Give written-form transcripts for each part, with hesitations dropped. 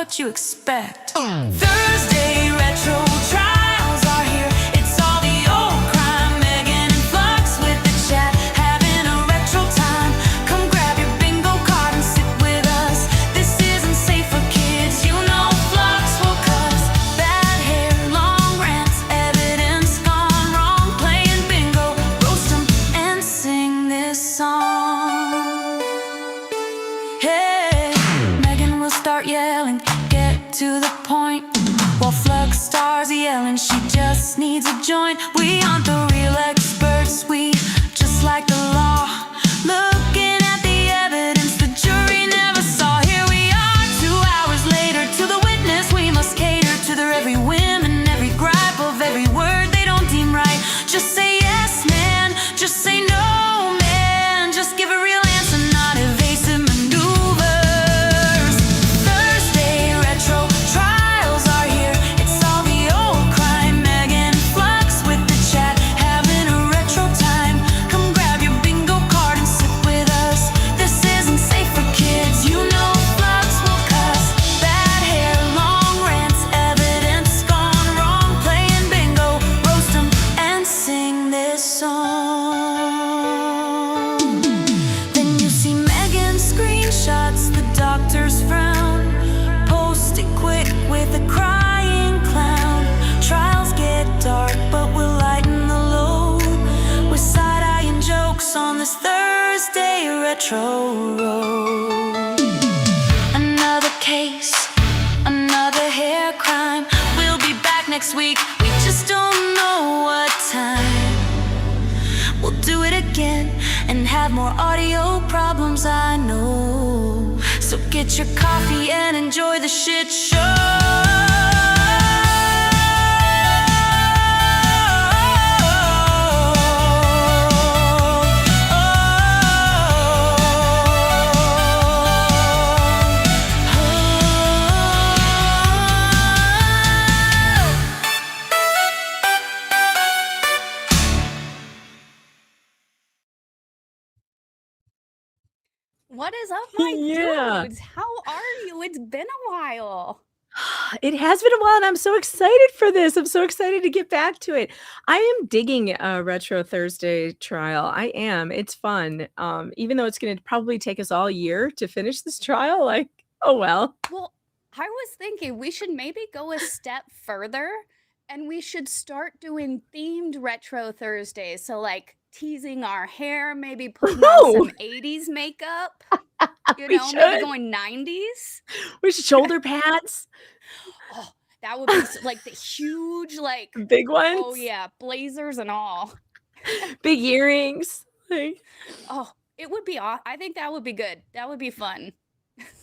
what you expect. Thursday retro trials are here. It's all the old crime. Megan and Flux with the chat, having a retro time. Come grab your bingo card and sit with us. This isn't safe for kids, you know Flux will cuss. Bad hair, long rants, evidence gone wrong. Playing bingo, roast 'em and sing this song. Hey, Megan will start yelling, get to the point. While Flux starts yelling, she just needs a joint. We aren't the real experts, we just like the law. Looking at the evidence the jury never saw. Here we are, 2 hours later. To the witness we must cater, to their every whim and every gripe of every word they don't deem right. Just say yes, man, just say no, man. Just give a real answer, not evasive maneuvers. Thursday retro trials are here. It's all the old crime. Megan and Flux with the chat, having a retro time. Come grab your bingo card and sit with us. This isn't safe for kids, you know Flux will cuss. Bad hair, long rants, evidence gone wrong. Playing bingo, roast 'em and sing this song. Then you see Megan's screenshots, the doctor's frown. Post it quick with a crying clown. Trials get dark, but we'll lighten the load with side-eyeing jokes on this Thursday retro road. Another case, another hair crime. We'll be back next week, we just don't know what time. We'll do it again and have more audio problems, I know. So get your coffee and enjoy the shit show. What is up, my Yeah. dudes? How are you? It's been a while. It has been a while, and I'm so excited for this. I'm so excited to get back to it. I am digging a Retro Thursday trial. I am. It's fun. Even though it's going to probably take us all year to finish this trial, like, oh well. Well, I was thinking we should maybe go a step further and we should start doing themed Retro Thursdays. So, like, teasing our hair, maybe putting on some 80s makeup, you We know, maybe should. going 90s. We should shoulder pads, Oh, that would be like the huge, like, big ones, oh yeah, blazers and all. big earrings. Like, Oh, it would be, I think that would be good. That would be fun.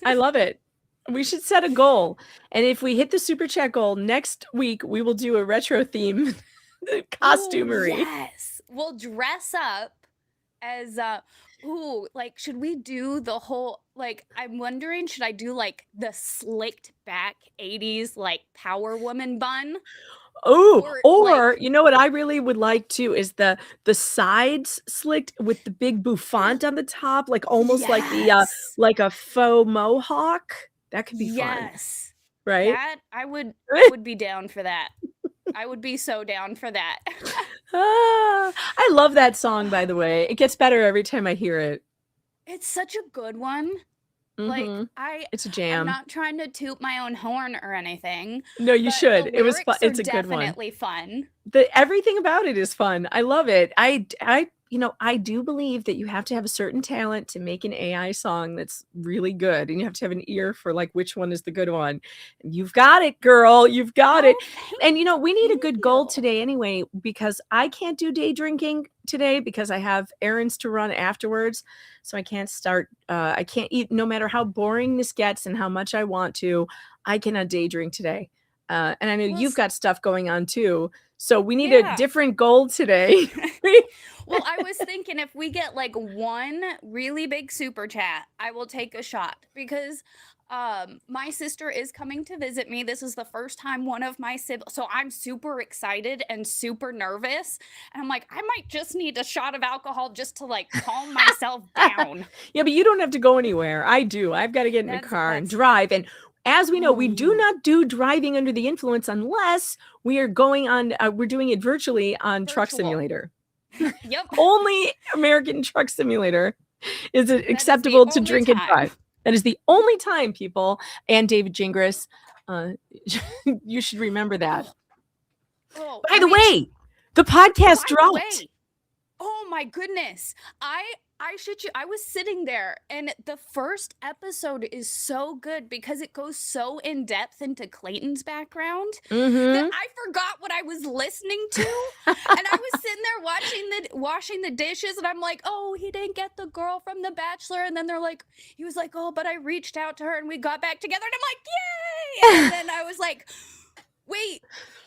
I love it. We should set a goal. And if we hit the super chat goal next week, we will do a retro theme costumery. Ooh, yes. We'll dress up as like, should we do the whole, like, I'm wondering, should I do like the slicked back 80s like Power Woman bun? Oh, or like, you know what I really would like to is the sides slicked with the big bouffant on the top, like almost like the yes. like a faux mohawk. That could be fun, Yes. right? That I would be down for that. I would be so down for that. I love that song, by the way. It gets better every time I hear it. It's such a good one. Like, Mhm. It's a I'm jam. not trying to toot my own horn or anything. No, you but should. the It was fun. lyrics are It's a good one. definitely fun. Everything about it is fun. I love it. I I do believe that you have to have a certain talent to make an AI song that's really good, and you have to have an ear for like which one is the good one. And you've got it, girl. You've got it. And we need a good goal today anyway, because I can't do day drinking today because I have errands to run afterwards. So I can't start. I can't eat, no matter how boring this gets and how much I want to. I cannot day drink today. And I know you've got stuff going on too. So we need a different goal today. Well, I was thinking if we get like one really big super chat, I will take a shot, because my sister is coming to visit me. This is the first time one of my siblings, so I'm super excited and super nervous. And I'm like, I might just need a shot of alcohol just to like calm myself down. Yeah, but you don't have to go anywhere. I do. I've got to get in the car and drive. And as we know, we do Mm. not do driving under the influence unless we are going on, we're doing it virtually on Truck Virtual. Simulator. Yep. Only American Truck Simulator is it That is the acceptable to only drink and time. drive. That is the only time, people. And David Gingras, you should remember that. Oh, By I the mean, way, the podcast by the dropped. way, oh my goodness. I shit you. I was sitting there and the first episode is so good because it goes so in depth into Clayton's background that Mhm. I forgot what I was listening to. And I was sitting there washing the dishes and I'm like, "Oh, he didn't get the girl from The Bachelor." And then they're like, he was like, "Oh, but I reached out to her and we got back together." And I'm like, "Yay!" And then I was like, "Wait,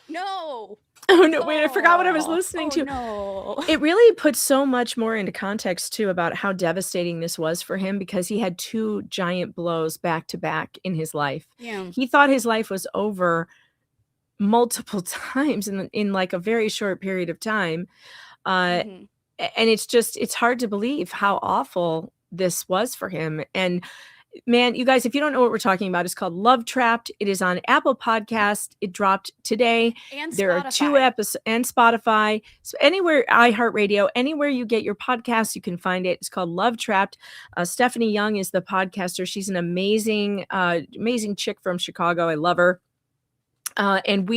no." Oh no, wait, I forgot what I was listening Oh to. no. It really puts so much more into context too about how devastating this was for him because he had 2 giant blows back to back in his life. Yeah. He thought his life was over multiple times in like a very short period of time. Mhm. And it's hard to believe how awful this was for him. And man, you guys, if you don't know what we're talking about, it's called Love Trapped. It is on Apple Podcast. It dropped today. And There are 2 Spotify. episodes and Spotify. So anywhere, iHeartRadio, anywhere you get your podcasts, you can find it. It's called Love Trapped. Stephanie Young is the podcaster. She's an amazing, amazing chick from Chicago. I love her. And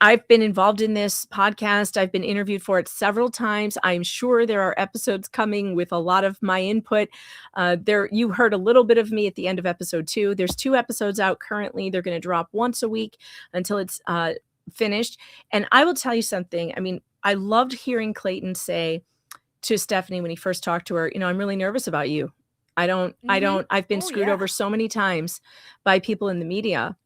I've been involved in this podcast. I've been interviewed for it several times. I'm sure there are episodes coming with a lot of my input. You heard a little bit of me at the end of episode 2. There's 2 episodes out currently. They're going to drop once a week until it's finished. And I will tell you something. I mean, I loved hearing Clayton say to Stephanie when he first talked to her, I'm really nervous about you. I've been Oh, screwed yeah. over so many times by people in the media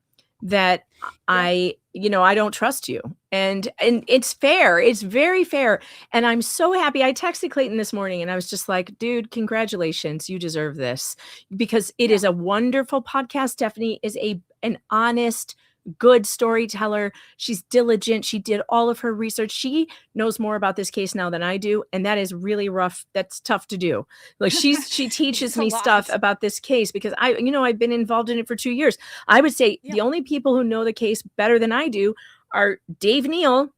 that Yeah. I don't trust you. And it's fair. It's very fair. And I'm so happy. I texted Clayton this morning and I was just like, dude, congratulations. You deserve this because it is Yeah. a wonderful podcast. Stephanie is an honest, good storyteller. She's diligent. She did all of her research. She knows more about this case now than I do. And that is really rough. That's tough to do. Like she teaches It's a me stuff lot. about this case because I've been involved in it for 2 years. I would say Yeah. the only people who know the case better than I do are Dave Neal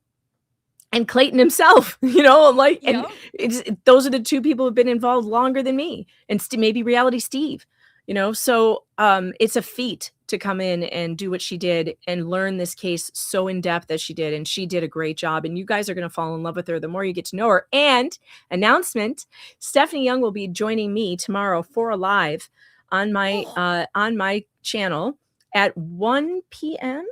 and Clayton himself, and Yep. those are the 2 people who've been involved longer than me and maybe Reality Steve, so it's a feat to come in and do what she did and learn this case so in depth as she did. And she did a great job. And you guys are going to fall in love with her the more you get to know her. And announcement, Stephanie Young will be joining me tomorrow for a live on my channel at 1 p.m.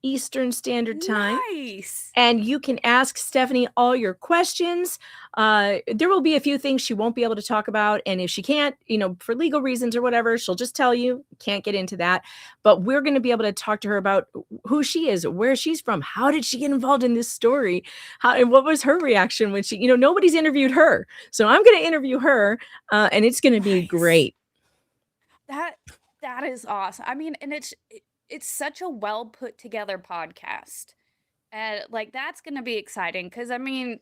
Eastern Standard Time. Nice. And you can ask Stephanie all your questions. There will be a few things she won't be able to talk about. And if she can't, for legal reasons or whatever, she'll just tell you, can't get into that. But we're going to be able to talk to her about who she is, where she's from, how did she get involved in this story, and what was her reaction when she, nobody's interviewed her. So I'm going to interview her and it's going to be Nice. great. That is awesome. I mean, and it's such a well put together podcast. And like that's going to be exciting cuz I mean,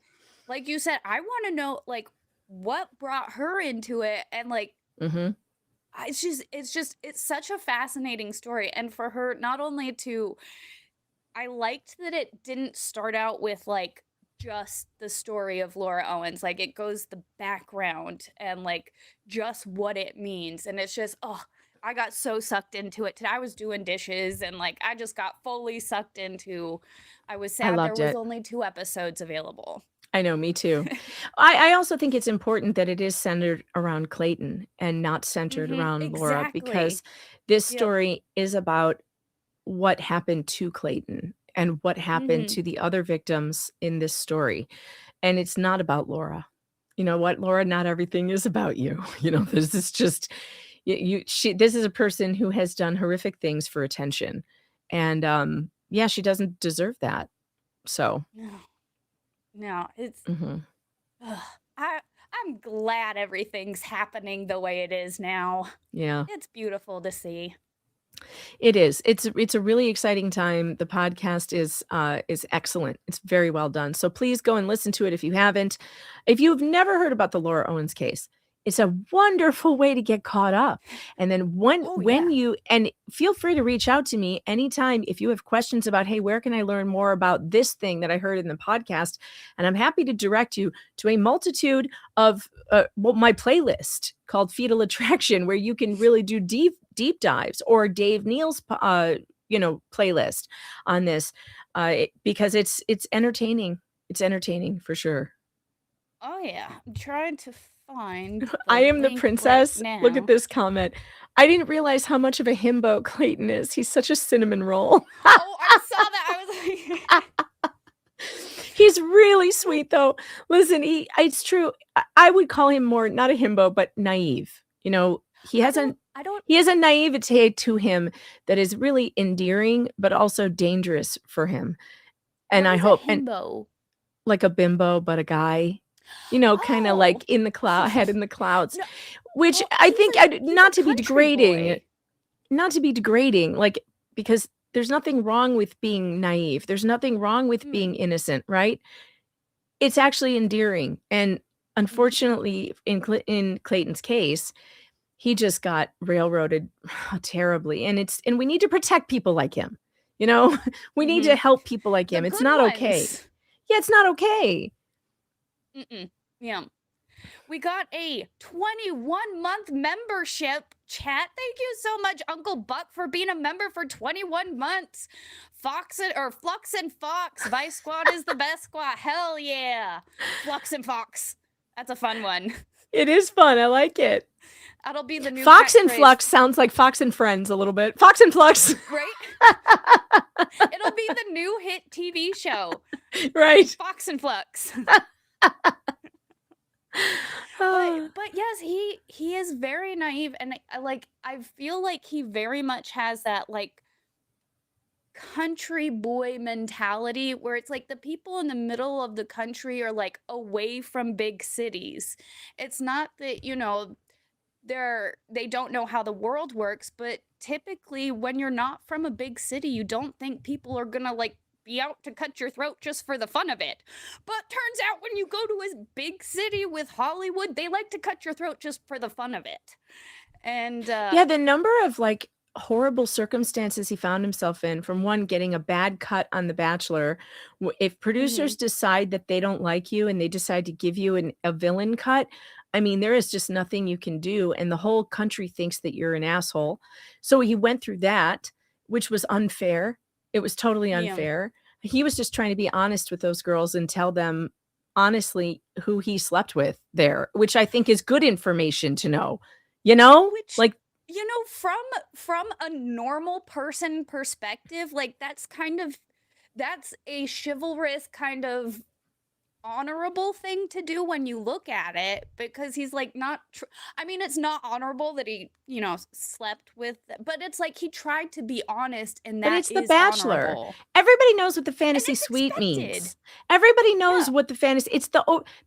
like you said, I want to know like what brought her into it and like Mm-hmm. it's such a fascinating story and for her not only to I liked that it didn't start out with like just the story of Laura Owens. Like it goes the background and like just what it means. And it's just, I got so sucked into it today. I was doing dishes and like I just got fully sucked into. I was sad there loved was it. only 2 episodes available. I know, me too. I also think it's important that it is centered around Clayton and not centered around Laura because Exactly. this Yep. story is about what happened to Clayton and what happened Mhm. to the other victims in this story. And it's not about Laura. You know what, Laura, not everything is about you. This is just this is a person who has done horrific things for attention. And she doesn't deserve that. So, No, it's mhm. ugh, I'm glad everything's happening the way it is now. Yeah. It's beautiful to see. It is. It's a really exciting time. The podcast is excellent. It's very well done. So please go and listen to it if you haven't. If you've never heard about the Laura Owens case, It's a wonderful way to get caught up. And then when Oh, yeah. you, and feel free to reach out to me anytime if you have questions about, hey, where can I learn more about this thing that I heard in the podcast? And I'm happy to direct you to a multitude of my playlist called Fetal Attraction, where you can really do deep dives, or Dave Neal's playlist on this, because it's entertaining. It's entertaining for sure. Oh yeah, I'm trying to find the I am the link princess. right Look now. at this comment. I didn't realize how much of a himbo Clayton is. He's such a cinnamon roll. Oh, I saw that. I was like, He's really sweet though. Listen, it's true. I would call him more not a himbo, but naive. You know, he has a naivete to him that is really endearing, but also dangerous for him. And what I is hope, a and himbo? like a bimbo, but a guy. You know, kind of like in the cloud, head in the clouds, No, which well, I he's think, he's not a to be country degrading, boy. not to be degrading, like, because there's nothing wrong with being naive. There's nothing wrong with being innocent, right? It's actually endearing. And unfortunately, in Clayton's case, he just got railroaded terribly. And we need to protect people like him. You know, we need to help people like him. The It's good not okay. ones. Yeah, it's not okay. Yeah. We got a 21-month membership. Chat, thank you so much, Uncle Buck, for being a member for 21 months. Flux and Fox. Vice Squad is the best squad. Hell yeah. Flux and Fox. That's a fun one. It is fun. I like it. That'll be the new Fox and catchphrase. Flux sounds like Fox and Friends a little bit. Fox and Flux. Right? It'll be the new hit TV show. Right. Fox and Flux. Ah. But yes, he is very naive, and I feel like he very much has that like country boy mentality where it's like the people in the middle of the country are like away from big cities. It's not that, you know, they don't know how the world works, but typically when you're not from a big city, you don't think people are gonna like be out to cut your throat just for the fun of it. But turns out when you go to a big city with Hollywood, they like to cut your throat just for the fun of it. And yeah, the number of like horrible circumstances he found himself in, from one, getting a bad cut on The Bachelor. If producers decide that they don't like you and they decide to give you a villain cut, I mean, there is just nothing you can do. And the whole country thinks that you're an asshole. So he went through that, which was unfair. It was totally unfair. Yeah. He was just trying to be honest with those girls and tell them honestly who he slept with there, which I think is good information to know, you know, which, like, you know, from a normal person perspective, like that's a chivalrous kind of honorable thing to do when you look at it, because he's like not I mean, it's not honorable that he, you know, slept with, but it's like he tried to be honest, and that but it's The is Bachelor. honorable. Everybody knows what the fantasy it's suite expected. means. Everybody knows what the fantasy,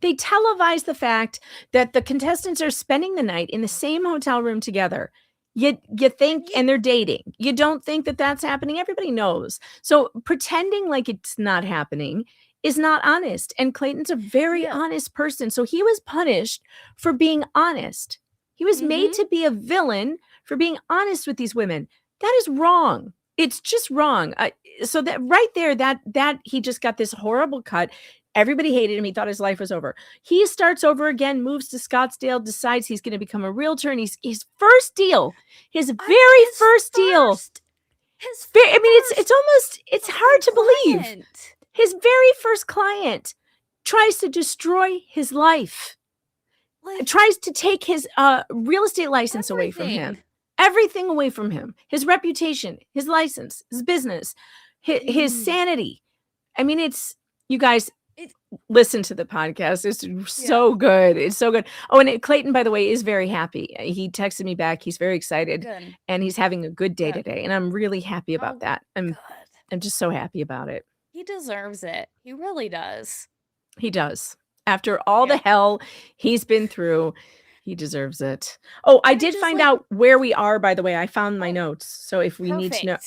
they televise the fact that the contestants are spending the night in the same hotel room together. You think, and they're dating. You don't think that that's happening. Everybody knows. So pretending like it's not happening is not honest. And Clayton's a very honest person. So he was punished for being honest. He was made to be a villain for being honest with these women. That is wrong. It's just wrong. So that right there, that he just got this horrible cut. Everybody hated him. He thought his life was over. He starts over again, moves to Scottsdale, decides he's going to become a realtor. And his first deal, his very first deal. I mean, it's hard to believe. His very first client tries to destroy his life, tries to take his real estate license away from him, everything away from him, his reputation, his license, his business, his sanity. I mean, you guys listen to the podcast. It's so good. It's so good. Oh, and Clayton, by the way, is very happy. He texted me back. He's very excited and he's having a good day today. And I'm really happy about that. I'm just so happy about it. He deserves it. He really does. He does. After all the hell he's been through, he deserves it. Oh, I did find out where we are, by the way. I found my notes. So if we need to know,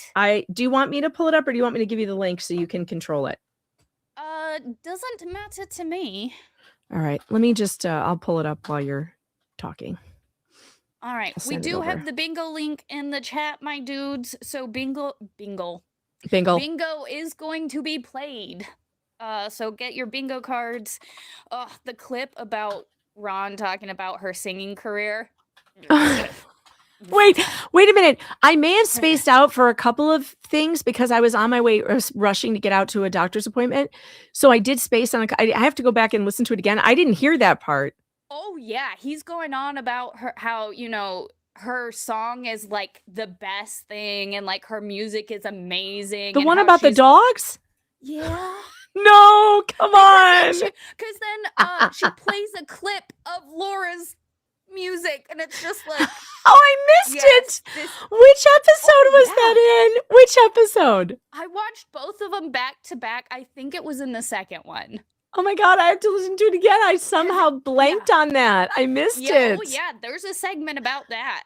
do you want me to pull it up, or do you want me to give you the link so you can control it? Doesn't matter to me. All right. Let me just, I'll pull it up while you're talking. All right. I'll We send it do over. have the bingo link in the chat, my dudes. So bingo Bingo. is going to be played. So get your bingo cards. The clip about Ron talking about her singing career. Wait a minute. I may have spaced out for a couple of things because I was on my way rushing to get out to a doctor's appointment. So I did space on I have to go back and listen to it again. I didn't hear that part. Oh yeah, he's going on about how, her song is like the best thing and like her music is amazing. The and one how about the she's- dogs? Yeah. No, come on. Because then she plays a clip of Laura's music and it's just like, Oh, I missed it. Which episode was that in? Which episode? I watched both of them back to back. I think it was in the second one. Oh my God, I have to listen to it again. I somehow blanked on that. I missed it. Oh yeah, there's a segment about that.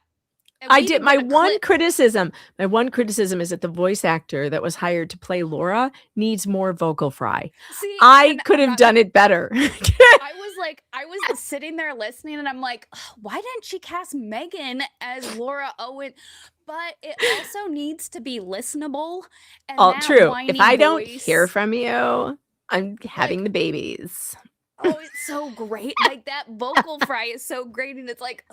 I did. My one criticism is that the voice actor that was hired to play Laura needs more vocal fry. See, I could have done it better. I was sitting there listening and I'm like, why didn't she cast Megan as Laura Owen? But it also needs to be listenable. And Oh, true. If I don't voice, hear from you, I'm having the babies. Oh, it's so great. Like that vocal fry is so great. And it's like,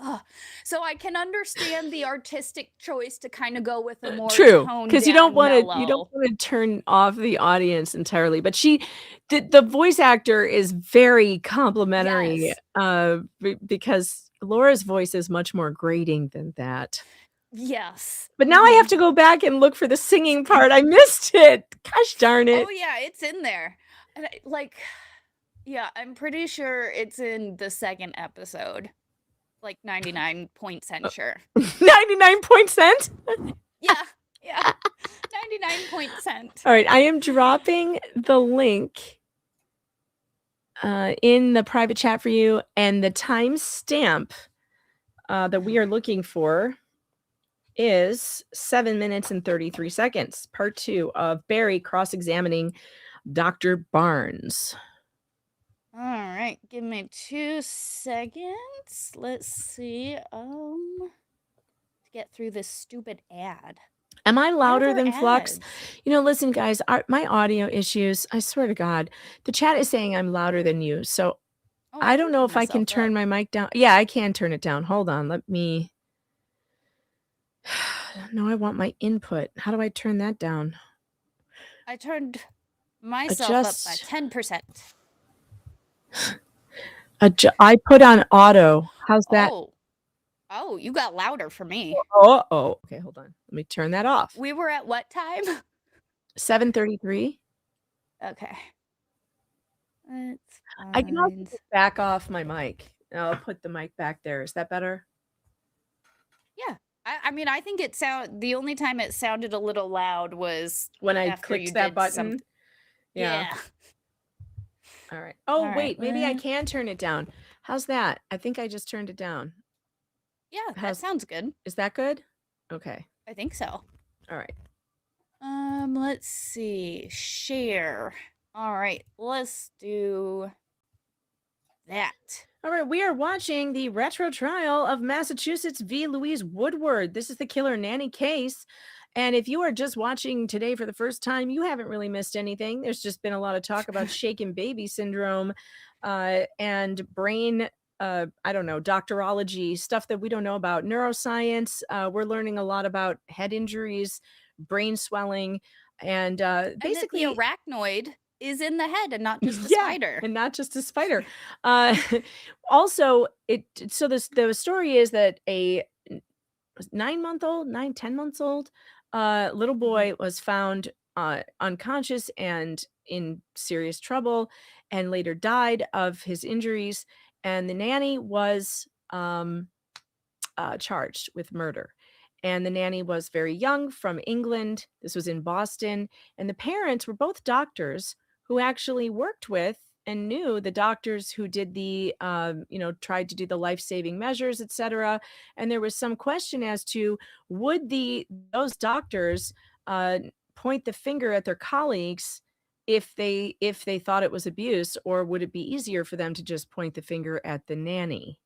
so I can understand the artistic choice to kind of go with a more true, because you don't want mellow. to turn off the audience entirely. But the voice actor is very complimentary, because Laura's voice is much more grating than that. Yes. But now I have to go back and look for the singing part. I missed it. Gosh darn it. Oh yeah, it's in there. And yeah, I'm pretty sure it's in the second episode. Like 99% sure. 99%? Yeah. 99%. All right, I am dropping the link in the private chat for you, and the timestamp that we are looking for is 7 minutes and 33 seconds. Part 2 of Barry cross-examining Dr. Barnes. All right, give me 2 seconds. Let's see. Get through this stupid ad. Am I louder than Flux? Listen, guys, my audio issues, I swear to God, the chat is saying I'm louder than you. So I don't know if I can turn my mic down. Yeah, I can turn it down. Hold on. Let me. No, I want my input. How do I turn that down? I turned myself up by 10%. I put on auto. How's that? Oh, you got louder for me. Oh, okay, hold on. Let me turn that off. We were at what time? 7:33. Okay. I can also back off my mic. I'll put the mic back there. Is that better? Yeah. I mean, I think the only time it sounded a little loud was when I clicked that button. Yeah. All right. Oh, all wait, maybe I can turn it down. How's that? I think I just turned it down. Yeah, that sounds good. Is that good? Okay. I think so. All right. Let's see. Share. All right, let's do that. All right, we are watching the retro trial of Massachusetts v. Louise Woodward. This is the killer nanny case. And if you are just watching today for the first time, you haven't really missed anything. There's just been a lot of talk about shaken baby syndrome and brain, doctorology, stuff that we don't know about. Neuroscience, we're learning a lot about head injuries, brain swelling, and basically the arachnoid is in the head and not just a spider. And not just a spider. Also, the story is that a 10 months old little boy was found unconscious and in serious trouble and later died of his injuries, and the nanny was charged with murder. And the nanny was very young, from England. This was in Boston, and the parents were both doctors who actually worked with and knew the doctors who did the tried to do the life-saving measures, etc. And there was some question as to would those doctors point the finger at their colleagues if they thought it was abuse, or would it be easier for them to just point the finger at the nanny?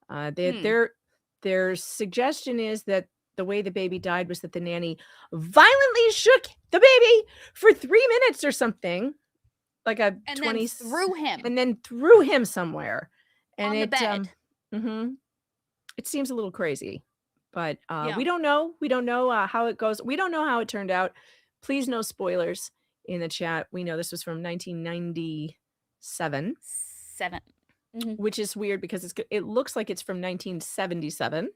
Their suggestion is that the way the baby died was that the nanny violently shook the baby for 3 minutes or something, like a And 20 then threw him and then threw him somewhere. And on the bed. It seems a little crazy, but Yeah. we don't know. We don't know how it goes. We don't know how it turned out. Please, no spoilers in the chat. We know this was from 1997, 7. which is weird because it looks like it's from 1977,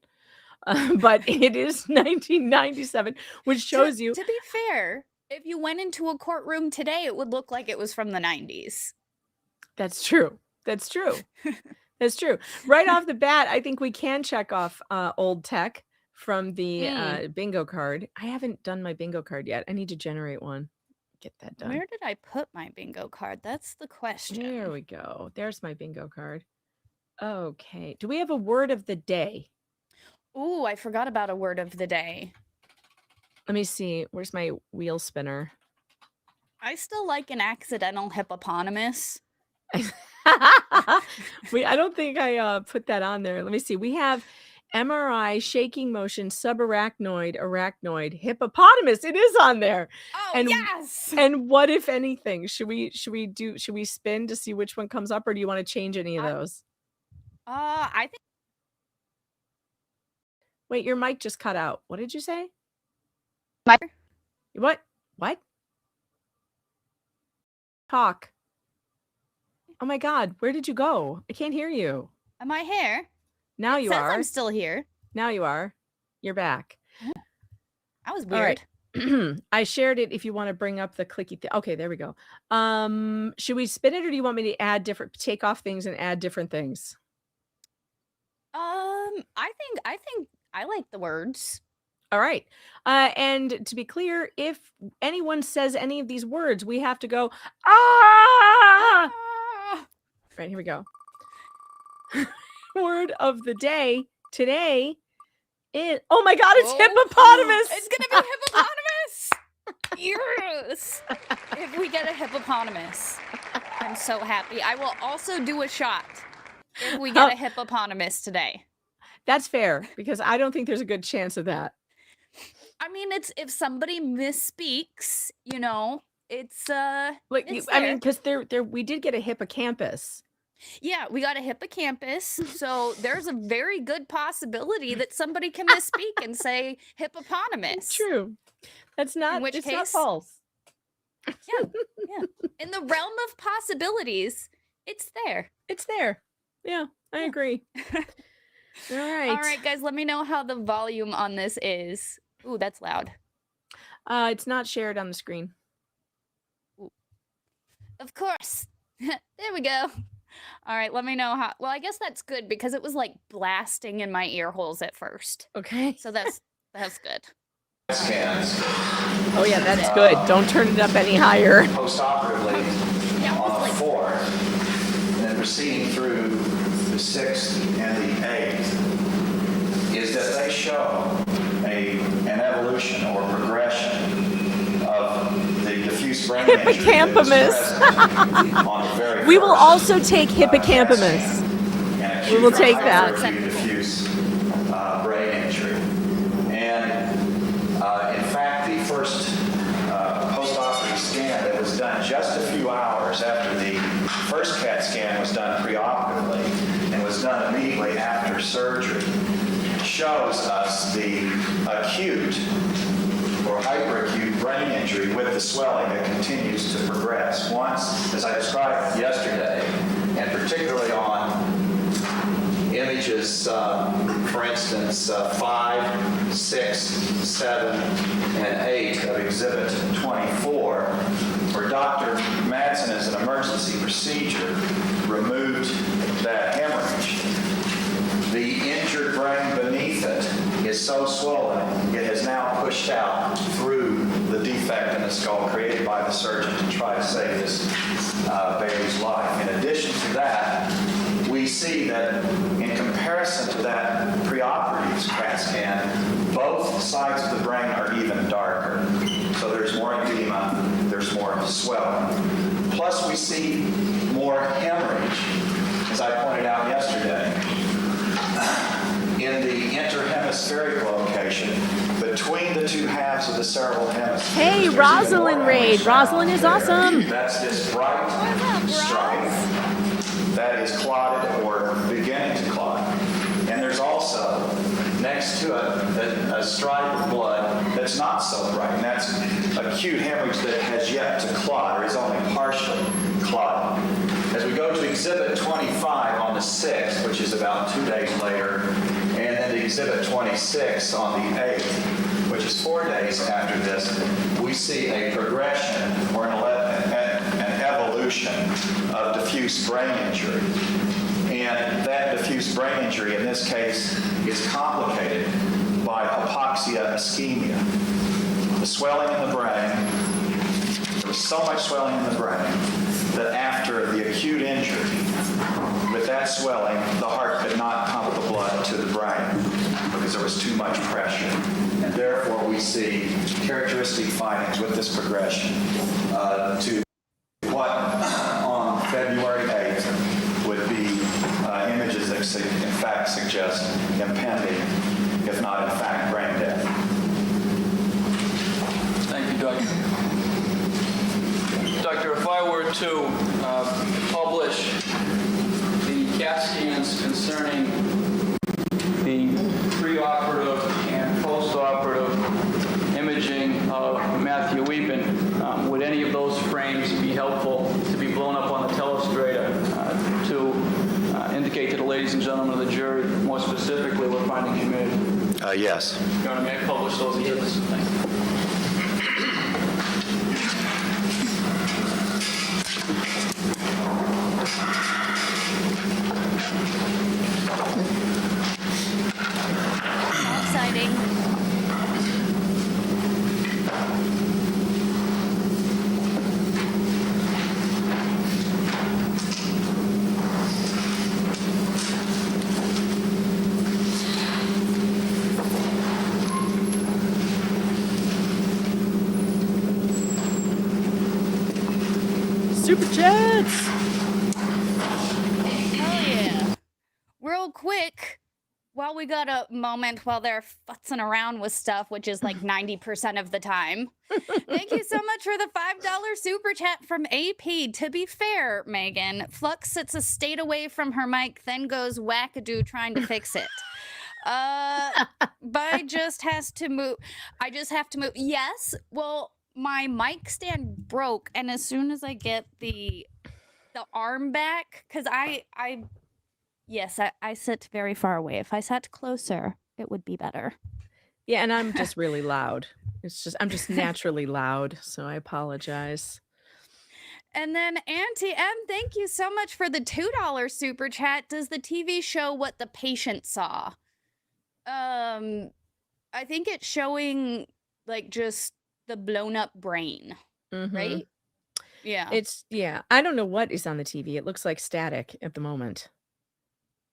but it is 1997, which shows you. To be fair, if you went into a courtroom today, it would look like it was from the 90s. That's true. That's true. That's true. Right off the bat, I think we can check off old tech from the bingo card. I haven't done my bingo card yet. I need to generate one. Get that done. Where did I put my bingo card? That's the question. There we go. There's my bingo card. Okay. Do we have a word of the day? Ooh, I forgot about a word of the day. Let me see. Where's my wheel spinner? I still like an accidental hippopotamus. I don't think I put that on there. Let me see. We have MRI, shaking motion, subarachnoid, arachnoid, hippopotamus. It is on there. Oh, and, yes. And what if anything? Should we spin to see which one comes up, or do you want to change any of those? I think. Wait, your mic just cut out. What did you say? What? Talk. Oh my God, where did you go? I can't hear you. Am I here? Now you are. I'm still here. Now you are. You're back. That was weird. All right. I shared it if you want to bring up the clicky thing. Okay, there we go. Should we spin it, or do you want me to take off things and add different things? I think I like the words. All right. And to be clear, if anyone says any of these words, we have to go, ah! Right, here we go. Word of the day today is, oh my God, it's hippopotamus. It's going to be hippopotamus. Yes. If we get a hippopotamus, I'm so happy. I will also do a shot if we get a hippopotamus today. That's fair, because I don't think there's a good chance of that. I mean, it's if somebody misspeaks, it's like it's I mean, because there we did get a hippocampus. Yeah, we got a hippocampus, so there's a very good possibility that somebody can misspeak and say hippopotamus. True. That's not. In which it's case, not false. Yeah. In the realm of possibilities, it's there. It's there. Yeah, I agree. All right. All right, guys, let me know how the volume on this is. Ooh, that's loud. It's not shared on the screen. Ooh. Of course. There we go. All right, let me know how. Well, I guess that's good because it was like blasting in my ear holes at first. Okay. So that's good. Scans. Oh yeah, that's good. Don't turn it up any higher. Post-operatively on the 4th, and then proceeding through the 6th and the 8th, is that they show an evolution or progression of the diffuse brain injury hippocampus. on the very We will first, also take hippocampus. and We will take that. diffuse brain injury. And in fact, the first post-operative scan that was done just a few hours after the first CAT scan was done preoperatively and was done immediately after surgery shows us the acute or hyperacute brain injury with the swelling that continues to progress. Once, as I described yesterday, and particularly on images, for instance, 5, 6, 7, and 8 of Exhibit 24, where Dr. Madsen, as an emergency procedure, removed that hemorrhage. The injured brain beneath it is so swollen, it has now pushed out through the defect in the skull created by the surgeon to try to save this baby's life. In addition to that, we see that in comparison to that preoperative CAT scan, both sides of the brain are even darker. So there's more edema, there's more swelling. Plus we see more hemorrhage, as I pointed out yesterday. two halves of the cerebral hemisphere. Hey, There's even Rosalind more Raid. image Rosalind down is there. awesome. That's this bright What's up, stripe that is clotted or beginning to clot. And there's also, next to it, a stripe of blood that's not so bright. And that's acute hemorrhage that has yet to clot or is only partially clotted. As we go to Exhibit 25 on the 6th, which is about 2 days later, and then to Exhibit 26 on the 8th, which is 4 days after this, we see a progression or an evolution of diffuse brain injury. And that diffuse brain injury, in this case, is complicated by hypoxia ischemia. The swelling in the brain, there was so much swelling in the brain that after the acute injury, with that swelling, the heart could not pump the blood to the brain because there was too much pressure. And therefore, we see characteristic findings with this progression to what on February 8th would be images that in fact suggest impending, if not in fact, brain death. Thank you, Doctor. Doctor, if I were to publish the CAT scans concerning the preoperative and postoperative imaging of Matthew Weepin, would any of those frames be helpful to be blown up on the telestrator to indicate to the ladies and gentlemen of the jury more specifically what findings you made? Yes. Your Honor, may I publish those exhibits? Thank you. Exciting. Super chats. Oh yeah. Real quick, while we got a moment while they're futzing around with stuff, which is like 90% of the time. Thank you so much for the $5 super chat from AP. To be fair, Megan, Flux sits a state away from her mic, then goes wackadoo trying to fix it. But I just have to move. Yes, well, my mic stand broke, and as soon as I get the arm back, because I sit very far away. If I sat closer, it would be better. Yeah, and I'm just really loud. I'm just naturally loud, so I apologize. And then Auntie M, thank you so much for the $2 super chat. Does the TV show what the patient saw? I think it's showing like just the blown up brain, right? Yeah. I don't know what is on the TV. It looks like static at the moment.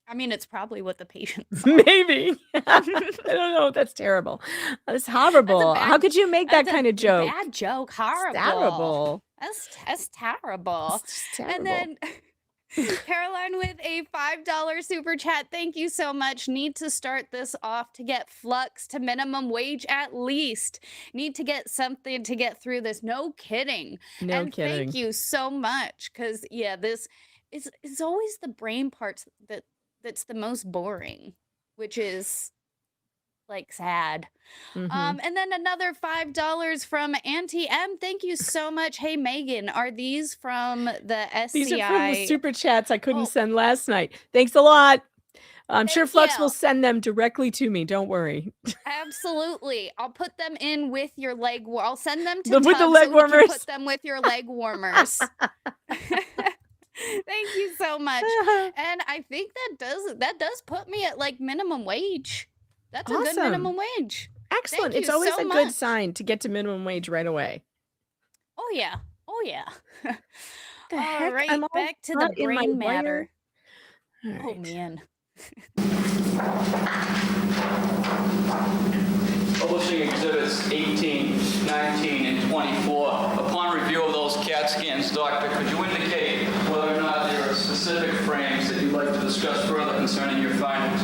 I mean, it's probably what the patient saw. Maybe. I don't know. That's terrible. That's horrible. How could you make that kind of joke? Bad joke. Horrible. It's terrible. That's terrible. It's just terrible. And then Caroline with a $5 super chat. Thank you so much. Need to start this off to get Flux to minimum wage at least. Need to get something to get through this. No kidding. No kidding. Thank you so much. Because, yeah, this is always the brain parts that's the most boring, which is like sad. And then another $5 from Auntie M. Thank you so much. Hey Megan, are these from the SCI? These are from the super chats I couldn't send last night. Thanks a lot. I'm sure Flux will send them directly to me. Don't worry. Absolutely. I'll put them in with your leg. I'll send them to with the Tubbs leg so we can warmers. put them with your leg warmers. Thank you so much. And I think that does put me at like minimum wage. That's a good minimum wage. Excellent. Thank It's you always so a good much. sign to get to minimum wage right away. Oh yeah. Oh yeah. The All heck? right, I'm all back to the caught in my brain wire. matter. All Oh right. man. Publishing exhibits 18, 19, and 24. Upon review of those CAT scans, Doctor, could you indicate whether or not there are specific frames that you'd like to discuss further concerning your findings?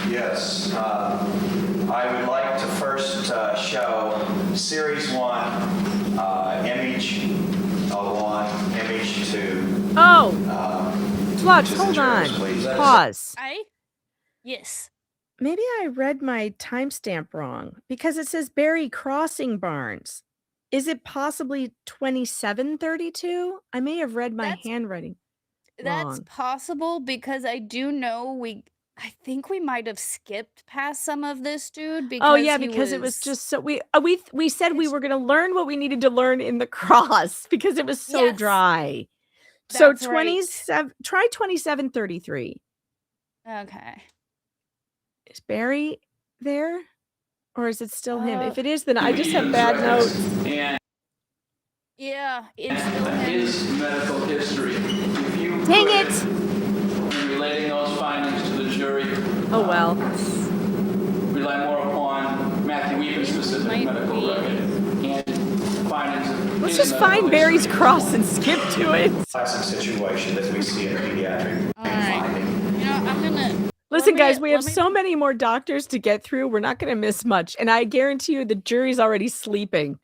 Yes. I would like to first first show Series 1, Image 1, Image 2. Oh, Flux, Just the hold on. trailers, please. Pause. Yes. Maybe I read my timestamp wrong because it says Barry Crossing Barnes. Is it possibly 2732? I may have read my handwriting That's wrong. possible because I do know I think we might have skipped past some of this dude because Oh yeah, because it was just so we said we were going to learn what we needed to learn in the cross because it was so Yes. dry. So That's right. 27 try 2733. Okay. Is Barry there? Or is it still him? Uh, If it is, then I just have bad notes. And Yeah, it's still him. his medical history. If you Dang could, it! in relating those findings to the jury, Oh well. rely more upon Matthew Even's specific Might medical be. record and findings of Let's his just find medical Barry's history. cross and skip to it. Classic situation that we see in pediatric finding. You know, I'm gonna Listen, me- guys, we let have me- so many more doctors to get through. We're not going to miss much. And I guarantee you the jury's already sleeping.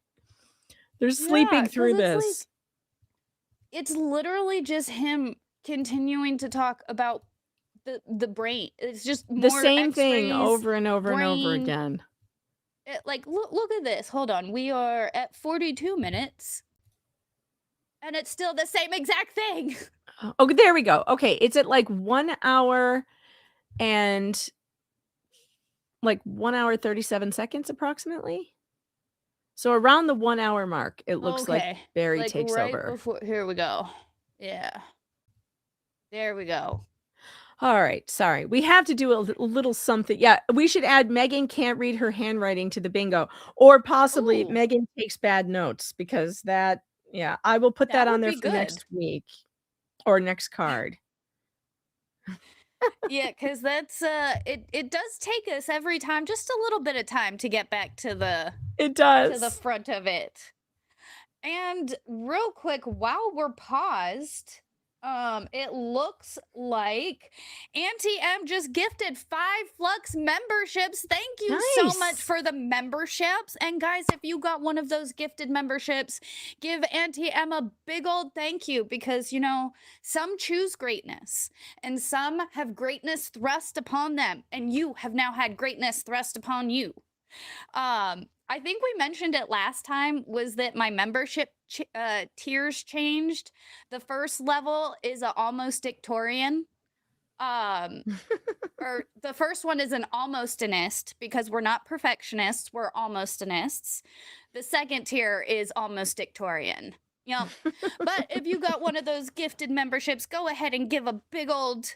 They're sleeping 'cause through it's like- this. it's literally just him continuing to talk about the brain. It's just The more same thing X-rays. over and over and over brain. again. Like look at this. Hold on. We are at 42 minutes. And it's still the same exact thing. Oh, there we go. Okay. It's at like 1 hour and like 1 hour, 37 seconds approximately. So around the 1 hour mark, it looks like Okay. Barry Like takes right over. before here we go. Yeah. There we go. All right. Sorry. We have to do a little something. Yeah. We should add Megan can't read her handwriting to the bingo, or possibly Ooh. Megan takes bad notes because that, yeah, I will put That that on would there be for next week or next card. Yeah, because that's it does take us every time just a little bit of time to get back to the It does. to the front of it. And real quick, while we're paused, it looks like Auntie M just gifted 5 Flux memberships. Thank you so much Nice. for the memberships. And guys, if you got one of those gifted memberships, give Auntie M a big old thank you because, you know, some choose greatness and some have greatness thrust upon them. And you have now had greatness thrust upon you. I think we mentioned it last time was that my membership tiers changed. The first level is a almost dictorian. Or the first one is an almostist because we're not perfectionists, we're almostinists. The second tier is almost dictorian. Yep. But if you got one of those gifted memberships, go ahead and give a big old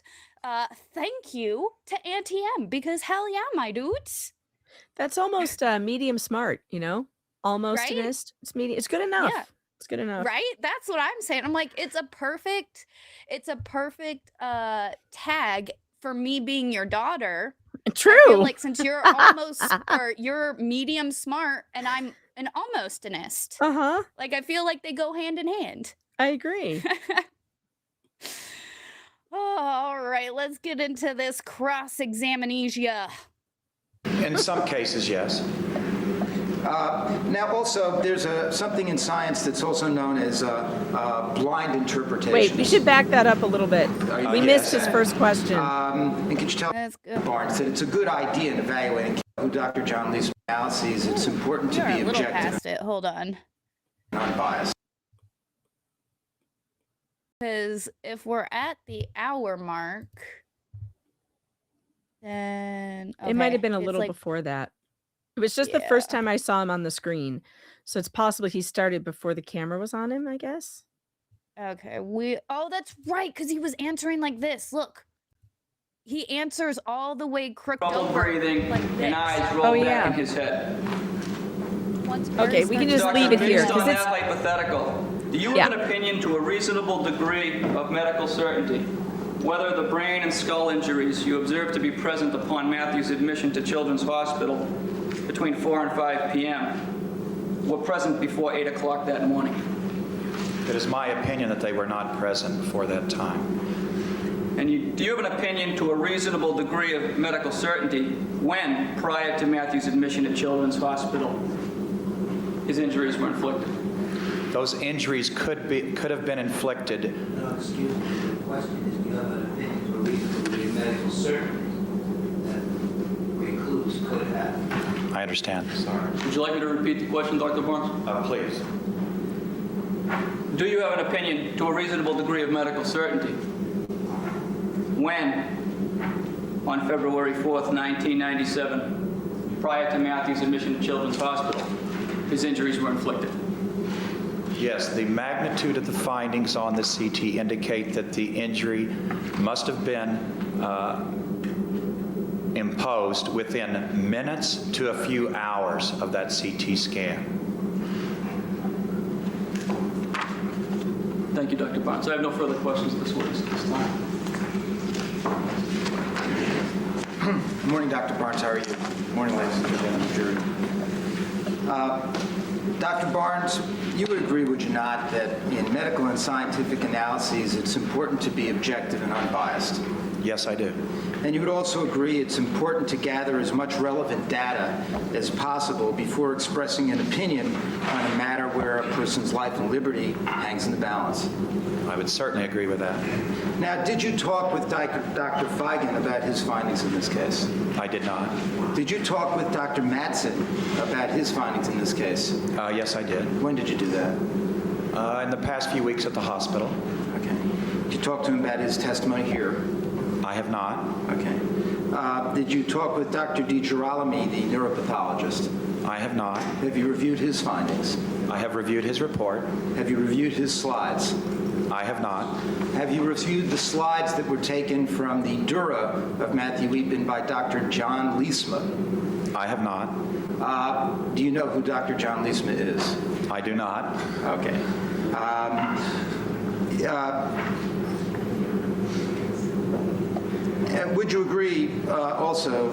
thank you to Auntie M because hell yeah, my dudes. That's almost medium smart, you know? Almost Right? honest. It's medium. It's good enough. Yeah. It's good enough. Right? That's what I'm saying. I'm like, it's a perfect tag for me being your daughter. True. I feel like since you're almost or you're medium smart and I'm an almost honest. Uh-huh. Like I feel like they go hand in hand. I agree. All right, let's get into this cross-examinasia. In some cases, yes. Now, also, there's something in science that's also known as blind interpretation. Wait, we should back that up a little bit. We missed his yes. first question. And could you tell That's good. Barnes that it's a good idea in evaluating who Dr. John Lee's analyses. It's important to You're a be little objective past it. Hold on. and unbiased. Because if we're at the hour mark, then It might have okay, been a it's little like- before that. It was just the first Yeah. time I saw him on the screen. So it's possible he started before the camera was on him, I guess. Okay, oh, that's right, because he was answering like this. Look, he answers all the way crooked Trouble over breathing like this. and eyes rolled Oh, back yeah. in his head. Once Okay, Barry we can starts just Dr. leave it here, Based on 'cause that it's- hypothetical, do you Yeah. have an opinion to a reasonable degree of medical certainty whether the brain and skull injuries you observed to be present upon Matthew's admission to Children's Hospital between 4 and 5 p.m. were present before 8 o'clock that morning? It is my opinion that they were not present before that time. And do you have an opinion to a reasonable degree of medical certainty when, prior to Matthew's admission at Children's Hospital, his injuries were inflicted? Those injuries could have been inflicted. No, excuse me. The question is, do you have an opinion to a reasonable degree of medical certainty that precludes could have? I understand. Sorry. Would you like me to repeat the question, Dr. Barnes? Please. Do you have an opinion to a reasonable degree of medical certainty when, on February 4th, 1997, prior to Matthew's admission to Children's Hospital, his injuries were inflicted? Yes, the magnitude of the findings on the CT indicate that the injury must have been imposed within minutes to a few hours of that CT scan. Thank you, Dr. Barnes. I have no further questions of this witness at this time. Good morning, Dr. Barnes. How are you? Good morning, ladies and gentlemen of the jury. Dr. Barnes, you would agree, would you not, that in medical and scientific analyses, it's important to be objective and unbiased? Yes, I do. And you would also agree it's important to gather as much relevant data as possible before expressing an opinion on a matter where a person's life and liberty hangs in the balance. I would certainly agree with that. Now, did you talk with Dr. Feigen about his findings in this case? I did not. Did you talk with Dr. Madsen about his findings in this case? Yes, I did. When did you do that? In the past few weeks at the hospital. Okay. Did you talk to him about his testimony here? I have not. Okay. Did you talk with Dr. DiGirolamo, the neuropathologist? I have not. Have you reviewed his findings? I have reviewed his report. Have you reviewed his slides? I have not. Have you reviewed the slides that were taken from the dura of Matthew Weepin by Dr. John Liesma? I have not. Do you know who Dr. John Liesma is? I do not. Okay. Would you agree also,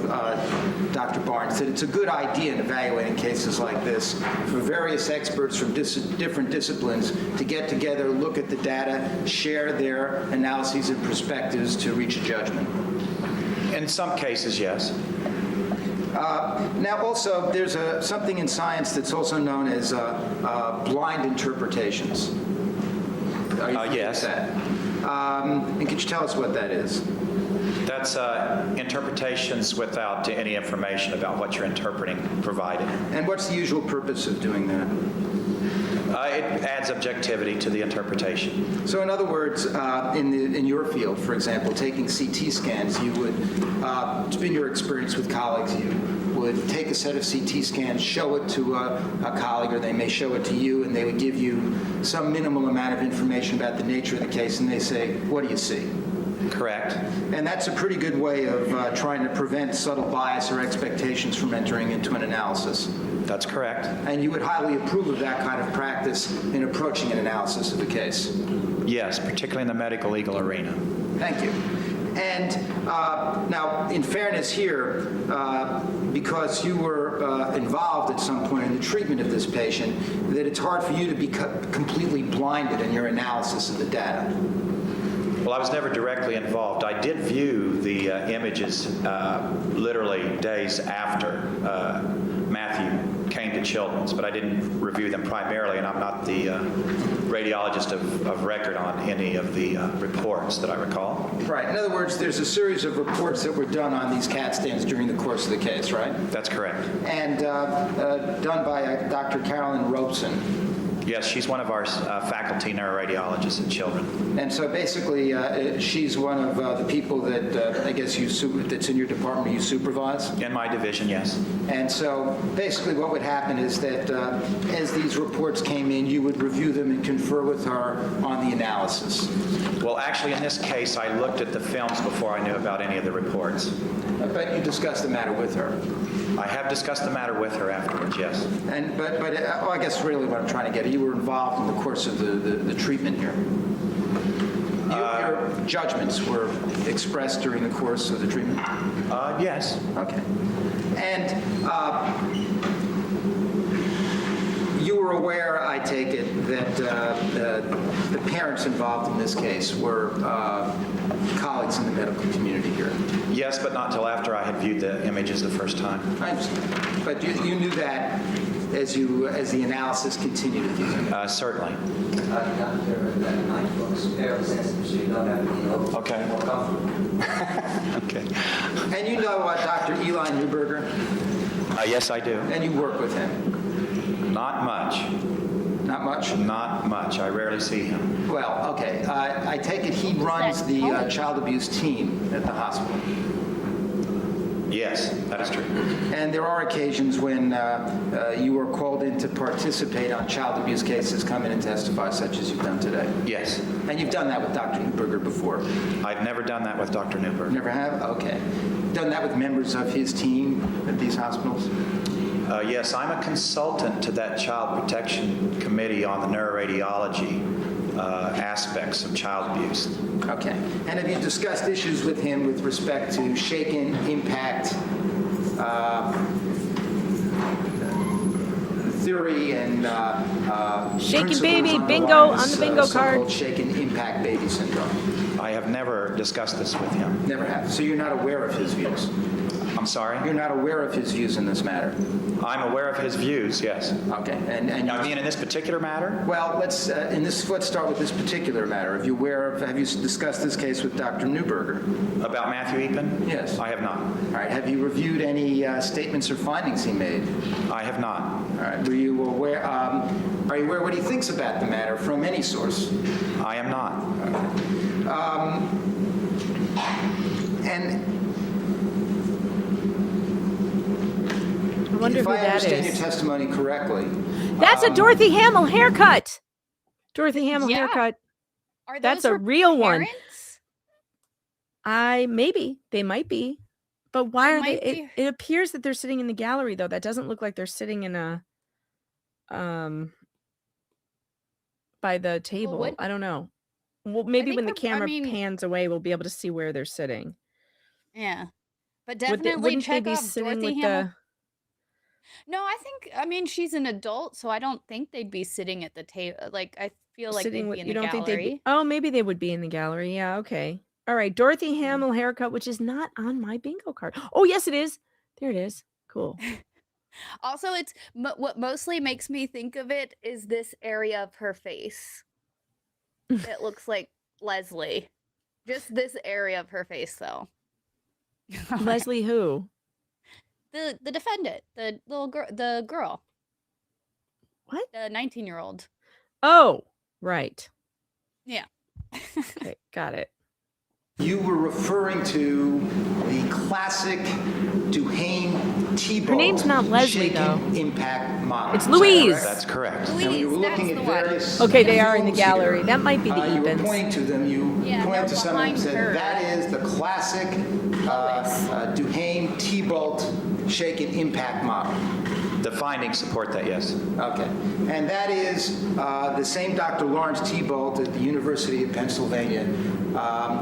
Dr. Barnes, that it's a good idea in evaluating cases like this for various experts from different disciplines to get together, look at the data, share their analyses and perspectives to reach a judgment? In some cases, yes. Now, also, there's something in science that's also known as blind interpretations. Are you familiar with Yes. that? And could you tell us what that is? That's interpretations without any information about what you're interpreting provided. And what's the usual purpose of doing that? It adds objectivity to the interpretation. So in other words, in your field, for example, taking CT scans, you would, it's been your experience with colleagues, you would take a set of CT scans, show it to a colleague, or they may show it to you, and they would give you some minimal amount of information about the nature of the case, and they say, what do you see? Correct. And that's a pretty good way of trying to prevent subtle bias or expectations from entering into an analysis. That's correct. And you would highly approve of that kind of practice in approaching an analysis of a case. Yes, particularly in the medical legal arena. Thank you. And now, in fairness here, because you were involved at some point in the treatment of this patient, that it's hard for you to be completely blinded in your analysis of the data. Well, I was never directly involved. I did view the images literally days after Matthew came to Children's, but I didn't review them primarily, and I'm not the radiologist of record on any of the reports that I recall. Right. In other words, there's a series of reports that were done on these CAT scans during the course of the case, right? That's correct. And done by Dr. Carolyn Robeson. Yes, she's one of our faculty neuroradiologists at Children. And so basically, she's one of the people that I guess that's in your department you supervise? In my division, yes. And so basically what would happen is that as these reports came in, you would review them and confer with her on the analysis. Well, actually, in this case, I looked at the films before I knew about any of the reports. But you discussed the matter with her. I have discussed the matter with her afterwards, yes. And but I guess really what I'm trying to get at, you were involved in the course of the treatment here. Your judgments were expressed during the course of the treatment? Yes. Okay. And you were aware, I take it, that the parents involved in this case were colleagues in the medical community here? Yes, but not till after I had viewed the images the first time. I understand. But you knew that as the analysis continued to do. Certainly. Doctor, that mic looks fairly sensitive, so you don't have to be Okay. more comfortable. Okay. And you know Dr. Eli Newberger, Yes, I do. and you work with him. Not much. Not much? Not much. I rarely see him. Well, okay. I take it he runs the child abuse team at the hospital. Yes, that is true. And there are occasions when you are called in to participate on child abuse cases, come in and testify, such as you've done today. Yes. And you've done that with Dr. Newberger before. I've never done that with Dr. Newberg. Never have? Okay. Done that with members of his team at these hospitals? Yes, I'm a consultant to that Child Protection Committee on the neuroradiology aspects of child abuse. Okay. And have you discussed issues with him with respect to shaken, impact, theory, and Shaken principles baby, underlying bingo this, on the bingo card. so-called shaken impact baby syndrome? I have never discussed this with him. Never have. So you're not aware of his views? I'm sorry? You're not aware of his views in this matter? I'm aware of his views, yes. Okay. And I mean, in this particular matter? well, let's start with this particular matter. Have you discussed this case with Dr. Newberger? About Matthew Eapen? Yes. I have not. All right. Have you reviewed any statements or findings he made? I have not. All right. Were you aware? Are you aware what he thinks about the matter from any source? I am not. And I wonder if who I that understand your is. testimony correctly, That's a Dorothy Hamill haircut. Dorothy Hamill Yeah. haircut. Are That's those a her real one. parents? Maybe they might be, but why They are they? might It, be. it appears that they're sitting in the gallery though. That doesn't look like they're sitting in a by the table. what- I don't know. Well, maybe think when the they're- I camera mean- pans away, we'll be able to see where they're sitting. Yeah. But Would definitely wouldn't they check be off sitting Dorothy with Hamill. the? No, I mean, she's an adult, so I don't think they'd be sitting at the table. Like, I feel like Sitting they'd with, be in you the don't think they'd gallery. be? Oh, maybe they would be in the gallery. Yeah, okay. All right, Dorothy Hamill haircut, which is not on my bingo card. Oh, yes, it is. There it is. Cool. Also, it's what mostly makes me think of it is this area of her face. It looks like Leslie. Just this area of her face, though. Leslie who? The defendant, the little girl, the girl, What? the 19-year-old. Oh, right. Yeah. Okay, got it. you were referring to the classic Duhane T-bolt. Her name's not Leslie, shaken though. impact model. It's Is that Louise. correct? That's correct. And you were Louise, looking that's at the one. various Okay, they are in the films gallery. here. That might be the You were Evans. pointing to them. You Yeah, pointed they're to someone and behind said, her. that is the classic Duhane T-bolt shaken impact model. The findings support that, yes. Okay. And that is the same Dr. Lawrence T-Bolt at the University of Pennsylvania,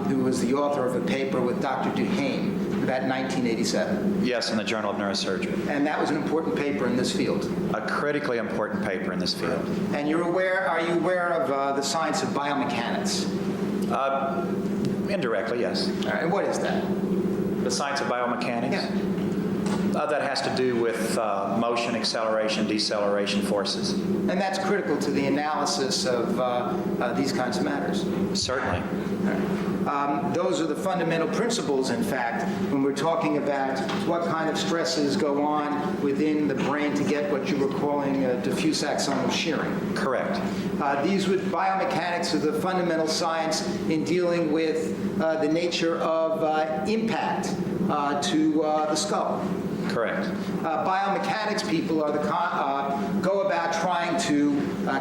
who was the author of a paper with Dr. Duhane about 1987. Yes, in the Journal of Neurosurgery. And that was an important paper in this field. A critically important paper in this field. And are you aware of the science of biomechanics? Indirectly, yes. All right, and what is that? The science of biomechanics? Yeah. That has to do with motion, acceleration, deceleration forces. And that's critical to the analysis of these kinds of matters. Certainly. Those are the fundamental principles, in fact, when we're talking about what kind of stresses go on within the brain to get what you were calling diffuse axonal shearing. Correct. Biomechanics are the fundamental science in dealing with the nature of impact to the skull. Correct. Biomechanics people are go about trying to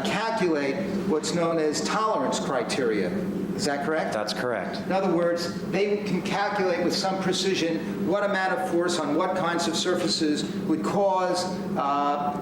calculate what's known as tolerance criteria. Is that correct? That's correct. In other words, they can calculate with some precision what amount of force on what kinds of surfaces would cause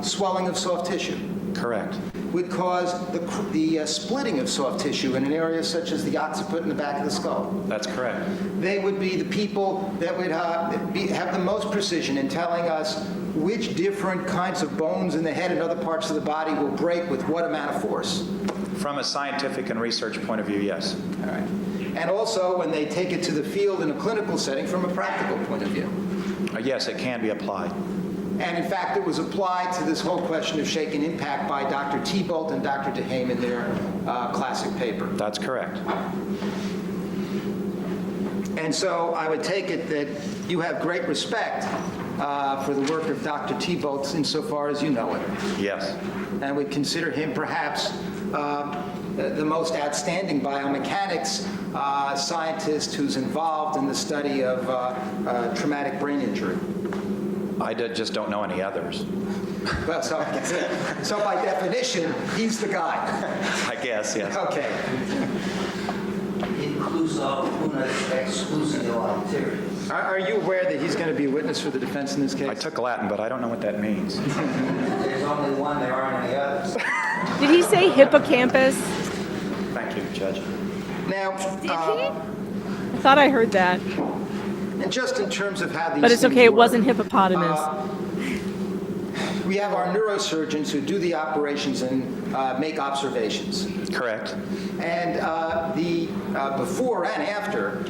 swelling of soft tissue, Correct. would cause the splitting of soft tissue in an area such as the occiput in the back of the skull. That's correct. They would be the people that would have the most precision in telling us which different kinds of bones in the head and other parts of the body will break with what amount of force. From a scientific and research point of view, yes. All right. and also when they take it to the field in a clinical setting from a practical point of view. Yes, it can be applied. And in fact, it was applied to this whole question of shaken impact by Dr. Thibault and Dr. DeHame in their classic paper. That's correct. And so I would take it that you have great respect for the work of Dr. Thibault insofar as you know it, Yes. and would consider him perhaps the most outstanding biomechanics scientist who's involved in the study of traumatic brain injury. I just don't know any others. Well, so by definition, he's the guy. I guess, yes. Okay. Incluso una exclusio ulterior. Are you aware that he's going to be a witness for the defense in this case? I took Latin, but I don't know what that means. There's only one, there aren't any others. Did he say hippocampus? Thank you, Judge. Now, I thought I heard that. and just in terms of how these But it's things okay, it work, wasn't hippopotamus. we have our neurosurgeons who do the operations and make observations. Correct. And before and after,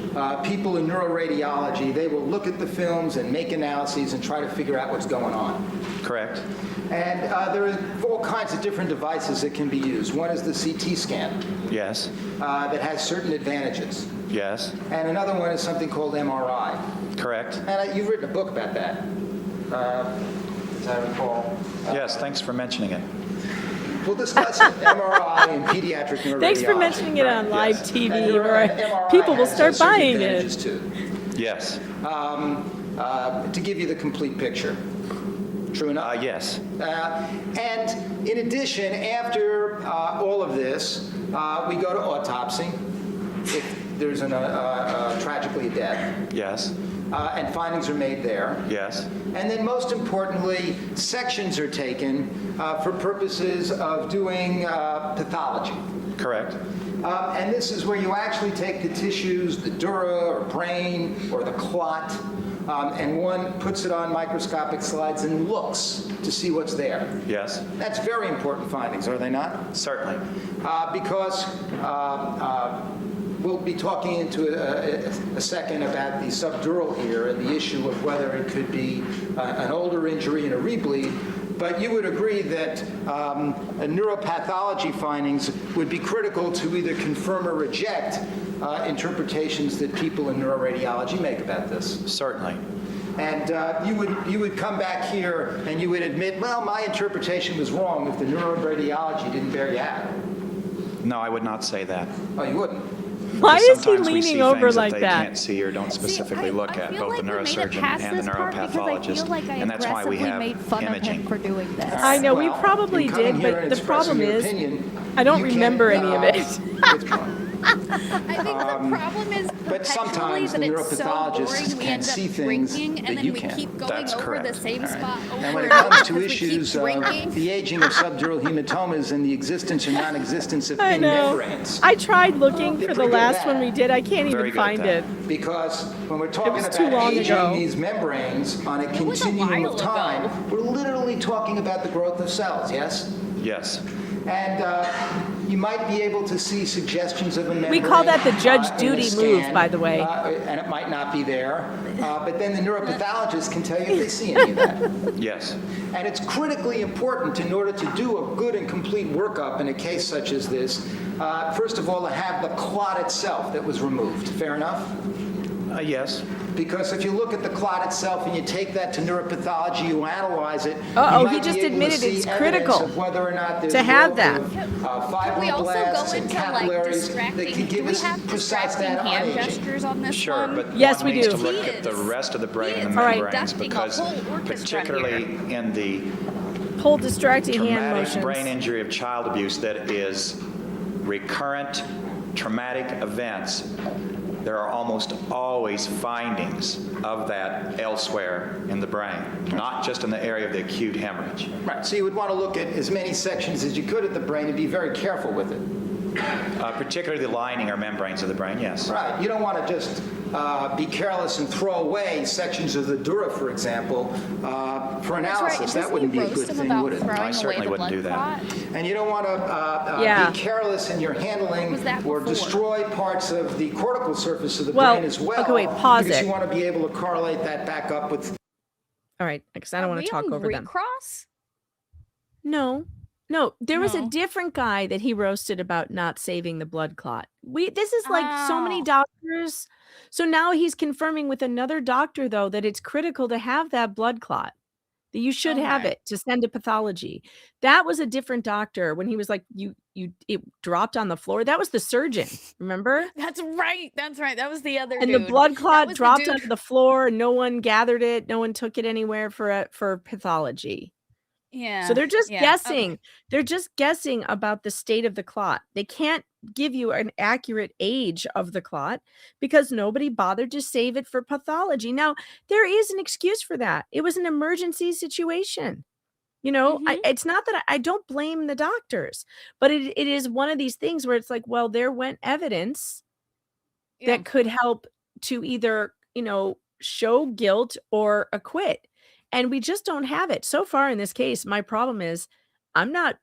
people in neuroradiology, they will look at the films and make analyses and try to figure out what's going on. Correct. And there are all kinds of different devices that can be used. One is the CT scan Yes. that has certain advantages. Yes. And another one is something called MRI. Correct. And you've written a book about that, as I recall. Yes, thanks for mentioning it. We'll discuss it, MRI and pediatric neuroradiology. Thanks for mentioning it on live Yes. TV, And where MRI people will has start certain buying advantages it. too. Yes. To give you the complete picture. True enough? Yes. And in addition, after all of this, we go to autopsy, if there's tragically a death, Yes. and findings are made there. Yes. And then most importantly, sections are taken for purposes of doing pathology. Correct. And this is where you actually take the tissues, the dura or brain or the clot, and one puts it on microscopic slides and looks to see what's there. Yes. That's very important findings, are they not? Certainly. Because we'll be talking into a second about the subdural here and the issue of whether it could be an older injury and a rebleed. But you would agree that neuropathology findings would be critical to either confirm or reject interpretations that people in neuroradiology make about this. Certainly. And you would come back here and you would admit, well, my interpretation was wrong if the neuroradiology didn't bear you out. No, I would not say that. Oh, you wouldn't? Why Because is he sometimes we see leaning over things like that? that? They can't see or don't specifically look I at, feel both like the we made it neurosurgeon past and the this part because I neuropathologist. feel like I And that's why we aggressively have made fun of imaging. him for doing this. I know, we Well, probably in coming did, here but and the problem expressing your is, opinion, I don't you can't, remember any of it. withdraw. I think the problem is But sometimes that the it's so neuropathologists boring, we can end up see things drinking, that and then you we can't. keep going That's over correct. the same spot over And when it and over comes to because we keep issues of drinking. the aging of subdural hematomas and the existence or non-existence of I thin know. membranes, I tried looking They're for the pretty good at last one that. we did. I can't Very even good at find that. it. because when we're talking was too about long aging ago. these membranes on a was a continuum while of time, ago. we're literally talking about the growth of cells, yes? Yes. And you might be able to see suggestions of a membrane. We call that the Judge in Judy the move, scan, by the way. And it might not be there. But then the neuropathologist can tell you if they see any of that. Yes. And it's critically important in order to do a good and complete workup in a case such as this, first of all, to have the clot itself that was removed. Fair enough? Yes. Because if you look at the clot itself and you take that to neuropathology, you analyze it. Uh-oh, you he might just be able to admitted see it's evidence critical of whether or not there's to have growth that. of, Can we also fibroblasts go and into like capillaries that distracting? can Do give we us have precise distracting data on hand aging. gestures on this Sure, one? but Yes, one we needs do. to look He at the is. rest of the brain and the He is All right. membranes conducting a because whole orchestra particularly here. in the Pull distracting hand traumatic motions. brain injury of child abuse that is recurrent traumatic events, there are almost always findings of that elsewhere in the brain, not just in the area of the acute hemorrhage. Right, so you would want to look at as many sections as you could at the brain and be very careful with it. Particularly the lining or membranes of the brain, yes. Right. You don't want to just be careless and throw away sections of the dura, for example, for analysis. That wouldn't be a good thing, would it? I certainly wouldn't do that. And you don't want to Yeah. be careless in your handling Was that or before? destroy parts of the cortical surface of the Well, brain as well. okay, wait, pause because it. you want to be able to correlate that back up with. All right, because I don't want to talk over them. Recross? No, no, there was a No. different guy that he roasted about not saving the blood clot. This is like so many Oh. doctors. So now he's confirming with another doctor, though, that it's critical to have that blood clot, that you should have Okay. it to send to pathology. That was a different doctor when he was like, it dropped on the floor. That was the surgeon, remember? That's right. That's right. That was the other And dude. the blood That clot was the dropped dude- onto the floor, and no one gathered it. No one took it anywhere for pathology. Yeah. So they're just yeah, guessing. okay. They're just guessing about the state of the clot. They can't give you an accurate age of the clot because nobody bothered to save it for pathology. Now, there is an excuse for that. It was an emergency situation. You know, it's not that I don't blame the doctors, but it is one of these things where it's like, well, there went evidence Yeah. that could help to either, show guilt or acquit. And we just don't have it. So far in this case, my problem is I'm not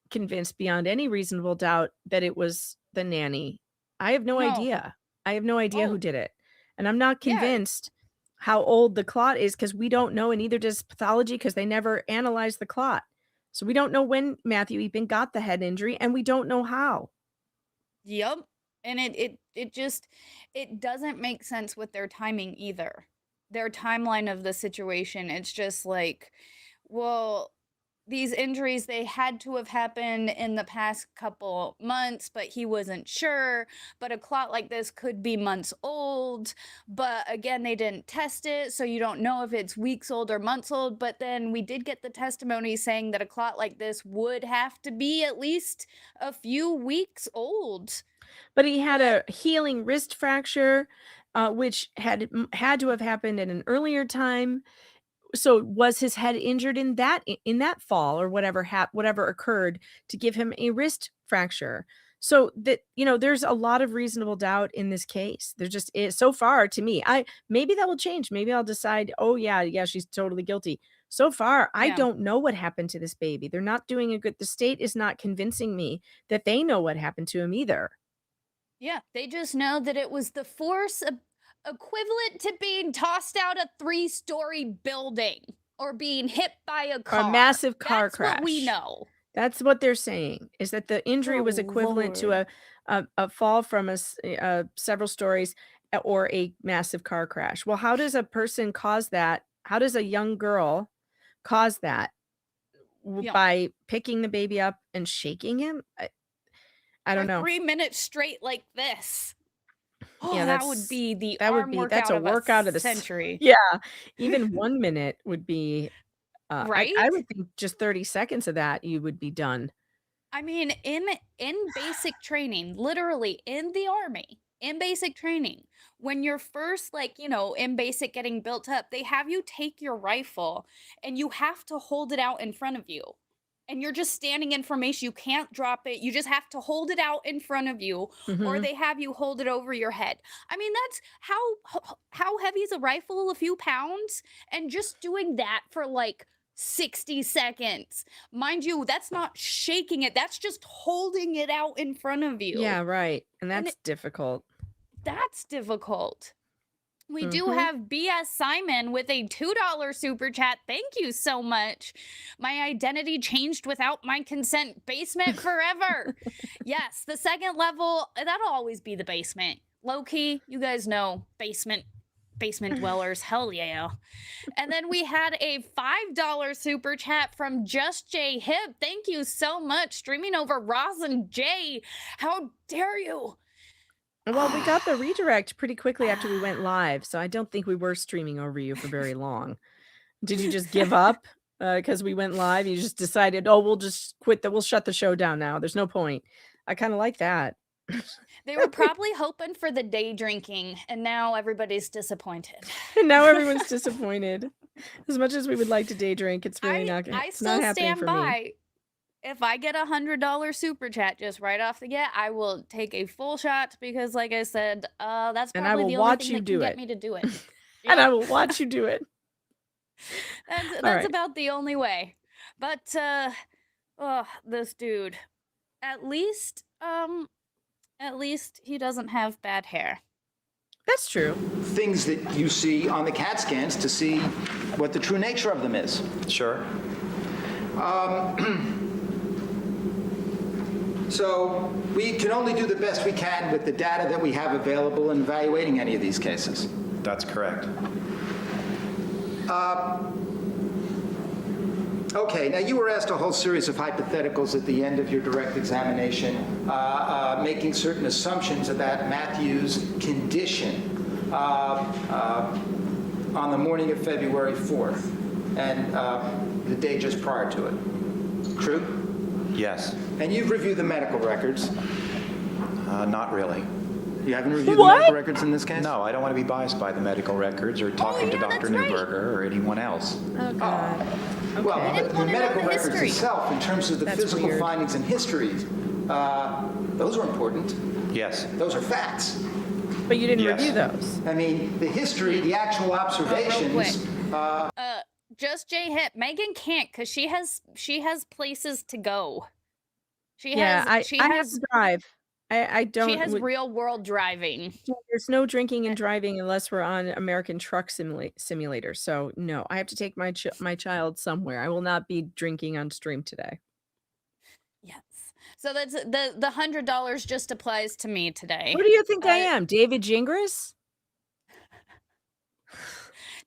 convinced beyond any reasonable doubt that it was the nanny. I have no No. idea. I have no idea Oh. who did it. And I'm not Yeah. convinced how old the clot is because we don't know, and neither does pathology because they never analyzed the clot. So we don't know when Matthew Eapen got the head injury, and we don't know how. Yep. And it just it doesn't make sense with their timing either. Their timeline of the situation. It's just like, well, these injuries, they had to have happened in the past couple months, but he wasn't sure. But a clot like this could be months old. But again, they didn't test it, so you don't know if it's weeks old or months old. But then we did get the testimony saying that a clot like this would have to be at least a few weeks old. But he had a healing wrist fracture, which had to have happened at an earlier time. So was his head injured in that fall or whatever occurred to give him a wrist fracture? So that there's a lot of reasonable doubt in this case. There just is so far to me. Maybe that will change. Maybe I'll decide, oh yeah, she's totally guilty. So far, I Yeah. don't know what happened to this baby. They're not doing the state is not convincing me that they know what happened to him either. Yeah, they just know that it was the force equivalent to being tossed out a 3-story building or being hit by a car. massive car That's what we crash. know. That's what they're saying, is that the injury was Oh, equivalent to a fall from several stories or a massive car crash. Well, how does a person cause that? How does a young girl cause that? Yeah. By picking the baby up and shaking him? I don't For know. 3 minutes straight like this. Oh, Yeah, that would be the that would arm be workout that's a of workout a of the century. Yeah, even 1 minute would be. I Right? would think just 30 seconds of that you would be done. I mean, in basic training, literally in the army, in basic training, when you're first in basic getting built up, they have you take your rifle and you have to hold it out in front of you. And you're just standing in formation. You can't drop it. You just have to hold it out in front of you, or Mhm. they have you hold it over your head. I mean, that's how heavy is a rifle? A few pounds? And just doing that for 60 seconds. Mind you, that's not shaking it. That's just holding it out in front of you. Yeah, right. And And that's difficult. That's difficult. We do Mhm. have BS Simon with a $2 super chat. Thank you so much. My identity changed without my consent. Basement forever. Yes, the second level, that'll always be the basement. Low key, you guys know, basement dwellers. Hell yeah. And then we had a $5 super chat from Just J Hip. Thank you so much. Streaming over Roz and Jay. How dare you? Well, we got the redirect pretty quickly after we went live, so I don't think we were streaming over you for very long. Did you just give up because we went live? You just decided, oh, we'll just quit. We'll shut the show down now. There's no point. I kind of like that. They were probably hoping for the day drinking, and now everybody's disappointed. And now everyone's disappointed. As much as we would like to day drink, it's really not. I It's not still happening stand for me. by. if I get $100 super chat just right off the get, I will take a full shot because, like I said, that's And I probably will the only watch thing you that do can get it. me to do it. And I Yep. will watch you do it. That's right. about the only way. But this dude, at least he doesn't have bad hair. That's true. Things that you see on the CAT scans to see what the true nature of them is. Sure. So we can only do the best we can with the data that we have available in evaluating any of these cases. That's correct. Okay, now you were asked a whole series of hypotheticals at the end of your direct examination, making certain assumptions about Matthew's condition on the morning of February 4th and the day just prior to it. True? Yes. And you've reviewed the medical records. Not really. You haven't reviewed What? the medical records in this case? No, I don't want to be biased by the medical records or talking to yeah, Dr. that's right. Newberger or anyone else. Oh, God. Well, Okay. the wanna know medical the records history. itself, in terms of the That's physical weird. findings and histories, those are important. Yes. Those are facts. But you didn't Yes. review those. I mean, the history, the actual observations. Just J Hip. Megan can't because she has places to go. She Yeah, has I have to drive. I don't. she has would- real world driving. There's no drinking and driving unless we're on American Truck Simulator. So no, I have to take my my child somewhere. I will not be drinking on stream today. Yes. So that's the $100 just applies to me today. Who do you think I Uh, am, David Gingras?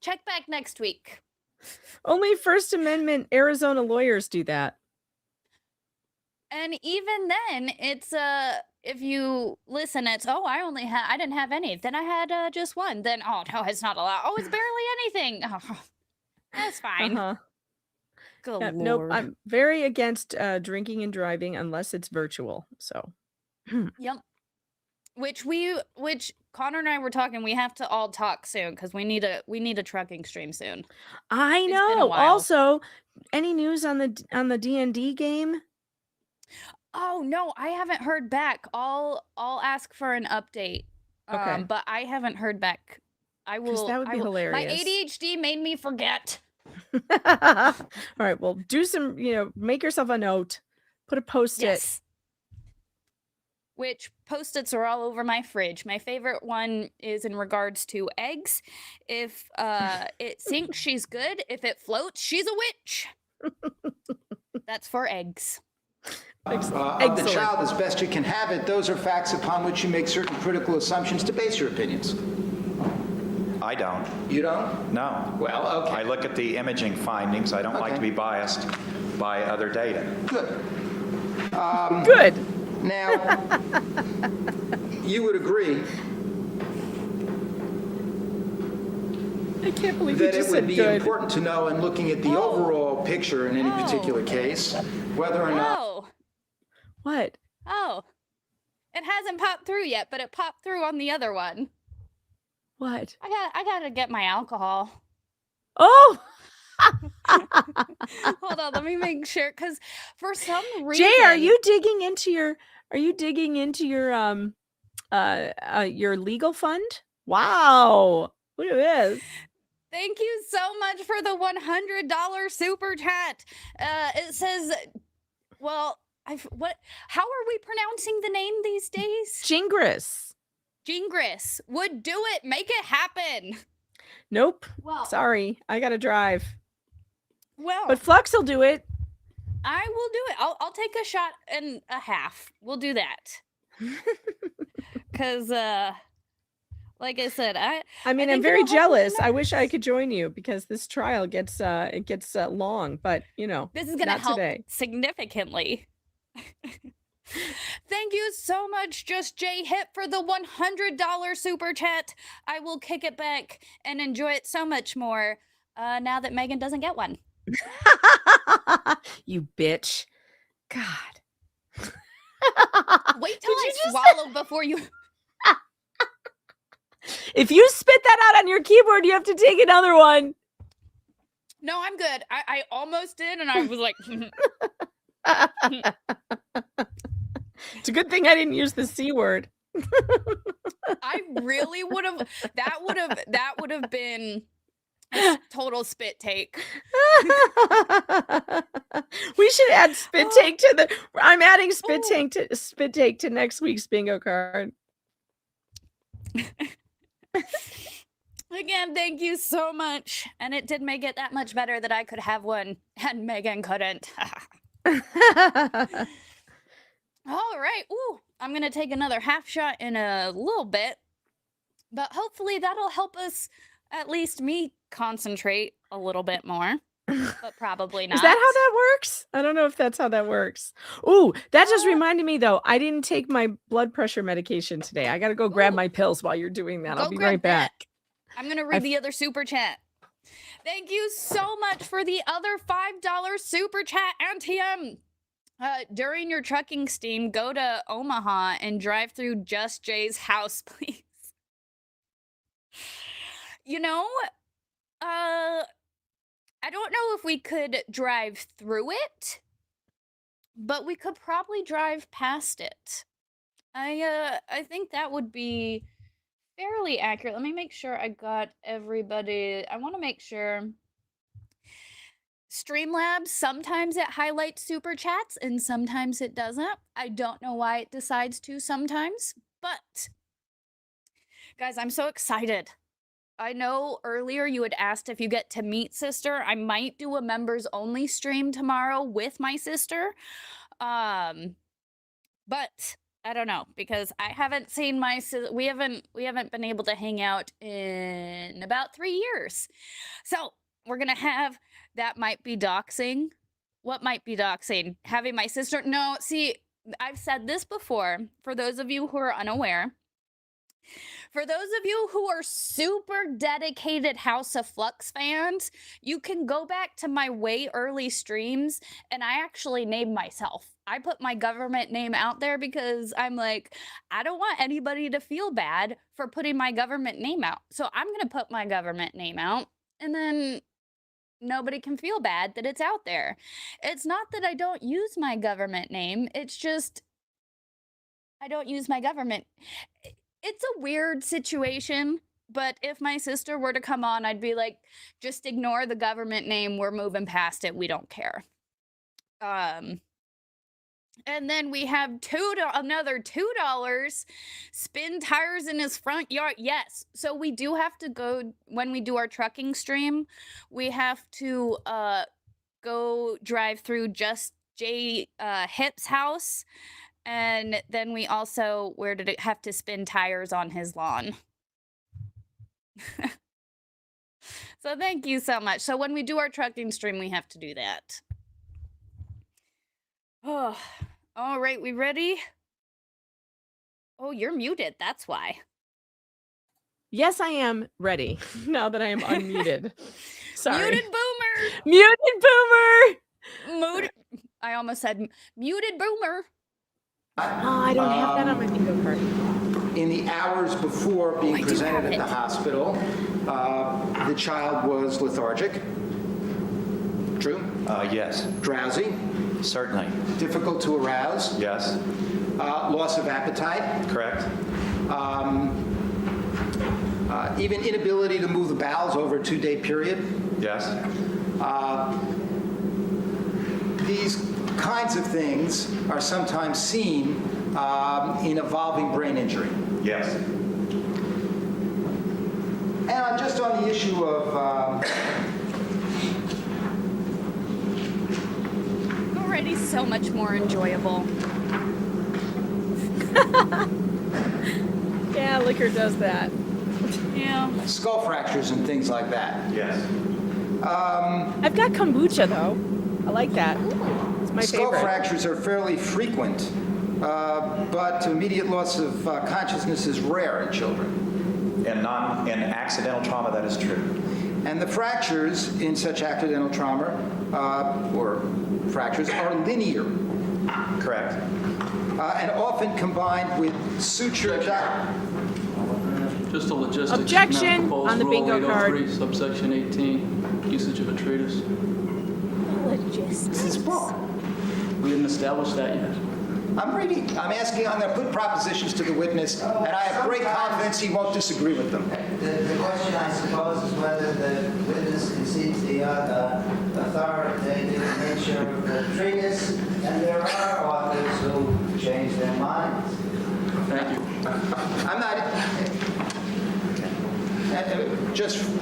Check back next week. Only First Amendment Arizona lawyers do that. And even then, it's if you listen, it's I didn't have any. Then I had just one. Then no, it's not allowed. Oh, it's barely anything. Oh, that's fine. Uh-huh. Good Yeah, lord. nope. I'm very against drinking and driving unless it's virtual. So Yep. Which Connor and I were talking. We have to all talk soon because we need a trucking stream soon. I It's been a know. while. Also, any news on the D&D game? Oh no, I haven't heard back. I'll ask for an update. Okay. But I haven't heard back. I will. that would be My hilarious. ADHD made me forget. All right. Well, do some. Make yourself a note. Put a post-it. Yes. Which post-its are all over my fridge. My favorite one is in regards to eggs. If it sinks, she's good. If it floats, she's a witch. That's for eggs. Of the Excellent. child as best you can have it, those are facts upon which you make certain critical assumptions to base your opinions. I don't. You don't? No. Well, okay. I look at the imaging findings. I don't like Okay. to be biased by other data. Good. Good. Now, you would agree I can't believe you that it just would said be good. important to know, in looking at the overall picture in any Oh. particular case, whether or not What? Oh. It hasn't popped through yet, but it popped through on the other one. What? I gotta get my alcohol. Oh, Hold on, let me make sure, because for some reason, Jay, are you digging into your legal fund? Wow. Look at this. Thank you so much for the $100 super chat. It says, well, how are we pronouncing the name these days? Gingras. Gingras would do it. Make it happen. Nope. Well, Sorry. I got to drive. well, But Flux will do it. I will do it. I'll take a shot and a half. We'll do that. Cause like I said, I think mean, I'm it'll very help with the jealous. I wish I numbers. could join you because this trial gets long, but This is gonna not help today. significantly. Thank you so much, Just J Hip, for the $100 super chat. I will kick it back and enjoy it so much more now that Megan doesn't get one. You bitch. God. Wait till I Did you just- swallow before you. If you spit that out on your keyboard, you have to take another one. No, I'm good. I almost did, and I was like, It's a good thing I didn't use the C word. I really would have. That would have been a total spit take. We should add spit take to the. I'm adding spit take to next week's bingo card. Again, thank you so much. And it did make it that much better that I could have one and Megan couldn't. All right. Ooh, I'm going to take another half shot in a little bit. But hopefully that'll help us, at least me, concentrate a little bit more. But probably not. Is that how that works? I don't know if that's how that works. Ooh, that just reminded me though. I didn't take my blood pressure medication today. I got to go grab my pills while you're doing that. I'll be right back. I'm going to read the other super chat. Thank you so much for the other $5 super chat, NTM. During your trucking steam, go to Omaha and drive through Just Jay's house, please. You know, I don't know if we could drive through it, but we could probably drive past it. I think that would be fairly accurate. Let me make sure I got everybody. I want to make sure. Streamlabs, sometimes it highlights super chats and sometimes it doesn't. I don't know why it decides to sometimes, but guys, I'm so excited. I know earlier you had asked if you get to meet sister. I might do a members only stream tomorrow with my sister. But I don't know, because I haven't seen we haven't been able to hang out in about 3 years. So we're gonna have, that might be doxing. What might be doxing? Having my sister, no, see, I've said this before, for those of you who are unaware. For those of you who are super dedicated House of Flux fans, you can go back to my way early streams, and I actually named myself. I put my government name out there because I'm like, I don't want anybody to feel bad for putting my government name out. So I'm going to put my government name out, and then nobody can feel bad that it's out there. It's not that I don't use my government name. It's just I don't use my government. It's a weird situation, but if my sister were to come on, I'd be like, just ignore the government name. We're moving past it. We don't care. And then we have another $2, spin tires in his front yard. Yes. So we do have to go, when we do our trucking stream, we have to go drive through Just Jay Hip's house. And then we also, where did it have to spin tires on his lawn? So thank you so much. So when we do our trucking stream, we have to do that. Oh, all right, we ready? Oh, you're muted. That's why. Yes, I am ready now that I am unmuted. Sorry. Muted boomer. Muted boomer. I almost said muted boomer. Oh, I don't have that on my bingo card. In the hours before being presented at the hospital, the child was lethargic. True? Yes, Drowsy. certainly. Difficult to arouse. Yes, Loss of appetite. correct. Even inability to move the bowels over a 2-day period. Yes, These kinds of things are sometimes seen in evolving brain injury. yes. And just on the issue of Already so much more enjoyable. Yeah, liquor does that. Yeah. skull fractures and things like that. Yes. I've got kombucha though. I like that. It's my Skull favorite. fractures are fairly frequent, but immediate loss of consciousness is rare in children. And accidental trauma, that is true. And the fractures in such accidental trauma, or fractures, are linear Correct. and often combined with suture. Just a logistics. Objection Proposed on the Rule bingo card. 803, Subsection 18, usage of a treatise. Logistics. It's his book. We didn't establish that yet. I'm going to put propositions to the witness, and I have great confidence he won't disagree with them. The question, I suppose, is whether the witness concedes the authoritative nature of the treatise, and there are authors who change their minds. Thank you.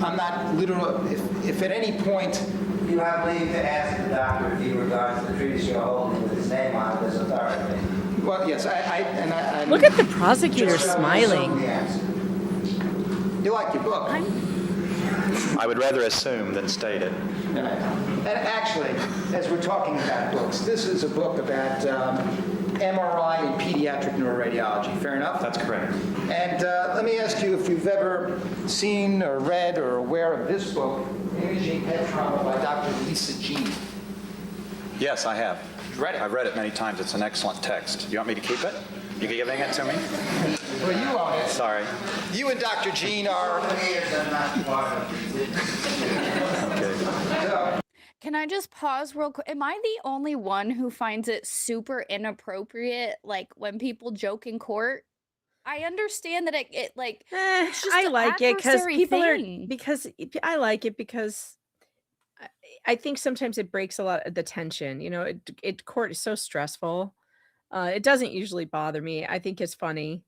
I'm not literal. If at any point, You have leave to ask the doctor if he regards the treatise you're holding with his name on it as authoritative. well, yes, I Look at the prosecutor Just smiling. assume the answer. You like your book. I would rather assume than state it. And actually, as we're talking about books, this is a book about MRI and pediatric neuroradiology. Fair enough? That's correct. And let me ask you if you've ever seen or read or aware of this book, Imaging Head Trauma by Dr. Lisa Jean. Yes, I have. Read it? I've read it many times. It's an excellent text. Do you want me to keep it? You giving it to me? Well, you own it. Sorry. You and Dr. Jean are... I'm not part of it. Okay. Can I just pause real quick? Am I the only one who finds it super inappropriate, like when people joke in court? I understand that it like it's just I an like it because adversary people thing. I like it because I think sometimes it breaks a lot of the tension. You know, court is so stressful. It doesn't usually bother me. I think it's funny.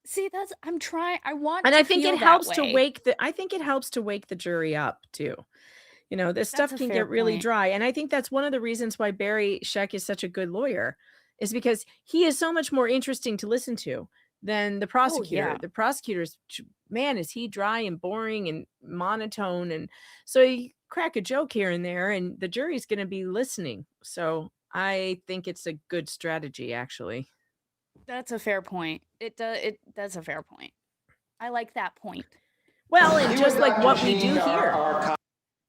See, I'm trying. I want, And to I think feel it that helps to way. wake the jury up too. You know, this That's stuff a can fair get really point. dry. And I think that's one of the reasons why Barry Scheck is such a good lawyer, is because he is so much more interesting to listen to than the prosecutor. yeah. The prosecutor's, man, is he dry and boring and monotone. And so you crack a joke here and there, and the jury's going to be listening. So I think it's a good strategy, actually. That's a fair point. That's a fair point. I like that point. Well, and You just and like Dr. what we Jean do are- here. are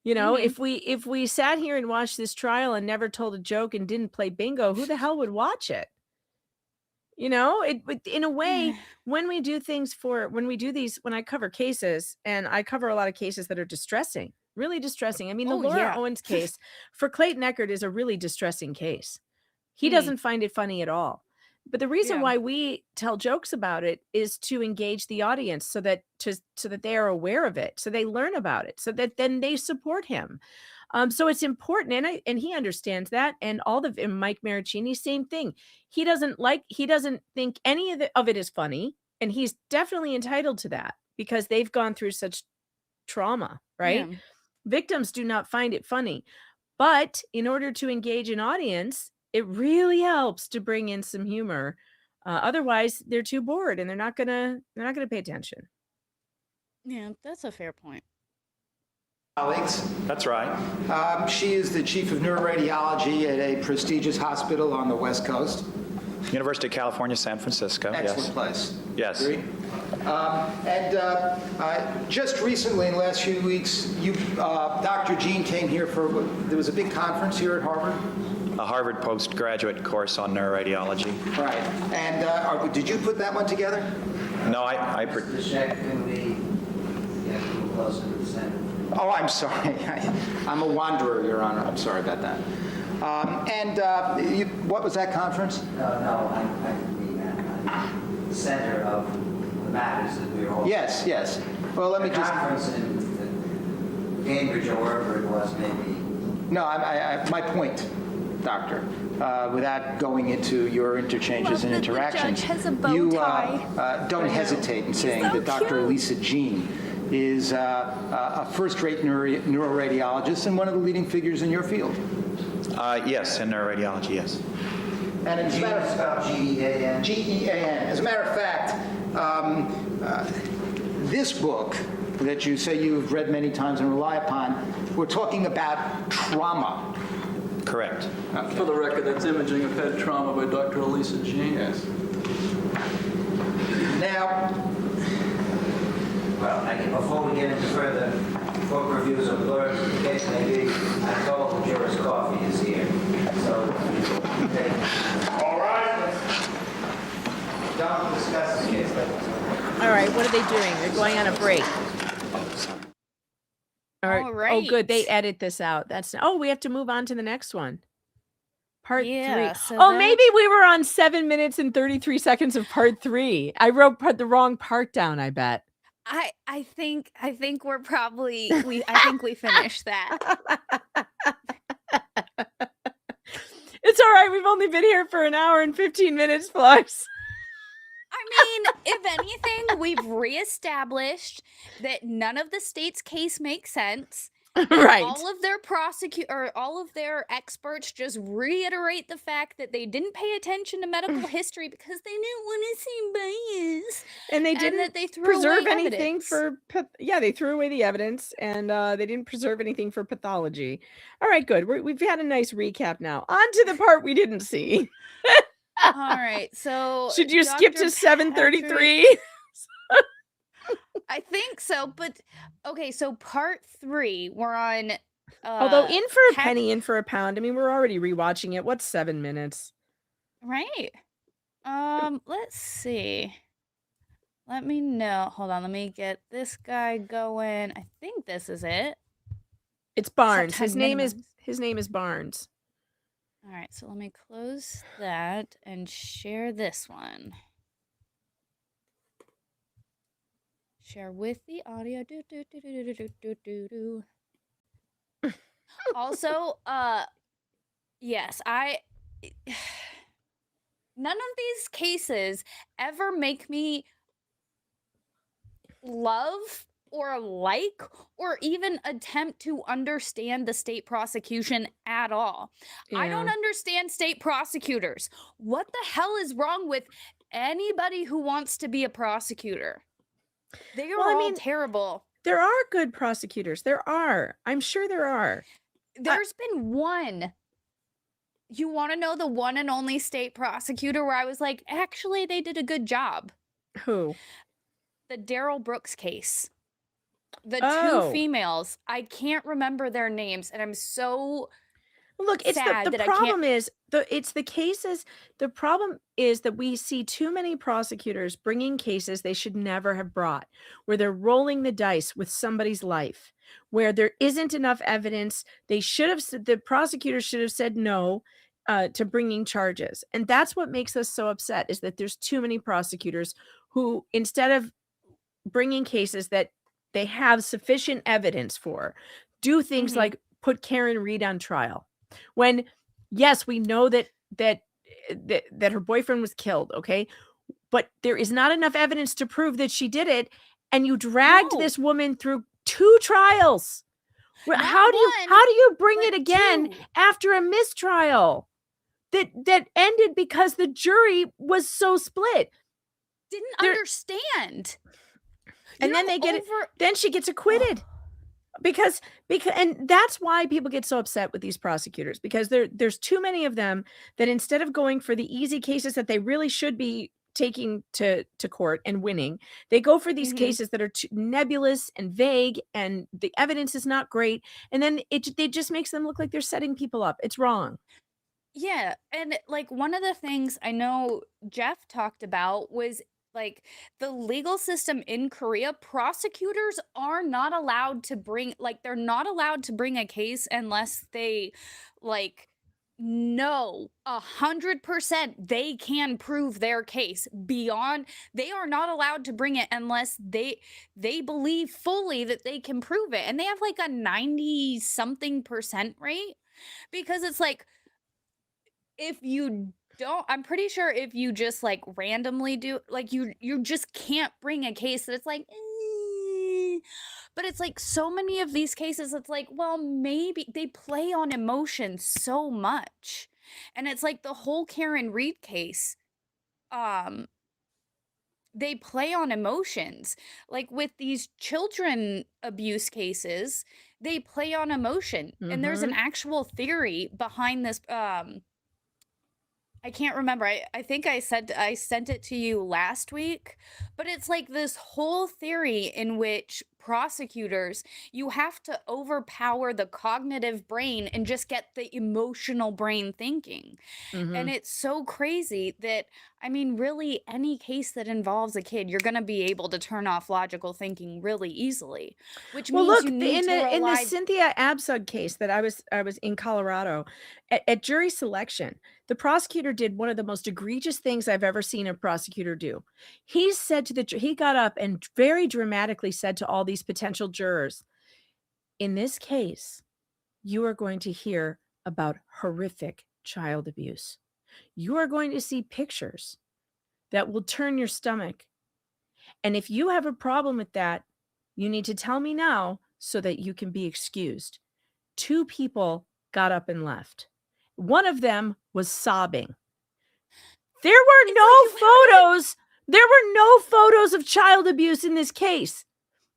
You know, Mhm. if we sat here and watched this trial and never told a joke and didn't play bingo, who the hell would watch it? You know, in a way, when we do when I cover cases, and I cover a lot of cases that are distressing, really distressing. I mean, the Oh, Laura yeah. Owens case for Clayton Eckert is a really distressing case. He Mm. doesn't find it funny at all. But the reason Yeah. why we tell jokes about it is to engage the audience so that they are aware of it, so they learn about it, so that then they support him. So it's important, and he understands that. And Mike Maricini, same thing. He doesn't think any of it is funny, and he's definitely entitled to that because they've gone through such trauma, right? Yeah. Victims do not find it funny, but in order to engage an audience, it really helps to bring in some humor. Otherwise, they're too bored and they're not gonna pay attention. Yeah, that's a fair point. colleagues. That's right. She is the chief of neuroradiology at a prestigious hospital on the West Coast. University of California, San Francisco. Excellent Yes. place. Yes. Agree? Just recently, in the last few weeks, Dr. Jean came here there was a big conference here at Harvard. A Harvard postgraduate course on neuroradiology. Right. And did you put that one together? No, Mr. Scheck, can we get a little closer to the center? Oh, I'm sorry. I'm a wanderer, Your Honor. I'm sorry about that. What was that conference? No, I mean the center of the matters that we're holding. Yes. Well, let me The just... conference in Cambridge or wherever it was, maybe. No, my point, Doctor, without going into your interchanges and Love that the interactions, judge has a bow you tie. don't hesitate in saying so that Dr. cute. Lisa Jean is a first-rate neuroradiologist and one of the leading figures in your field. yes, in neuroradiology, yes. And as a Jean matter is of spelled G-E-A-N. G-E-A-N. As a matter of fact, this book that you say you've read many times and rely upon, we're talking about trauma. Correct. For the record, that's Imaging of Head Trauma by Dr. Elisa Jean. Yes. Now, Well, before we get into further book reviews or blurs, the case may be, I'm told the juror's coffee is here. So, all right. Don't discuss the case. All right, what are they doing? They're going on a break. All right, right. Oh, good. They edit this out. Oh, we have to move on to the next one. Part 3. Yeah, so Oh, that- maybe we were on 7 minutes and 33 seconds of part 3. I wrote the wrong part down, I bet. I think we're probably I think we finished that. It's all right. We've only been here for an hour and 15 minutes plus. I mean, if anything, we've reestablished that none of the state's case makes sense. Right. All of their all of their experts just reiterate the fact that they didn't pay attention to medical history because they didn't want to seem biased. And they And didn't that they threw preserve away anything evidence. they threw away the evidence, and they didn't preserve anything for pathology. All right, good. We've had a nice recap now. On to the part we didn't see. All right, so Should you skip to Dr. 733? I think so, but okay, so part 3, we're on Although in for a Pat- penny, in for a pound. I mean, we're already rewatching it. What's 7 minutes? right. Let's see. Let me know. Hold on, let me get this guy going. I think this is it. It's Barnes. time His name minimums. is Barnes. All right, so let me close that and share this one. Share with the audio. Do, do, do, do, do, do, do, do, do. Also, yes, none of these cases ever make me love or like or even attempt to understand the state prosecution at all. I don't Yeah. understand state prosecutors. What the hell is wrong with anybody who wants to be a prosecutor? They are Well, I all mean, terrible. There are good prosecutors. There are. I'm sure there are. There's been one. You want to know the one and only state prosecutor where I was like, actually, they did a good job? Who? The Daryl Brooks case. The Oh. 2 females. I can't remember their names, and I'm so Look, it's sad the that I can't- problem is it's the cases. The problem is that we see too many prosecutors bringing cases they should never have brought, where they're rolling the dice with somebody's life, where there isn't enough evidence. The prosecutor should have said no to bringing charges, and that's what makes us so upset. Is that there's too many prosecutors who, instead of bringing cases that they have sufficient evidence for, do things Mhm. like put Karen Reed on trial. When, yes, we know that her boyfriend was killed, okay? But there is not enough evidence to prove that she did it, and you dragged No. this woman through 2 trials. Well, Not how do you one, bring but it again 2. after a mistrial that ended because the jury was so split? Didn't There- understand. And then they get it. Then she gets acquitted. Because and that's why people get so upset with these prosecutors, because there's too many of them that, instead of going for the easy cases that they really should be taking to court and winning, they go for these Mhm. cases that are too nebulous and vague, and the evidence is not great, and then it just makes them look like they're setting people up. It's wrong. Yeah, and like one of the things I know Jeff talked about was like the legal system in Korea. Prosecutors are not allowed to they're not allowed to bring a case unless they know 100% they can prove their case. Beyond, they are not allowed to bring it unless they believe fully that they can prove it, and they have like a 90-something% rate, because it's like, if you don't, I'm pretty sure if you just like randomly do, like, you just can't bring a case that it's like, but it's like so many of these cases, it's like, well, maybe they play on emotion so much. And it's like the whole Karen Reed case, they play on emotions. Like with these children abuse cases, they play on emotion. And there's an actual theory behind this. I can't remember. I think I sent it to you last week, but it's like this whole theory in which prosecutors, you have to overpower the cognitive brain and just get the emotional brain thinking. And it's so crazy that I mean, really, any case that involves a kid, you're going to be able to turn off logical thinking really easily, which Well, means look, you need to in the rely. Cynthia Absug case that I was in Colorado at jury selection, the prosecutor did one of the most egregious things I've ever seen a prosecutor do. He said to he got up and very dramatically said to all these potential jurors, in this case, you are going to hear about horrific child abuse. You are going to see pictures that will turn your stomach. And if you have a problem with that, you need to tell me now so that you can be excused. 2 people got up and left. One of them was sobbing. There were There were no photos of child abuse in this case.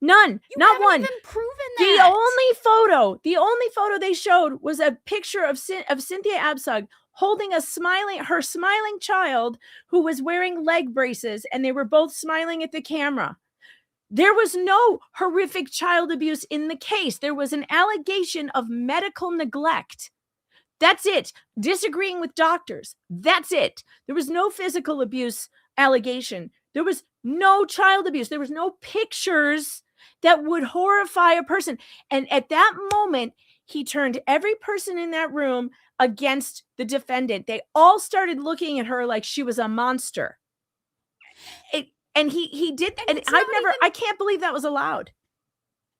None, You not haven't one. even proven The that. only photo they showed was a picture of Cynthia Absug holding her smiling child who was wearing leg braces, and they were both smiling at the camera. There was no horrific child abuse in the case. There was an allegation of medical neglect. That's it. Disagreeing with doctors. That's it. There was no physical abuse allegation. There was no child abuse. There was no pictures that would horrify a person. And at that moment, he turned every person in that room against the defendant. They all started looking at her like she was a monster. And he did, and I can't believe that was allowed.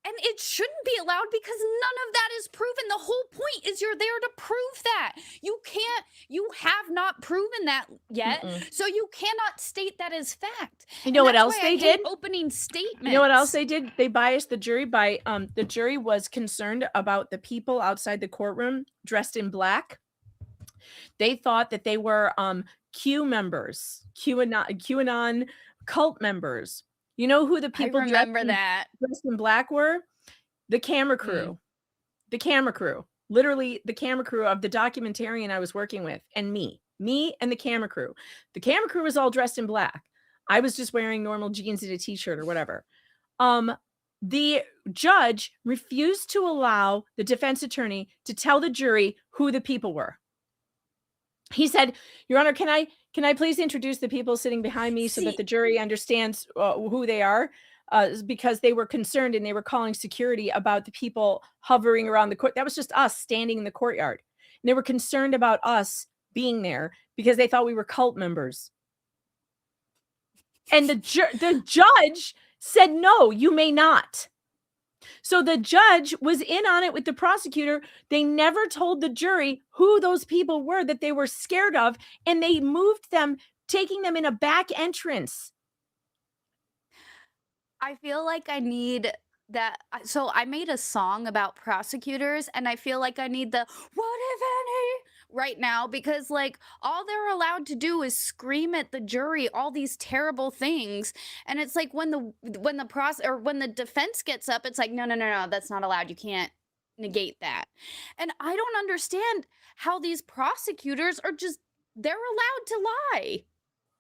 And it shouldn't be allowed because none of that is proven. The whole point is you're there to prove that. You have not proven that yet. So you cannot state that as fact. You know what else they did? Opening statements. You know what else they did? They biased the jury by the jury was concerned about the people outside the courtroom dressed in black. They thought that they were Q members, QAnon cult members. You know who the people dressed in black were? The camera crew. The camera crew. Literally the camera crew of the documentarian I was working with, and me and the camera crew. The camera crew was all dressed in black. I was just wearing normal jeans and a t-shirt or whatever. The judge refused to allow the defense attorney to tell the jury who the people were. He said, Your Honor, can I please introduce the people sitting behind me so that the jury understands who they are? Because they were concerned and they were calling security about the people hovering around the court. That was just us standing in the courtyard. And they were concerned about us being there because they thought we were cult members. And the judge said, no, you may not. So the judge was in on it with the prosecutor. They never told the jury who those people were that they were scared of, and they moved them, taking them in a back entrance. I feel like I need that. So I made a song about prosecutors, and I feel like I need the what if any right now, because like all they're allowed to do is scream at the jury all these terrible things, and it's like when the defense gets up, it's like no, that's not allowed. You can't negate that. And I don't understand how these prosecutors they're allowed to lie.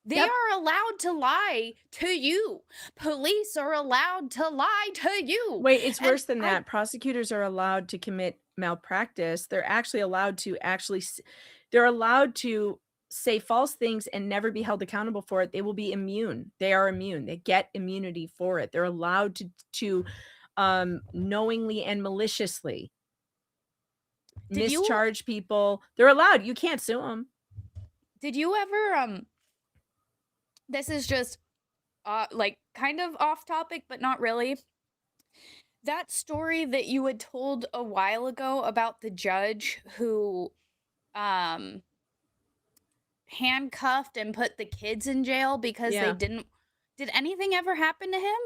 They are allowed to lie to you. Police are allowed to lie to you. Wait, it's worse than that. Prosecutors are allowed to commit malpractice. They're actually allowed to say false things and never be held accountable for it. They will be immune. They are immune. They get immunity for it. They're allowed to knowingly and maliciously mischarge people. They're allowed. You can't sue them. Did you ever this is just like kind of off topic, but not really. That story that you had told a while ago about the judge who handcuffed and put the kids in jail because they did anything ever happen to him?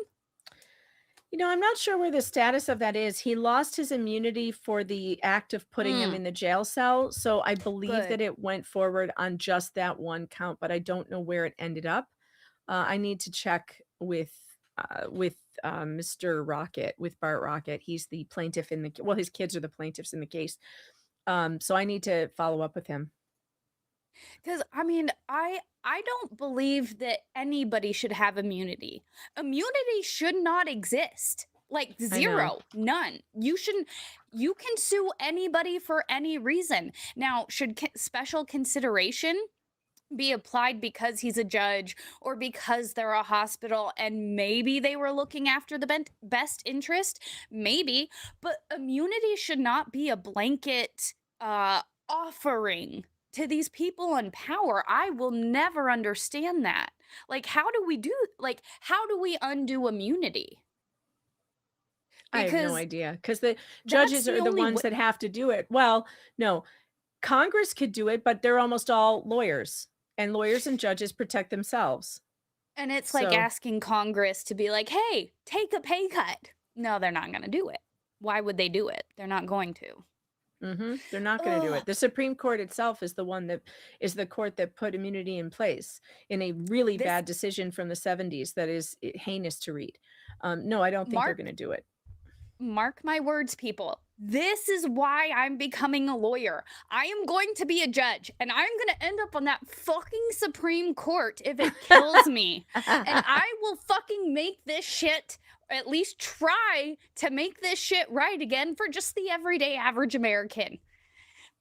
You know, I'm not sure where the status of that is. He lost his immunity for the act of putting them in the jail cell. So I believe that it went forward on just that one count, but I don't know where it ended up. I need to check with Mr. Rocket, with Bart Rocket. He's the plaintiff his kids are the plaintiffs in the case. So I need to follow up with him. Because, I mean, I don't believe that anybody should have immunity. Immunity should not exist. Like zero, none. You can sue anybody for any reason. Now, should special consideration be applied because he's a judge or because they're a hospital and maybe they were looking after the best interest, maybe, but immunity should not be a blanket offering to these people in power. I will never understand that. Like, how do we undo immunity? I have no Because idea, because the judges are the only ones that have to do it. Well, no, Congress could do it, but they're almost all lawyers, and lawyers and judges protect themselves. And it's like So- asking Congress to be like, hey, take a pay cut. No, they're not going to do it. Why would they do it? They're not going to. They're not going to do Ugh. it. The Supreme Court itself is the one that is the court that put immunity in place in a really This- bad decision from the 70s that is heinous to read. No, I don't think they're Mark- going to do it. Mark my words, people. This is why I'm becoming a lawyer. I am going to be a judge, and I'm going to end up on that fucking Supreme Court if it kills me. And I will fucking make this shit, at least try to make this shit right again for just the everyday average American.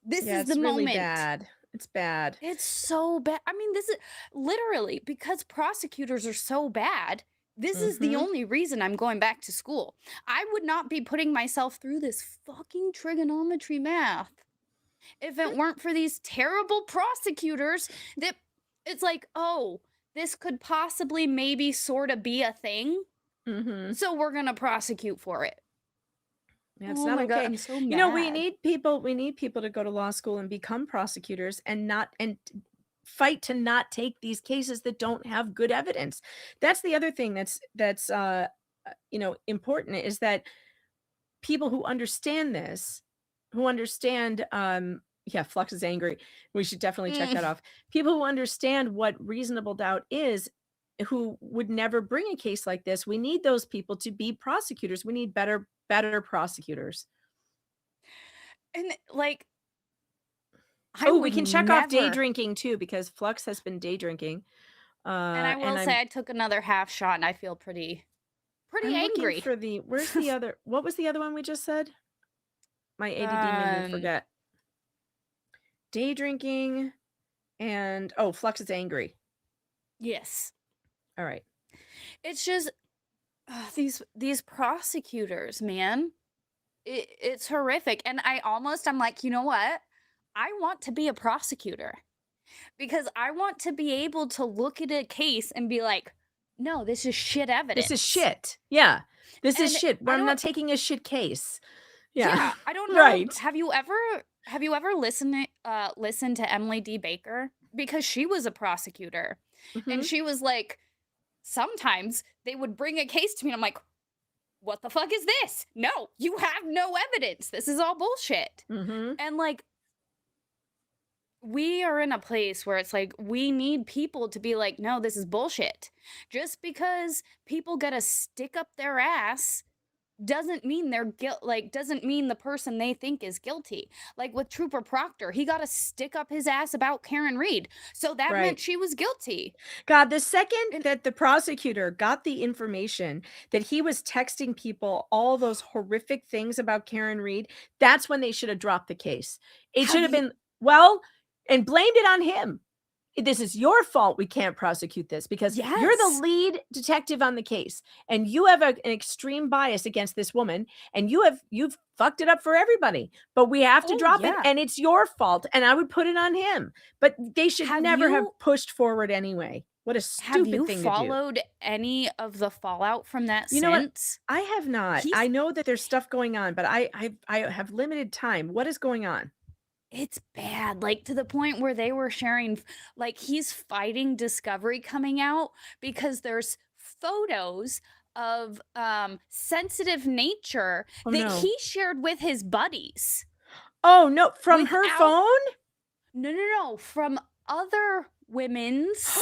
This Yeah, is it's the really moment. bad. It's bad. It's so bad. I mean, this is literally because prosecutors are so bad. This is the Mhm. only reason I'm going back to school. I would not be putting myself through this fucking trigonometry math if it weren't for these terrible prosecutors that it's like, oh, this could possibly maybe sort of be a thing. Mhm. So we're going to prosecute for it. Yeah, it's Oh not my okay. God, I'm so mad. You know, we need people to go to law school and become prosecutors and fight to not take these cases that don't have good evidence. That's the other thing that's important, is that people who understand this, who understand Flux is angry. We should definitely check that off. People who understand what reasonable doubt is, who would never bring a case like this. We need those people to be prosecutors. We need better prosecutors. And like, We would can check off day never- drinking too, because Flux has been day drinking. And I will say I took another half shot and I feel pretty I'm looking angry. for where's the other, what was the other one we just said? My ADD made me forget. Day drinking and Flux is angry. Yes. All right. It's just these prosecutors, man. It's horrific. And I'm like, you know what? I want to be a prosecutor because I want to be able to look at a case and be like, no, this is shit evidence. This is shit. Yeah. This is And shit. I I'm don't- not taking a shit case. Yeah. Yeah. I don't know. Right. Have you ever listened to Emily D. Baker? Because she was a prosecutor. Mhm. And she was like, sometimes they would bring a case to me and I'm like, what the fuck is this? No, you have no evidence. This is all bullshit. Mhm. And like, we are in a place where it's like, we need people to be like, no, this is bullshit. Just because people gotta stick up their ass doesn't mean doesn't mean the person they think is guilty. Like with Trooper Proctor, he got to stick up his ass about Karen Reed. So that Right. meant she was guilty. God, the second that the prosecutor got the information that he was texting people all those horrific things about Karen Reed, that's when they should have dropped the case. It should have been, and blamed it on him. This is your fault. We can't prosecute this because you're the Yes. lead detective on the case, and you have an extreme bias against this woman, and you've fucked it up for everybody. But we have to Oh, drop it, yeah. and it's your fault. And I would put it on him. But they should Have never have you- pushed forward anyway. What a Have stupid you thing to do. followed any of the fallout from that You know what? since? I have not. He's- I know that there's stuff going on, but I have limited time. What is going on? It's bad, like to the point where they were sharing, like he's fighting Discovery coming out because there's photos of sensitive nature Oh, that no. he shared with his buddies. Oh no, from her Without- phone? No, from other women's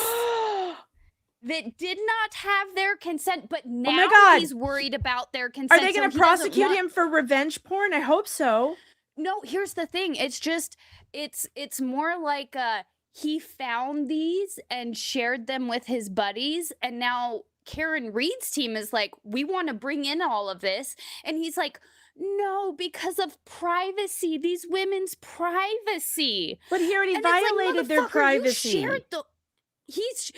that did not have their consent, but now my God. he's worried about their Are consent. they so going to he doesn't prosecute want- him for revenge porn? I hope so. No, here's the thing. It's just it's more like he found these and shared them with his buddies, and now Karen Reed's team is like, we want to bring in all of this, and he's like, No, because of privacy. These women's privacy. But he already And it's like, violated their motherfucker, you privacy. shared the. He's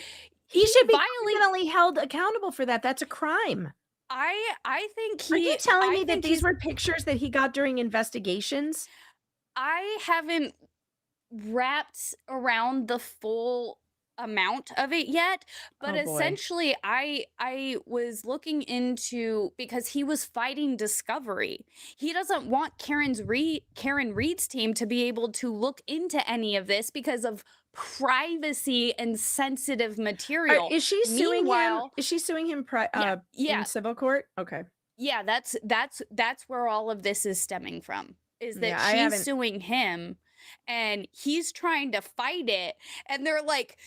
He should be violated. criminally held accountable for that. That's a crime. I think he. Are you telling I me that think these he's- were pictures that he got during investigations? I haven't wrapped around the full amount of it yet, but Oh, boy. essentially I was looking into, because he was fighting discovery. He doesn't want Karen Reed's team to be able to look into any of this because of privacy and sensitive material. Is she suing him? Meanwhile- Is she suing him yeah. in civil court? Okay. Yeah, that's where all of this is stemming from. Is that Yeah, I she's haven't- suing him and he's trying to fight it, and they're like,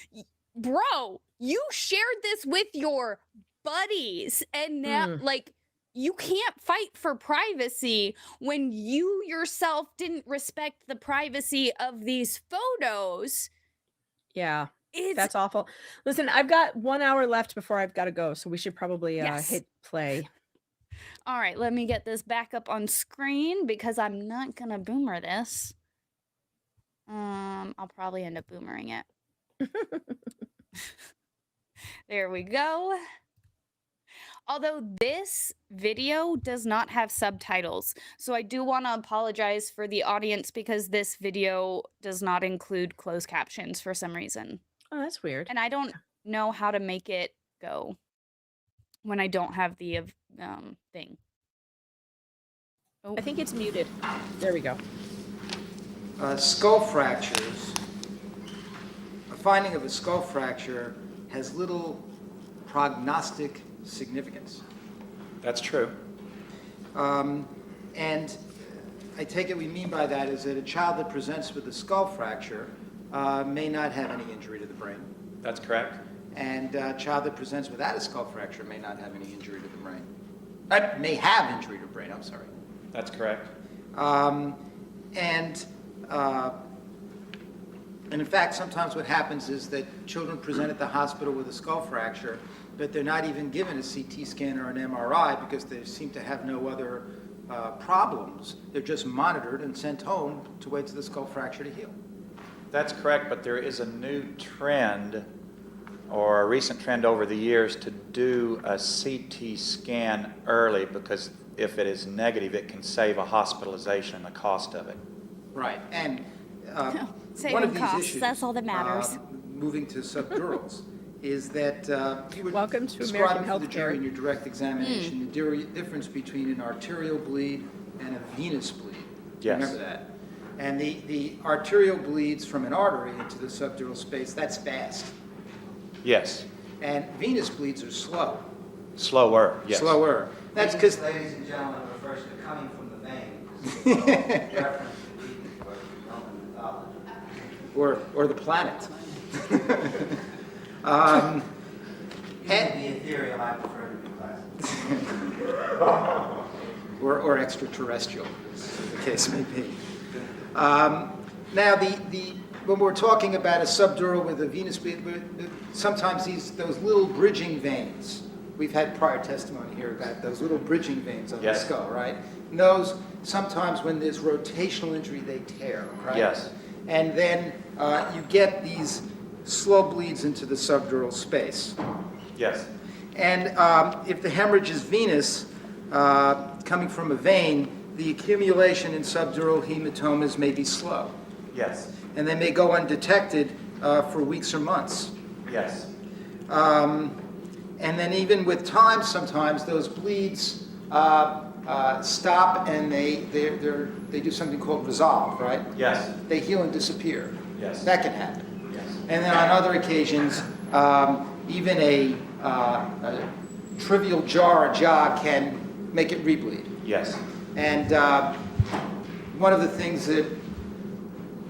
bro, you shared this with your buddies, and now like you can't fight for privacy when you yourself didn't respect the privacy of these photos. Yeah. It's That's awful. Listen, I've got 1 hour left before I've got to go, so we should probably Yes. hit play. all right. Let me get this back up on screen because I'm not gonna boomer this. I'll probably end up boomering it. There we go. Although this video does not have subtitles, so I do want to apologize for the audience because this video does not include closed captions for some reason. Oh, that's weird. And I don't know how to make it go when I don't have the thing. Oh, I think it's muted. There we go. Skull fractures, a finding of a skull fracture has little prognostic significance. That's true. And I take it we mean by that is that a child that presents with a skull fracture may not have any injury to the brain. That's correct. And a child that presents without a skull fracture may not have any injury to the brain. May have injury to the brain, I'm sorry. That's correct. And in fact, sometimes what happens is that children present at the hospital with a skull fracture, but they're not even given a CT scan or an MRI because they seem to have no other problems. They're just monitored and sent home to wait for the skull fracture to heal. That's correct, but there is a new trend, or a recent trend over the years, to do a CT scan early, because if it is negative, it can save a hospitalization and the cost of it. Right, and Saving one of these costs, issues, that's all that matters. Moving to subdurals, is that you would Welcome to describe American to the jury healthcare. in your direct examination the difference between an arterial bleed and a venous bleed. Yes. Remember that. And the arterial bleeds from an artery into the subdural space, that's fast. Yes. And venous bleeds are slow. Slower, yes. Slower. That's because Ladies and gentlemen, refers to coming from the vein. This is a reference to Greek or Roman mythology. or the planet. And And, the ethereal, I prefer to be classic. or extraterrestrial, as the case may be. Now, when we're talking about a subdural with a venous bleed, sometimes those little bridging veins, we've had prior testimony here about those little bridging veins on the Yes. skull, right? And those, sometimes when there's rotational injury, they tear, right? Yes. And then you get these slow bleeds into the subdural space. Yes. And if the hemorrhage is venous, coming from a vein, the accumulation in subdural hematomas may be slow. Yes. And they may go undetected for weeks or months. Yes. And then even with time, sometimes those bleeds stop and they do something called resolve, right? Yes. They heal and disappear. Yes. That can happen. Yes. And then on other occasions, even a trivial jar, a jog, can make it rebleed. Yes. And one of the things that,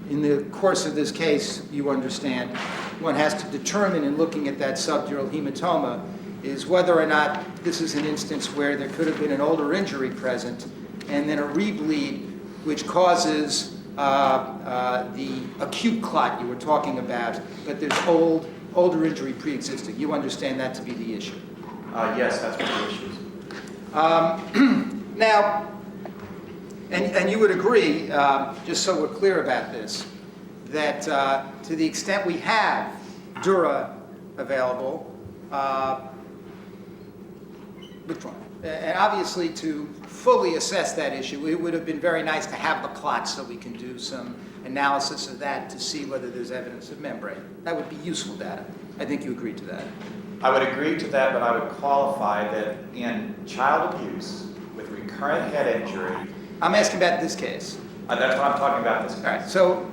in the course of this case, you understand, one has to determine in looking at that subdural hematoma is whether or not this is an instance where there could have been an older injury present, and then a rebleed, which causes the acute clot you were talking about, but there's older injury pre-existing. You understand that to be the issue. Yes, that's one of the issues. Now, And you would agree, just so we're clear about this, that to the extent we have Dura available, which one? And obviously to fully assess that issue, it would have been very nice to have the clot so we can do some analysis of that to see whether there's evidence of membrane. That would be useful data. I think you agreed to that. I would agree to that, but I would qualify that in child abuse with recurrent head injury, I'm asking about this case. that's what I'm talking about this All case. right, so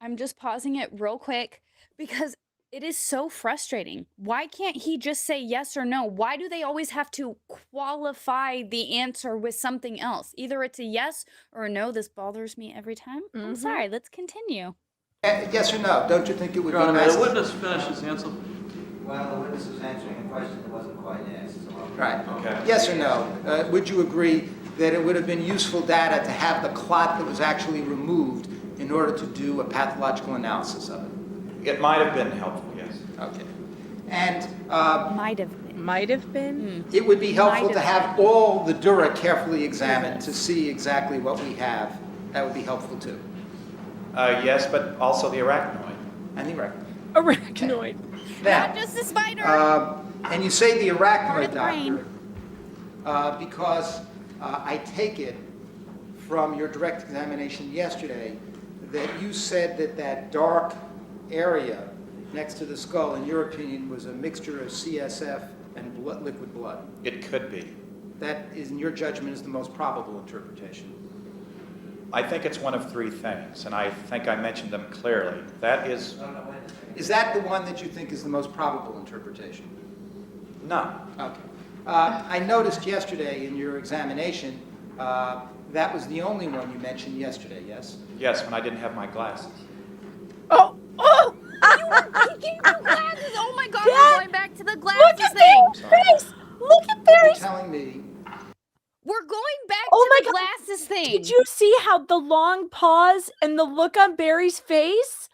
I'm just pausing it real quick because it is so frustrating. Why can't he just say yes or no? Why do they always have to qualify the answer with something else? Either it's a yes or a no. This bothers me every time. I'm sorry. Let's continue. yes or no, don't you think it would Your be Honor, may nice? the witness finish his answer? Well, the witness was answering a question that wasn't quite asked. So Right. Okay. Yes or no? Would you agree that it would have been useful data to have the clot that was actually removed in order to do a pathological analysis of it? It might have been helpful, yes. Okay. And Might have been. Might have been. it would be helpful Might to have have all the dura carefully examined to see exactly what we have. That would be helpful too. Yes, but also the arachnoid. And the record. Arachnoid. Now, Not just the spider. and you say the Part of arachnoid, the brain. doctor, because I take it from your direct examination yesterday that you said that that dark area next to the skull, in your opinion, was a mixture of CSF and liquid blood. It could be. That is, in your judgment, is the most probable interpretation. I think it's one of three things, and I think I mentioned them clearly. That is, Is that the one that you think is the most probable interpretation? no. Okay. I noticed yesterday in your examination, that was the only one you mentioned yesterday, yes? Yes, when I didn't have my glasses. Oh! Oh! He gave you glasses. Oh my God, Dad, we're going back to the Look glasses at thing. Barry's face! Look at You're Barry's. telling me, We're going back Oh to the my God. glasses thing. Did you see how the long pause and the look on Barry's face?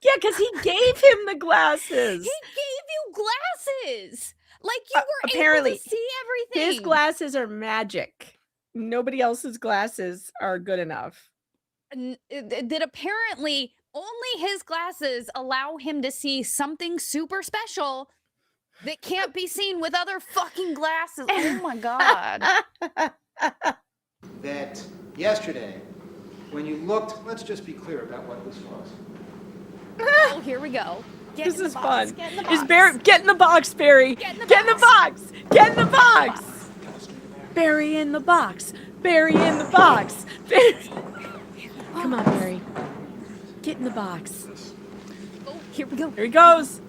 Yeah, because he gave him the glasses. He gave you glasses. Like you were apparently, able to see everything. His glasses are magic. Nobody else's glasses are good enough. That apparently only his glasses allow him to see something super special that can't be seen with other fucking glasses. Oh my God. that yesterday, when you looked, let's just be clear about what this was. Oh, here we go. Get This in the is box, fun. Get in the Is box. Barry get in the box, Barry? Get in the Get in the box. box. Get in the box. Barry in the box. Barry in the box. Barry. Come on, Barry. Get in the box. Oh, here we go. Here he goes.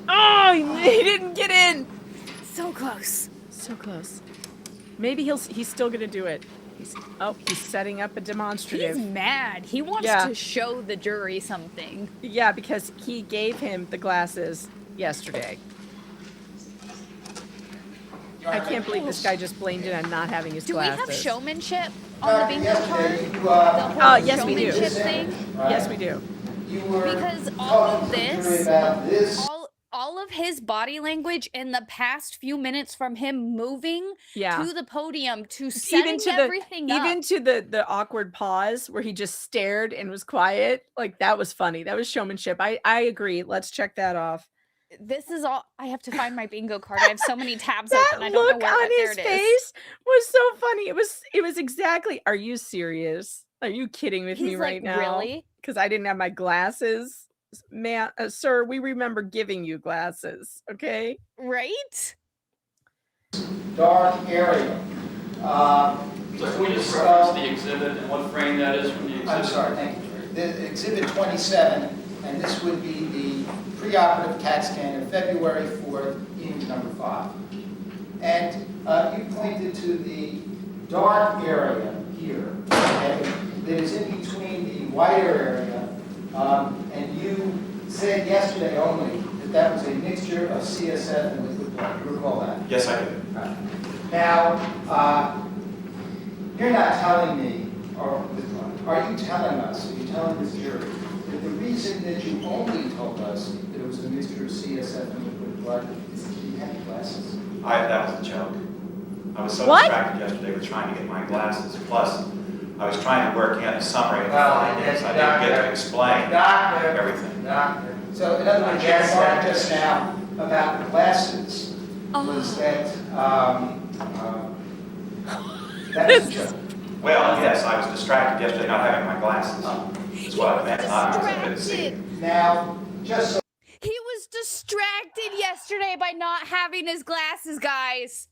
Oh, he didn't get in. So close. So close. Maybe he's still gonna do it. He's setting up a demonstrative. He's mad. He wants Yeah. to show the jury something. Yeah, because he gave him the glasses yesterday. I can't believe this guy just blamed it on not having his Do we glasses. have showmanship on the bingo card? Yesterday, The whole yes, we do. showmanship thing? Yes, we do. You were Because all of talking to me this- about this. All of his body language in the past few minutes from him moving Yeah. to the podium to setting Even to everything up. even to the awkward pause where he just stared and was quiet, like that was funny. That was showmanship. I agree. Let's check that off. This is all. I have to find my bingo card. I have so many tabs That open. I don't know look where. on But there his it is. face was so funny. It was exactly. Are you serious? Are you kidding with me He's right like, now? really? Because I didn't have my glasses. Man, sir, we remember giving you glasses, okay? Right? Dark area. So can we just reference the exhibit and what frame that is from the exhibit? I'm sorry, thank you. The Exhibit 27, and this would be the preoperative CAT scan of February 4th, image number 5. And you pointed to the dark area here, okay, that is in between the whiter area, and you said yesterday only that that was a mixture of CSF and liquid blood. You recall that? Yes, I do. Now, you're not telling me, or are you telling us, are you telling this jury, that the reason that you only told us that it was a mixture of CSF and liquid blood is that you had glasses? That was a joke. I was so What? distracted yesterday with trying to get my glasses. Plus, I was trying to work in a summary of the Well, findings. I didn't get to explain Doctor. everything. Doctor. So in other words, your Yes, remark sir. just now about the glasses was that, that was a joke. Well, yes, I was distracted yesterday not having my glasses. That's what I meant, not because I couldn't see. Now, just so He was distracted yesterday by not having his glasses, guys.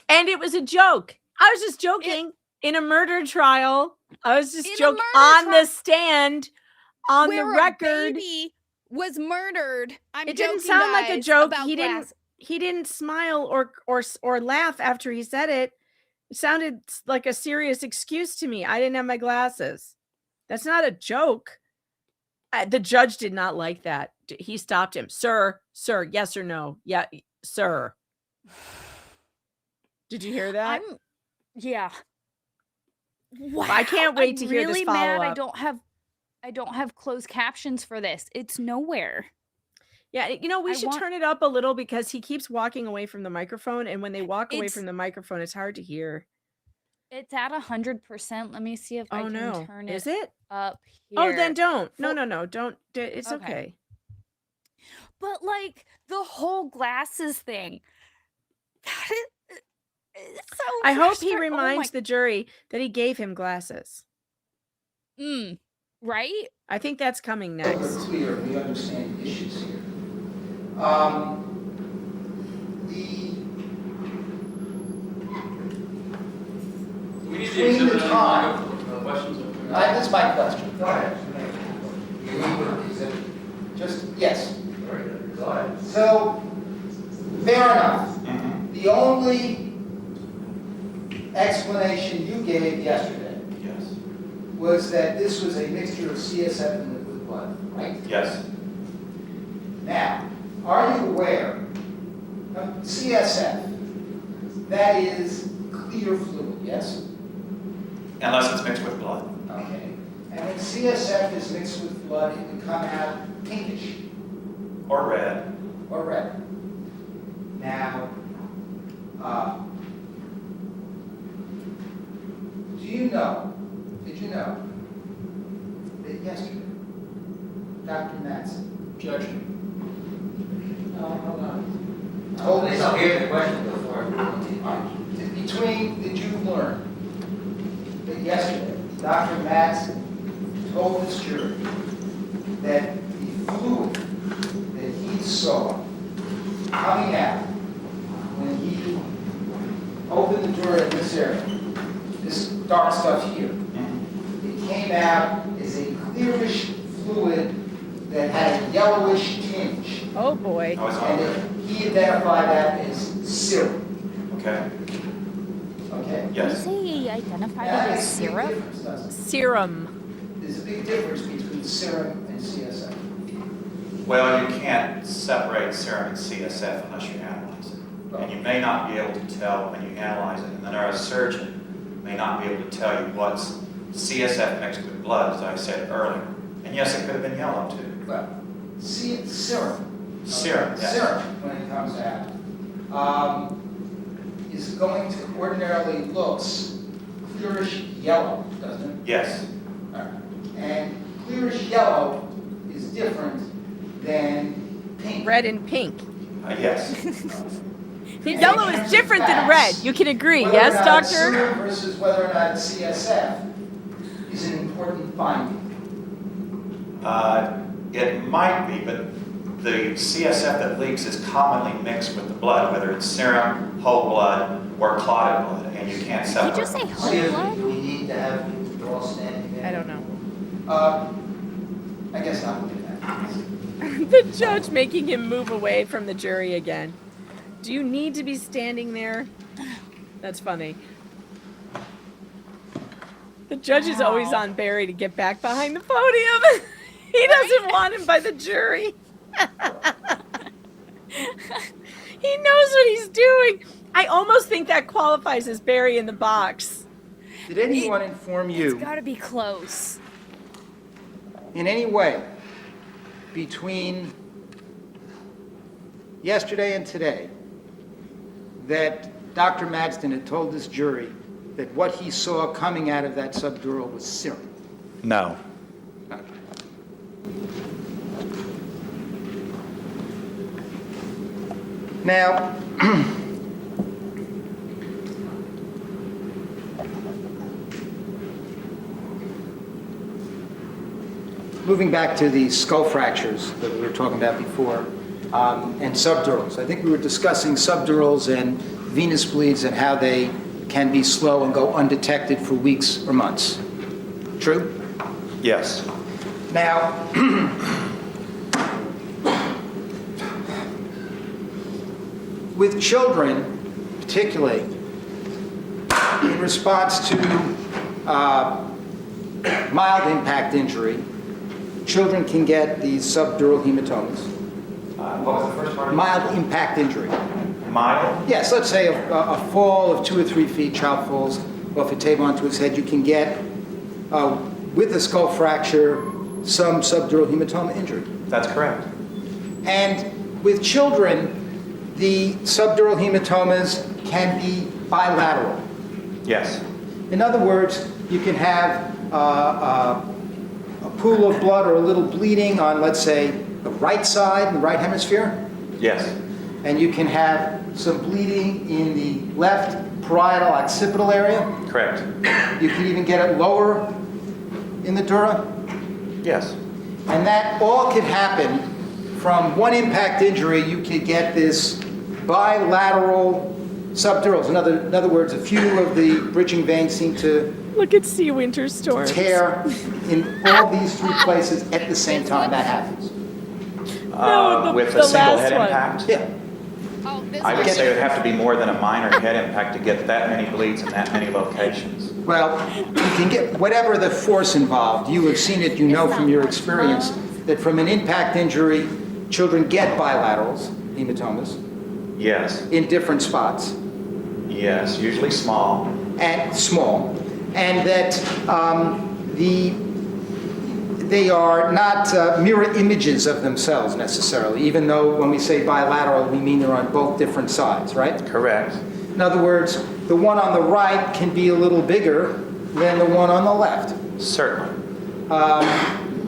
And it was a joke. I was just joking in a murder trial. I was just In a joking murder on trial the stand, on the where record. a baby was murdered. I'm It didn't joking, sound like a guys, joke. about He didn't smile or laugh after he said it. It sounded like a serious excuse to me. I didn't have my glasses. That's not a joke. The judge did not like that. He stopped him. Sir, yes or no? Yeah, sir. Did you hear that? Yeah. Wow. I can't wait to hear this really mad follow-up. I don't have closed captions for this. It's nowhere. Yeah, we should turn it up a little because he keeps walking away from the microphone, and when they walk away from the microphone, it's hard to hear. It's at 100%. Let me see if I can turn it Is it? up here. Oh, then don't. No, don't. It's okay. But like the whole glasses thing. It's so I hope he frustrating. reminds the jury that he gave him glasses. Right? I think that's coming we're next. clear, we understand the issues here. We need Between the exhibit time- questions. That's my question. Go ahead. You need to exhibit. Just, yes. Very good. Go ahead. So, fair enough. The only explanation you gave yesterday Yes. was that this was a mixture of CSF and liquid blood, right? Yes. Now, are you aware of CSF? That is clear fluid, yes? Unless it's mixed with blood. Okay. And when CSF is mixed with blood, it can come out pinkish Or red. or red. Now, did you know that yesterday, Dr. Matson, Objection. hold on, Oh, told please us, don't hear the question before. did you learn that yesterday, Dr. Matson told this jury that the fluid that he saw coming out when he opened the door in this area, this dark stuff here, it came out as a clearish fluid that had a yellowish tinge. Oh boy. I was on And there. he identified that as serum. Okay. Okay? Did Yes. he identify That it as makes a big syrup? difference, doesn't it? Serum. There's a big difference between serum and CSF. Well, you can't separate serum and CSF unless you analyze it. And you may not be able to tell when you analyze it, and the neurosurgeon may not be able to tell you what's CSF mixed with blood, as I said earlier. And yes, it could have been yellow too. But serum. Serum, yes. Serum, when it comes out, is going to ordinarily looks clearish yellow, doesn't it? Yes. All right. And clearish yellow is different than pink. Red and pink. Yes. The yellow is different than red. You can agree, Whether yes, or not it's doctor? serum versus whether or not it's CSF is an important finding. It might be, but the CSF that leaks is commonly mixed with the blood, whether it's serum, whole blood, or clotted blood, and you can't Did separate. you just say whole Excuse me, blood? do we need to have you all standing there? I don't know. I guess I'll do that. The judge making him move away from the jury again. Do you need to be standing there? That's funny. The judge is always Wow. on Barry to get back behind the podium. He doesn't want him by the jury. He knows what he's doing. I almost think that qualifies as Barry in the box. Did anyone inform It's you got to be close. in any way between yesterday and today that Dr. Madsden had told this jury that what he saw coming out of that subdural was serum? No. Now, moving back to the skull fractures that we were talking about before, and subdurals. I think we were discussing subdurals and venous bleeds and how they can be slow and go undetected for weeks or months. True? Yes. Now, with children, particularly, in response to mild impact injury, children can get these subdural hematomas. What was the first part? Mild impact injury. Mild? Yes, let's say a fall of 2 or 3 feet, child falls off a table onto his head. You can get, with a skull fracture, some subdural hematoma injury. That's correct. And with children, the subdural hematomas can be bilateral. Yes. In other words, you can have a pool of blood or a little bleeding on, let's say, the right side, the right hemisphere. Yes. And you can have some bleeding in the left parietal occipital area. Correct. You can even get it lower in the dura. Yes. And that all could happen from one impact injury. You could get this bilateral subdurals. In other words, a few of the bridging veins seem to Look at Sea Winter Storm. tear in all these 3 places at the same time. That happens. With the a single last head one. impact? Yeah. Oh, this I would one- say it would have to be more than a minor head impact to get that many bleeds in that many locations. Well, you can get whatever the force involved. You have seen it, you know from your experience, that from an impact injury, children get bilaterals, hematomas, Yes. in different spots, Yes. Usually small. and small, and that they are not mirror images of themselves necessarily, even though when we say bilateral, we mean they're on both different sides, right? Correct. In other words, the one on the right can be a little bigger than the one on the left. Certainly.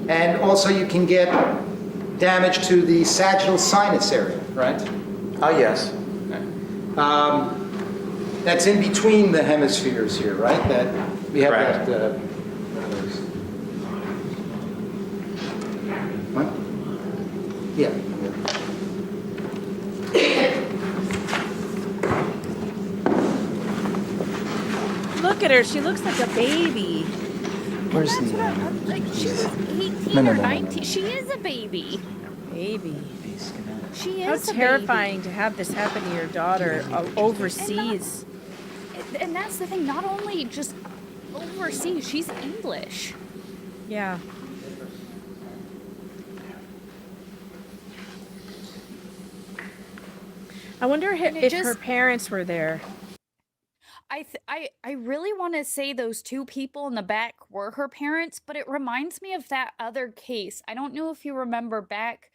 And also you can get damage to the sagittal sinus area, right? Oh, yes. That's in between the hemispheres here, right? That we have Correct. that. What? Yeah. Look at her. She looks like a baby. Where's That's the? what I'm like. She was 18 No, no, or no, no, no. 19. She is a baby. Baby. She How is a terrifying to have this happen to your daughter overseas. baby. And that's the thing. Not only just overseas, she's English. Yeah. I wonder And it if her just- parents were there. I really want to say those 2 people in the back were her parents, but it reminds me of that other case. I don't know if you remember back.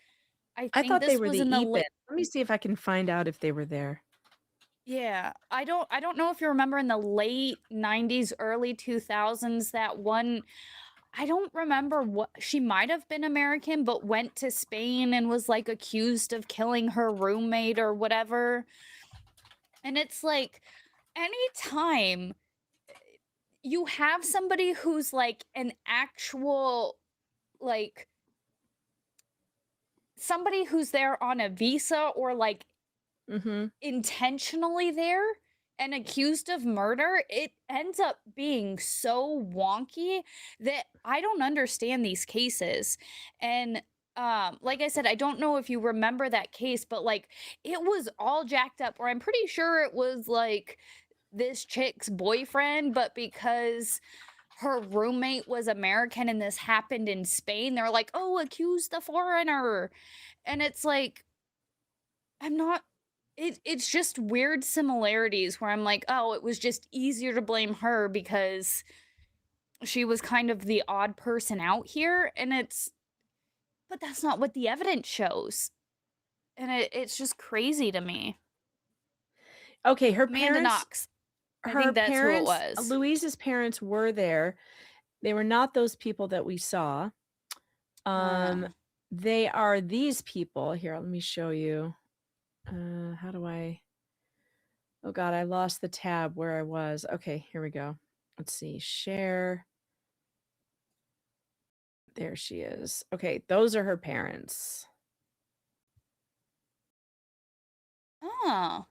I I think thought this they were was the in the Ethan. Let me see if I can find out if they were there. Yeah, I don't know if you remember in the late 90s, early 2000s that one. I don't remember what she might have been American, but went to Spain and was like accused of killing her roommate or whatever. And it's like anytime you have somebody who's like an actual like somebody who's there on a visa or like Mm-hmm. intentionally there and accused of murder, it ends up being so wonky that I don't understand these cases. And like I said, I don't know if you remember that case, but like it was all jacked up, or I'm pretty sure it was like this chick's boyfriend, but because her roommate was American and this happened in Spain, they're like, oh, accuse the foreigner. And it's like, I'm not. It's just weird similarities where I'm like, oh, it was just easier to blame her because she was kind of the odd person out here. And but that's not what the evidence shows. And it's just crazy to me. Okay, her Amanda parents. Knox. I Her think that's who it parents. was. Louise's parents were there. They were not those people that we saw. Ah. They are these people. Here, let me show you. How do I? Oh God, I lost the tab where I was. Okay, here we go. Let's see. Share. There she is. Okay, those are her parents. Oh.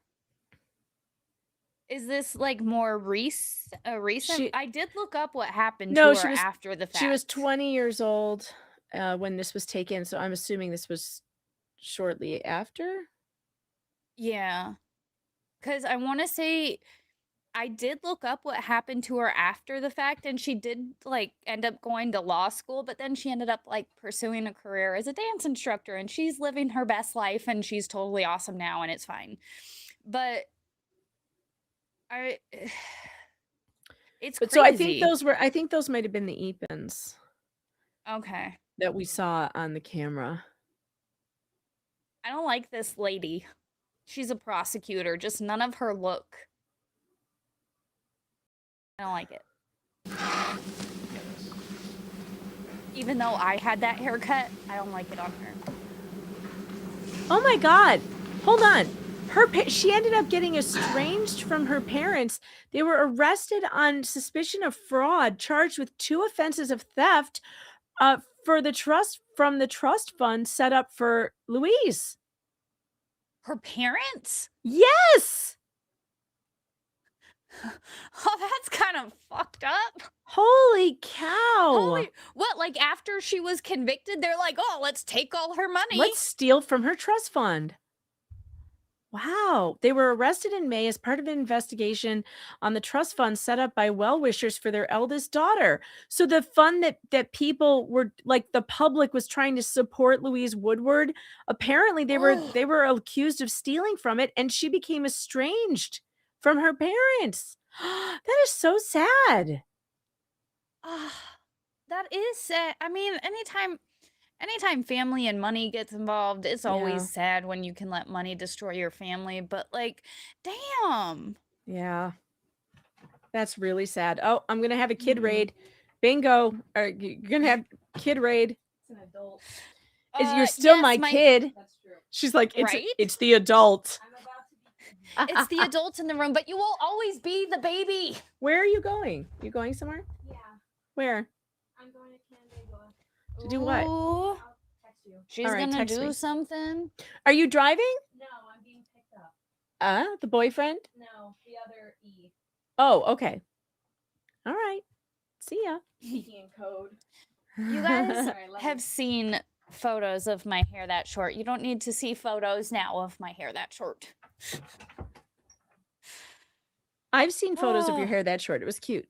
Is this like more recent? She- I did look up what happened No, to she her was- after the fact. She was 20 years old when this was taken, so I'm assuming this was shortly after. Yeah. Because I want to say I did look up what happened to her after the fact, and she did like end up going to law school, but then she ended up like pursuing a career as a dance instructor, and she's living her best life, and she's totally awesome now, and it's fine. But it's But crazy. so I think those might have been the Epins Okay. that we saw on the camera. I don't like this lady. She's a prosecutor, just none of her look. I don't like it. Even though I had that haircut, I don't like it on her. Oh my God. Hold on. She ended up getting estranged from her parents. They were arrested on suspicion of fraud, charged with 2 offenses of theft from the trust fund set up for Louise. Her parents? Yes. Oh, that's kind of fucked up. Holy cow. What, like after she was convicted, they're like, oh, let's take all her money. Let's steal from her trust fund. Wow. They were arrested in May as part of an investigation on the trust fund set up by well-wishers for their eldest daughter. So the fund that people were like, the public was trying to support Louise Woodward. Apparently they were accused of stealing from it, and she became estranged from her parents. That is so sad. That is sad. I mean, anytime family and money gets involved, it's always sad when you can let money destroy your family, but like, damn. Yeah. That's really sad. Oh, I'm going to have a kid raid. Bingo. You're going to have kid raid. It's an adult. You're still yes, my kid. That's true. She's like, Right? it's the adult. It's the adults in the room, but you will always be the baby. Where are you going? You going somewhere? Yeah, Where? I'm going to Canandaigua. To do what? Ooh, I'll text you. she's All right, gonna text do me. something. Are you driving? No, I'm being picked up. The boyfriend? No, the other E. Oh, okay. All right. See ya. Speaking in code. You guys Sorry, love have you. seen photos of my hair that short. You don't need to see photos now of my hair that short. I've seen photos of your Oh. hair that short. It was cute.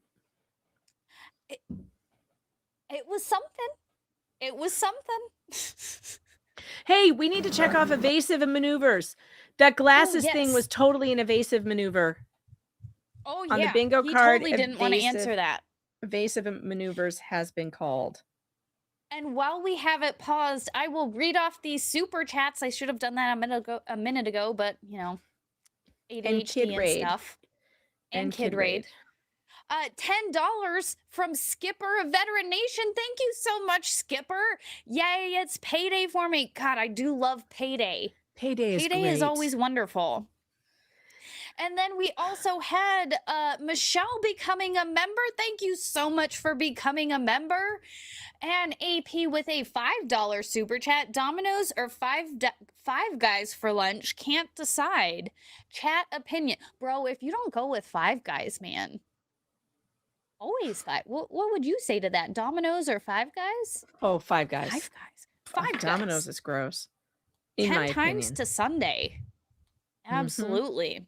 It was something. It was something. Hey, we need to check off evasive maneuvers. That glasses thing yes. was totally an evasive maneuver. Oh On the yeah, bingo he card, totally didn't want to evasive. answer that. Evasive maneuvers has been called. And while we have it paused, I will read off these super chats. I should have done that a minute ago, but you know, ADHD Kid and Raid. stuff. And Kid Kid Raid. $10 from Skipper of Veteran Nation. Thank you so much, Skipper. Yay, it's payday for me. God, I do love payday. Payday is Payday great. is always wonderful. And then we also had Michelle becoming a member. Thank you so much for becoming a member. And AP with a $5 super chat. Domino's or Five Guys for lunch? Can't decide. Chat opinion. Bro, if you don't go with Five Guys, man. Always five. What would you say to that? Domino's or Five Guys? Oh, Five Guys. Five Guys. Five Guys. Domino's is gross. In 10 my times opinion. to Sunday. Mhm. Absolutely.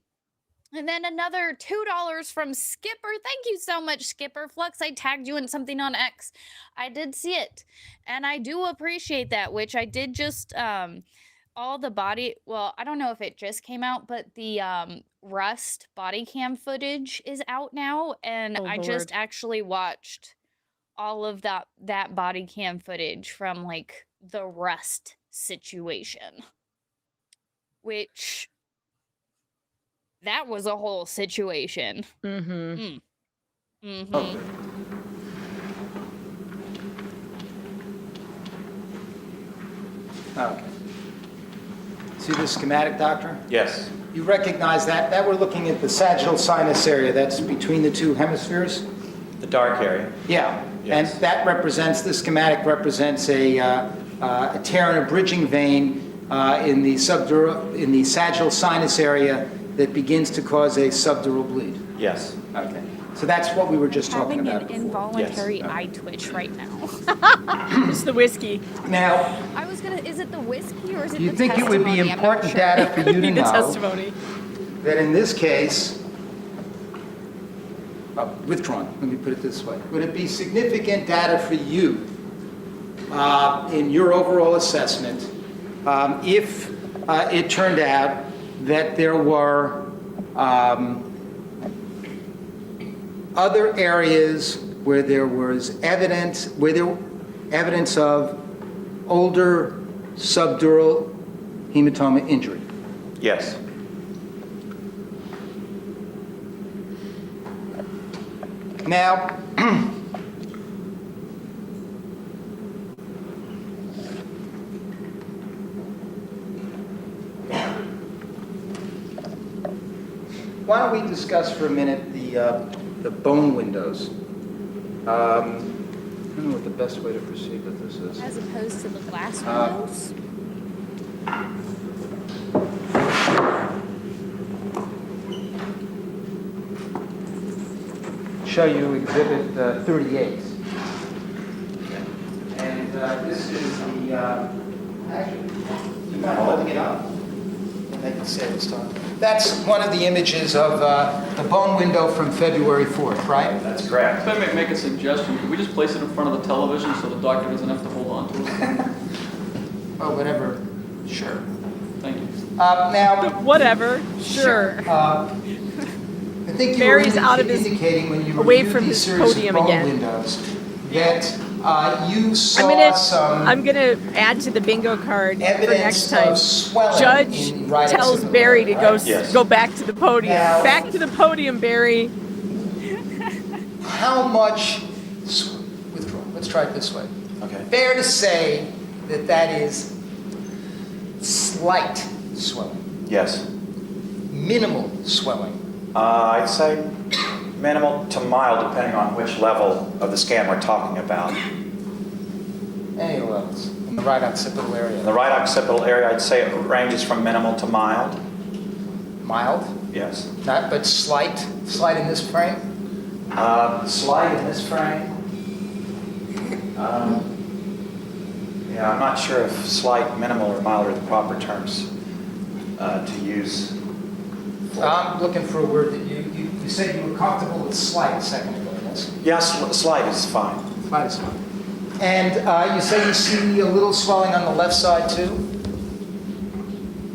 And then another $2 from Skipper. Thank you so much, Skipper. Flux, I tagged you in something on X. I did see it. And I do appreciate that, which I did just, all the body, well, I don't know if it just came out, but the Rust body cam footage is out now. And Oh, I Lord. just actually watched all of that body cam footage from like the Rust situation. Which... that was a whole situation. Mm-hmm. Mm-hmm. Okay. See the schematic, Doctor? Yes. You recognize that? That we're looking at the sagittal sinus area. That's between the two hemispheres? The dark area. Yeah. Yes. And that represents, the schematic represents a tear in a bridging vein in the sagittal sinus area that begins to cause a subdural bleed. Yes. Okay. So that's what we were just talking Having about an before. involuntary Yes. eye twitch right now. It's the whiskey. Now, I was gonna. Is it the whiskey or is it do you the think it would be testimony? I'm not important sure. data for you to Need the know testimony. that in this case, withdrawn, let me put it this way. Would it be significant data for you in your overall assessment if it turned out that there were other areas where there was evidence of older subdural hematoma injury? Yes. Now, why don't we discuss for a minute the bone windows? I don't know what the best way to proceed with this is. As opposed to the glass Uh, windows. Show you Exhibit 38. And this is the, actually, do you mind holding it up? And they can say it's done. That's one of the images of the bone window from February 4th, right? That's correct. If I may make a suggestion, could we just place it in front of the television so the doctor doesn't have to hold on to it? Oh, whatever. Sure. Thank you. Now, Whatever. Sure. I think you Barry's were out of his- indicating when you away reviewed from these his series of podium bone again. windows that you saw some I'm gonna add to the bingo card for next evidence time. of swelling Judge in right tells occipital Barry to area, go right? Yes. go back to the podium. Now- Back to the podium, Barry. How much, withdraw, let's try it this way. Okay. Fair to say that that is slight swelling, Yes. minimal swelling. I'd say minimal to mild, depending on which level of the scan we're talking about. Any levels in the right occipital In area. the right occipital area, I'd say it ranges from minimal to mild. Mild, Yes. not, but slight in this frame. Slight in this frame. Yeah, I'm not sure if slight, minimal, or mild are the proper terms to use. I'm looking for a word that you said you were comfortable with slight a second ago, yes? Yes, slight is fine. Slight is fine. And you say you see a little swelling on the left side too?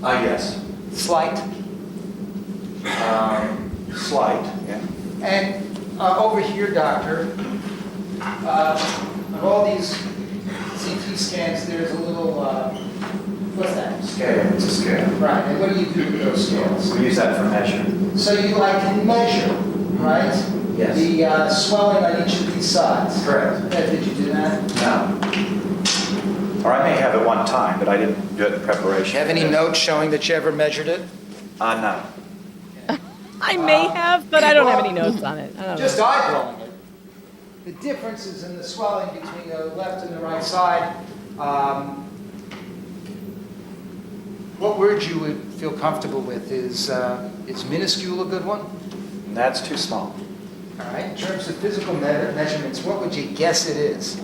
Yes. Slight. Slight, yeah. And over here, doctor, of all these CT scans, there's a little, what's that? Scale, it's a scale. Right, and what do you do with those scales? We use that for measure. So you can measure, right? Yes. The swelling on each of these sides. Correct. Did you do that? No. Or I may have at one time, but I didn't do it in preparation. Do you have any notes showing that you ever measured it? No. I may have, but I don't have any notes on it. I don't Just know. eyeballing it. The differences in the swelling between the left and the right side, what word you would feel comfortable with? Is minuscule a good one? That's too small. All right, in terms of physical measurements, what would you guess it is?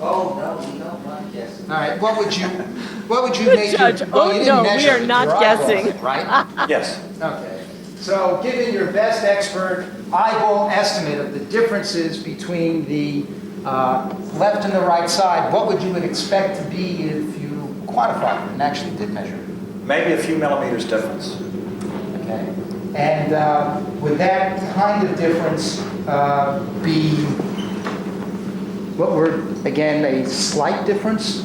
Oh, no, we don't want guessing. All right, what would you Good make judge. well, Oh, you didn't no, we measure are it, not your eyeballs guessing. it, right? Yes. Okay. So given your best expert eyeball estimate of the differences between the left and the right side, what would you expect to be if you quantified it and actually did measure it? Maybe a few millimeters difference. Okay. And would that kind of difference be, what word, again, a slight difference?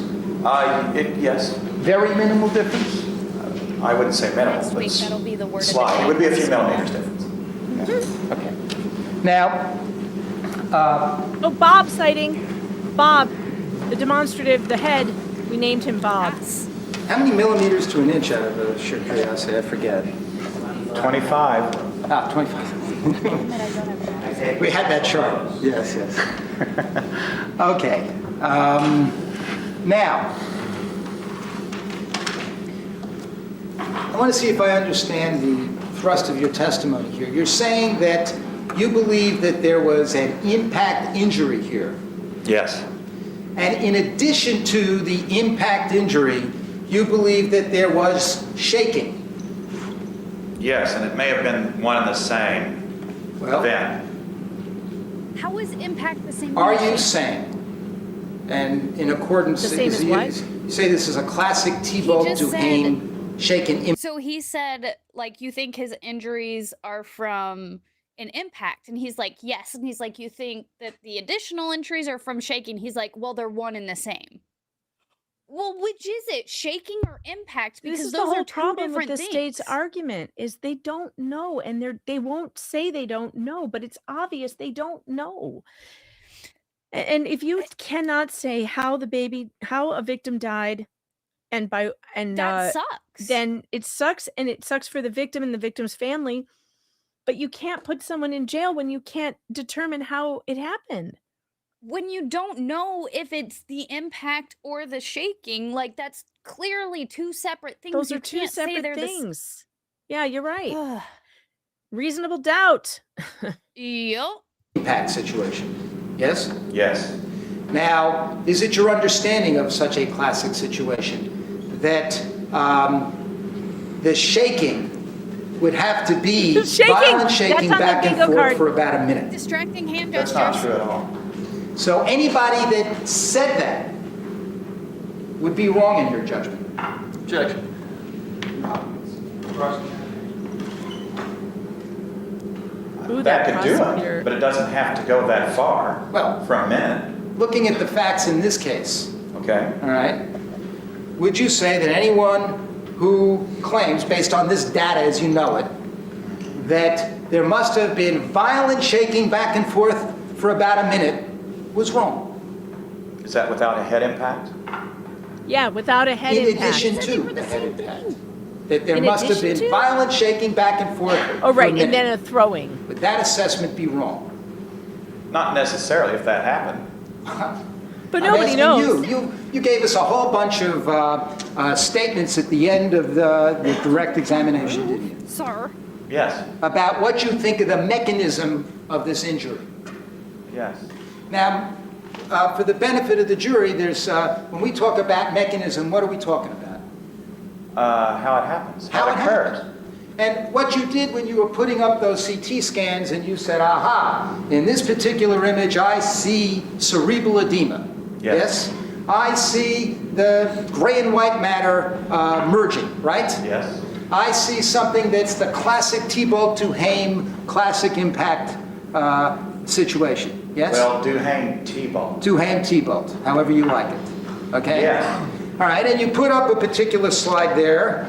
Yes. Very minimal difference? I wouldn't say minimal, Next but week, that'll be the word of the slight. day. It would be a few millimeters difference. Okay. Now, Oh, Bob sighting. Bob, the demonstrative, the head. We named him Bob. Yes. how many millimeters to an inch out of sheer curiosity? I forget. 25. 25. Admit I don't have that. We had that chart. Yes, yes. Okay. Now, I want to see if I understand the thrust of your testimony here. You're saying that you believe that there was an impact injury here. Yes. And in addition to the impact injury, you believe that there was shaking. Yes, and it may have been one and the same Well, event. How is impact the same? are thing? you saying, and in accordance, The same as what? you say this is a classic Thibault just said- Duhame shaken impact? So he said, like, you think his injuries are from an impact? And he's like, yes. And he's like, you think that the additional injuries are from shaking? He's like, well, they're one and the same. Well, which is it, shaking or impact? Because This is the those whole are two problem with different the things. state's argument is they don't know, and they won't say they don't know, but it's obvious they don't know. And if you cannot say how a victim died, and That sucks. then it sucks, and it sucks for the victim and the victim's family. But you can't put someone in jail when you can't determine how it happened. When you don't know if it's the impact or the shaking, like, that's clearly two separate things. Those You are two can't say separate they're things. Yeah, you're right. the Reasonable doubt. Yep. Impact situation. Yes? Yes. Now, is it your understanding of such a classic situation that the shaking would have to be Shaking! violent shaking That's on the back and bingo forth card. for about a minute? Distracting hand That's gestures. not true at all. So anybody that said that would be wrong in your judgment. Objection. Ooh, That that could do prosecutor. it, but it doesn't have to go that far Well- for a minute, Looking at the facts in this case, okay? all right, would you say that anyone who claims, based on this data as you know it, that there must have been violent shaking back and forth for about a minute was wrong? Is that without a head impact? Yeah, without a head In impact. addition to were the the head same impact. That there In must have addition been to? violent shaking back and forth Oh, for a right, and then minute. a throwing. Would that assessment be wrong? Not necessarily if that happened. But I'm nobody asking knows. You gave us a whole bunch of statements at the end of the direct examination, didn't you? Sir. Yes, About what you think of the mechanism of this injury. yes. Now, for the benefit of the jury, when we talk about mechanism, what are we talking about? How it happens, How how it it occurs. happens. And what you did when you were putting up those CT scans and you said, aha, in this particular image, I see cerebral edema. Yes. I see the gray and white matter merging, right? Yes, I see something that's the classic Thibault Duhame classic impact situation. Yes? well, Duhame T-ball. Duhame Thibault, however you like it. Okay? Yes. All right, and you put up a particular slide there.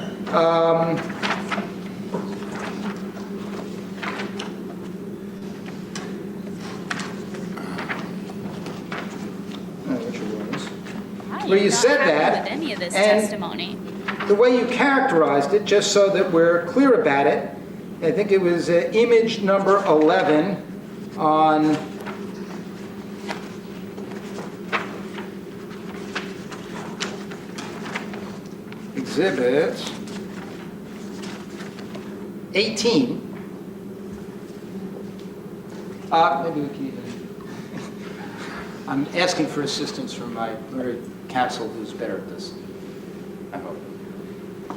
Which it was. I Well, am you not said happy that, with any of this and- testimony. The way you characterized it, just so that we're clear about it, I think it was image number 11 on exhibit 18. Maybe we can even, I'm asking for assistance from my learned counsel who's better at this. I hope.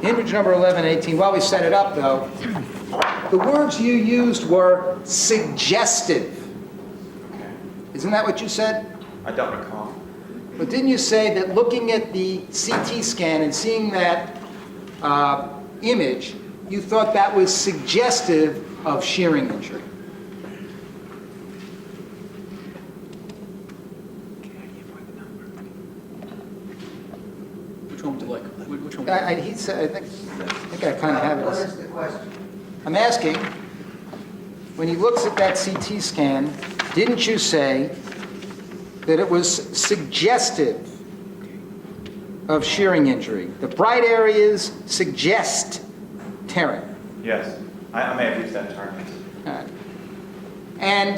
Image number 11, 18. While we set it up, though, the words you used were suggestive. Isn't that what you said? I don't recall. But didn't you say that looking at the CT scan and seeing that image, you thought that was suggestive of shearing injury? Which one would you like? Which one? He said, I think I kind of have What it. is the question? I'm asking, when he looks at that CT scan, didn't you say that it was suggestive of shearing injury? The bright areas suggest tearing. Yes, I may have used that term. All right. And,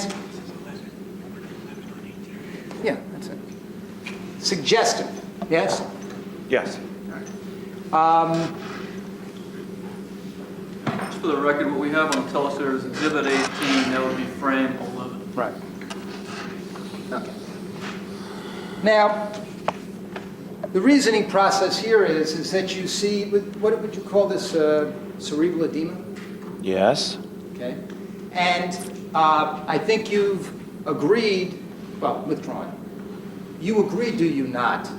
yeah, that's it. Suggestive, yes? Yes. Just for the record, what we have on Telesur is Exhibit 18, that would be frame 11. Right. Okay. Now, the reasoning process here is that you see, what would you call this, cerebral edema? Yes. Okay. And I think you've agreed, well, withdrawn. You agree, do you not,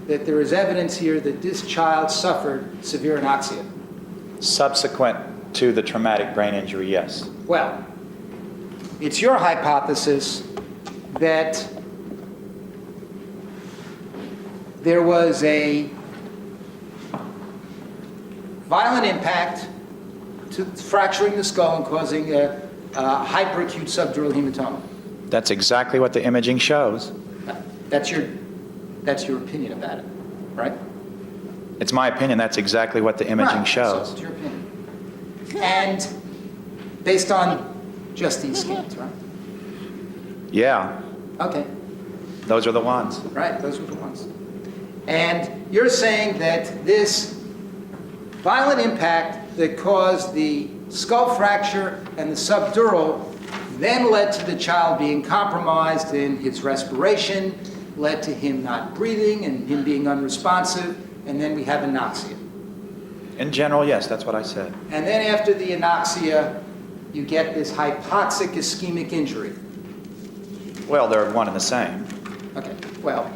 that there is evidence here that this child suffered severe anoxia? Subsequent to the traumatic brain injury, yes. Well, it's your hypothesis that there was a violent impact to fracturing the skull and causing a hyperacute subdural hematoma. That's exactly what the imaging shows. That's your opinion about it, right? It's my opinion that's exactly what the imaging Right, shows. So it's your opinion. And based on just these scans, right? Yeah, Okay, those are the ones. right, those were the ones. And you're saying that this violent impact that caused the skull fracture and the subdural then led to the child being compromised in his respiration, led to him not breathing and him being unresponsive, and then we have anoxia. In general, yes, that's what I said. And then after the anoxia, you get this hypoxic ischemic injury. Well, they're one and the same. Okay, well,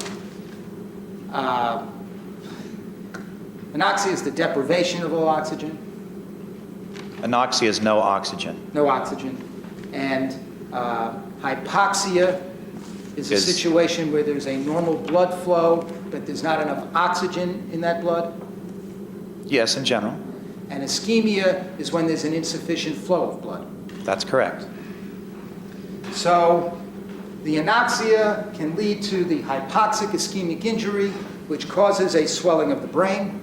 anoxia is the deprivation of all oxygen, Anoxia is no oxygen. no oxygen. And hypoxia is a Is- situation where there's a normal blood flow, but there's not enough oxygen in that blood. Yes, in general. And ischemia is when there's an insufficient flow of blood. That's correct. So the anoxia can lead to the hypoxic ischemic injury, which causes a swelling of the brain.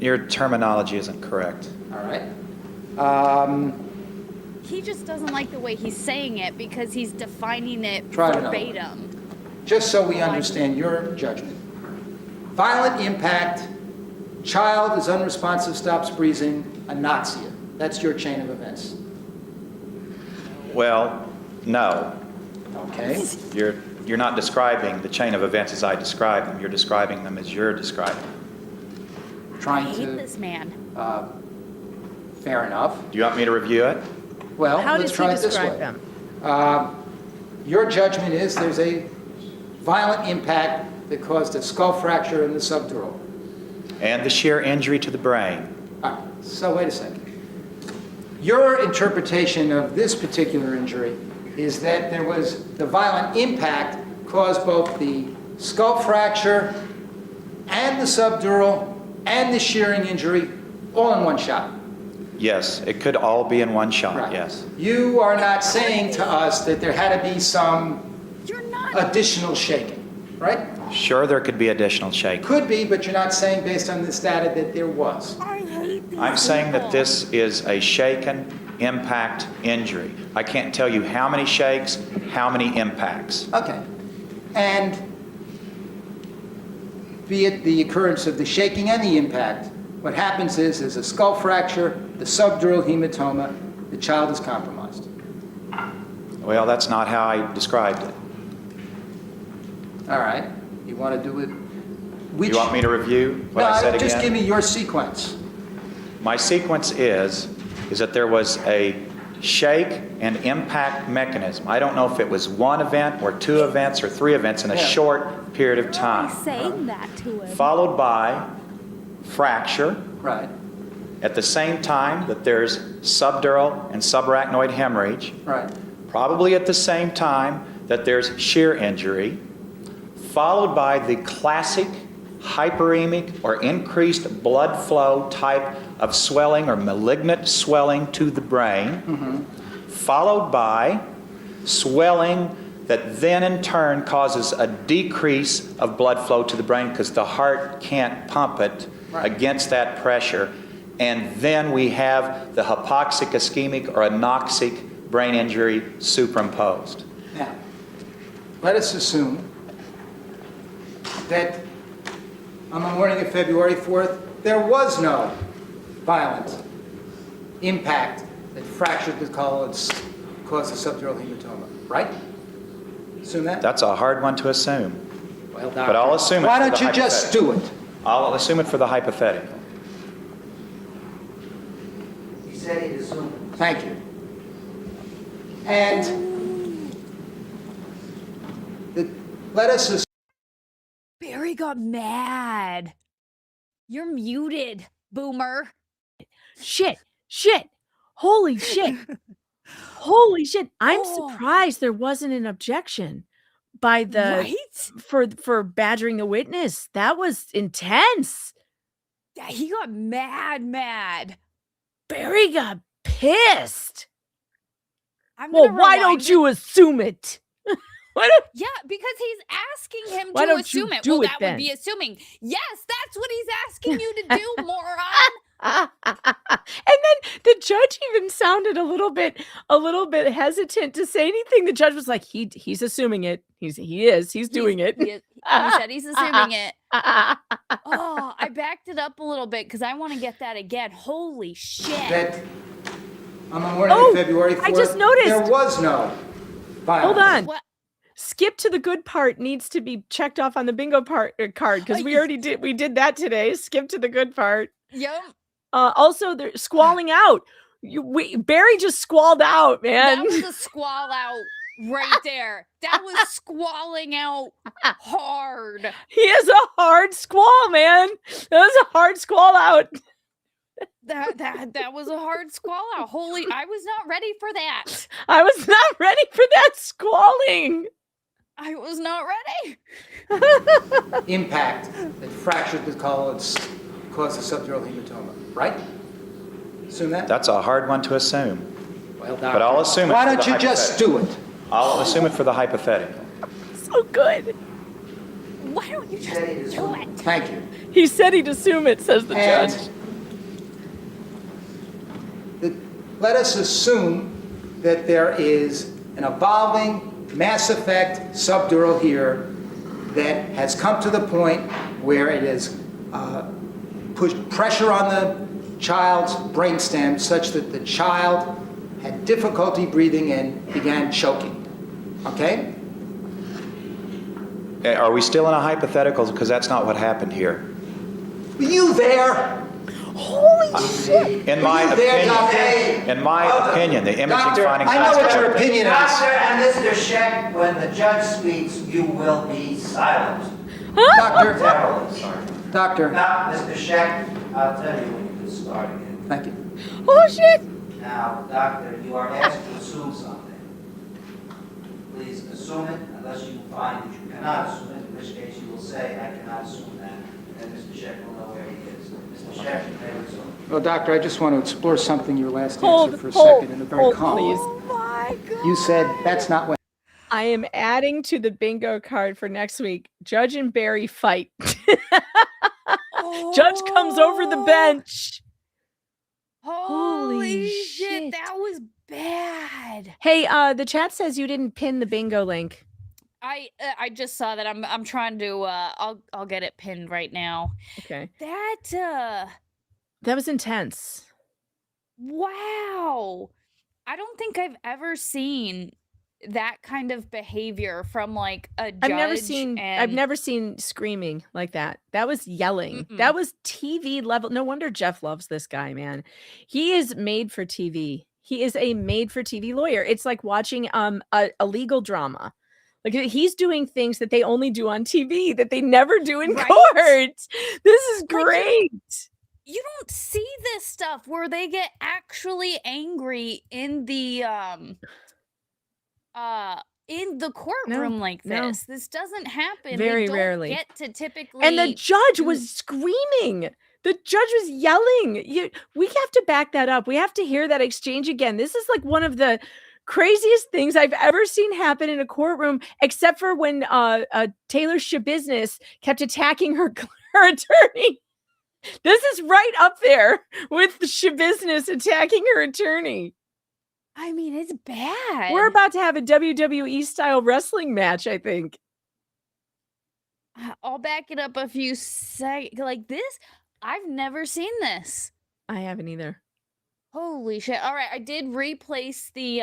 Your terminology isn't correct. All right. He just doesn't like the way he's saying it because he's defining it Try it another way. verbatim. Just so we understand your judgment. Violent impact, child is unresponsive, stops breathing, anoxia. That's your chain of events. Well, no. Okay? You're not describing the chain of events as I describe them. You're describing them as you're describing them. I Trying hate to, this man. fair enough. Do you want me to review it? Well, How let's does try he it this way. describe them? Your judgment is there's a violent impact that caused a skull fracture in the subdural. And the sheer injury to the brain. All right, so wait a second. Your interpretation of this particular injury is that there was the violent impact caused both the skull fracture and the subdural and the shearing injury all in one shot. Yes, it could all be in one shot, Right. yes. You are not saying to us that there had to be some You're not. additional shaking, right? Sure, there could be additional shaking. Could be, but you're not saying based on this data that there was. I hate these I'm saying that people. this is a shaken impact injury. I can't tell you how many shakes, how many impacts. Okay. And be it the occurrence of the shaking and the impact, what happens is there's a skull fracture, the subdural hematoma, the child is compromised. Well, that's not how I described it. All right. You want to do it? Which? You want me to review what I said No, just give again? me your sequence. My sequence is that there was a shake and impact mechanism. I don't know if it was one event or two events or three events in a Yeah. short period of time, saying that to him. followed by fracture. Right. At the same time that there's subdural and subarachnoid hemorrhage, Right. probably at the same time that there's shear injury, followed by the classic hyperemic or increased blood flow type of swelling or malignant swelling to the brain, followed by swelling that then in turn causes a decrease of blood flow to the brain because the heart can't pump it against that pressure. And then we have the hypoxic ischemic or anoxic brain injury superimposed. Now, let us assume that on the morning of February 4th, there was no violent impact that fractured the colloids, caused a subdural hematoma, right? Assume that? That's a hard one to assume. Well, But I'll assume it why for don't the you just do it? I'll assume it for the hypothetical. He said he'd assume it. Thank you. And let us assume Barry got mad. You're muted, boomer. Shit. Holy shit. Holy shit. I'm surprised there wasn't an objection by the Right? for badgering the witness. That was intense. Yeah, he got mad. Barry got pissed. I'm Well, gonna why rewind don't you assume it? Why don't Yeah, because he's asking him Why to don't you assume it. do Well, it that then? would be assuming. Yes, that's what he's asking you to do, moron. And then the judge even sounded a little bit hesitant to say anything. The judge was like, he's assuming it. He's doing it. He said he's assuming it. Oh, I backed it up a little bit because I want to get that again. Holy shit. that on the morning of February 4th, I just noticed. there was no violence. Hold on. What? Skip to the good part needs to be checked off on the bingo card because we already did that today. Skip to the good part. Yep. Also, they're squalling out. Barry just squalled out, man. That was a squall out right there. That was squalling out hard. He is a hard squall, man. That was a hard squall out. That was a hard squall out. Holy, I was not ready for that. I was not ready for that squalling. I was not ready. Impact that fractured the colloids, caused a subdural hematoma, right? Assume that? That's a hard one to assume. Well, But I'll assume it why for don't the you just do it? I'll assume it for the hypothetical. So good. Why don't you just do it? Thank you. He said he'd assume it, says the And judge. let us assume that there is an evolving mass effect subdural here that has come to the point where it has pushed pressure on the child's brainstem such that the child had difficulty breathing and began choking. Okay? Are we still in a hypothetical? Because that's not what happened here. Were you there? Holy shit. In my Were you there, opinion, the imaging Doctor, findings. I know what your opinion is. Doctor and Mr. Scheck, when the judge speaks, you will be silent. Doctor, Terribly sorry. doctor, Now, Mr. Scheck, I'll tell you when you can start again. thank you. Oh shit. Now, doctor, you are asked to assume something. Please assume it unless you find that you cannot assume it, in which case you will say, I cannot assume that, and Mr. Scheck will know where he is. Mr. Scheck, you may resume. Well, doctor, I just want to explore something your last Hold, answer for a hold, second in a very hold, calm please. way. Oh my god. You said that's not what. I am adding to the bingo card for next week. Judge and Barry fight. Judge comes over the bench. Holy Holy shit, shit. that was bad. Hey, the chat says you didn't pin the bingo link. I just saw that. I'm trying to I'll get it pinned right now. Okay. That That was intense. wow. I don't think I've ever seen that kind of behavior from like a judge. I've never seen screaming like that. That was yelling. That was TV level. No wonder Jeff loves this guy, man. He is made for TV. He is a made for TV lawyer. It's like watching a legal drama. Like he's doing things that they only do on TV that they never do in Right? court. This is Like, great. You don't see this stuff where they get actually angry in the in the courtroom like no. this. This doesn't happen. Very they don't rarely. get to typically. And the judge was screaming. The judge was yelling. We have to back that up. We have to hear that exchange again. This is like one of the craziest things I've ever seen happen in a courtroom, except for when Taylor Shabusiness kept attacking her attorney. This is right up there with the Shabusiness attacking her attorney. I mean, it's bad. We're about to have a WWE style wrestling match, I think. I'll back it up a few seconds. Like this, I've never seen this. I haven't either. Holy shit. All right, I did replace the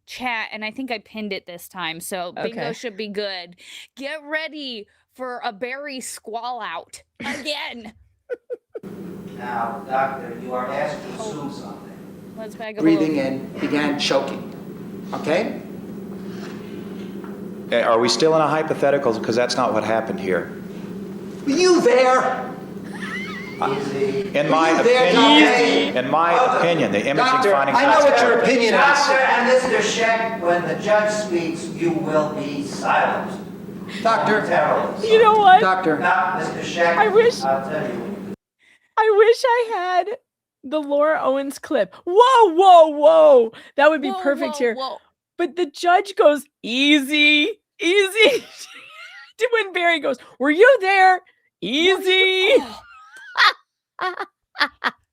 chat, and I think I pinned it this time, so bingo Okay. should be good. Get ready for a Barry squall out again. Now, doctor, you are asked to assume something. Let's back up Breathing a little. in, began choking. Okay? Are we still in a hypothetical? Because that's not what happened here. Were you there? Easy. In my Were you there, opinion, Doctor? in my opinion, the imaging Doctor, findings. I know what your opinion Doctor is. and Mr. Scheck, when the judge speaks, you will be silent. Doctor, Momentarily. You know what? doctor, Now, Mr. Scheck, I wish- I'll tell you. I wish I had the Laura Owens clip. Whoa, whoa, whoa. That would be Whoa, perfect whoa, here. whoa. But the judge goes, easy, easy. When Barry goes, were you there? Easy. Oh.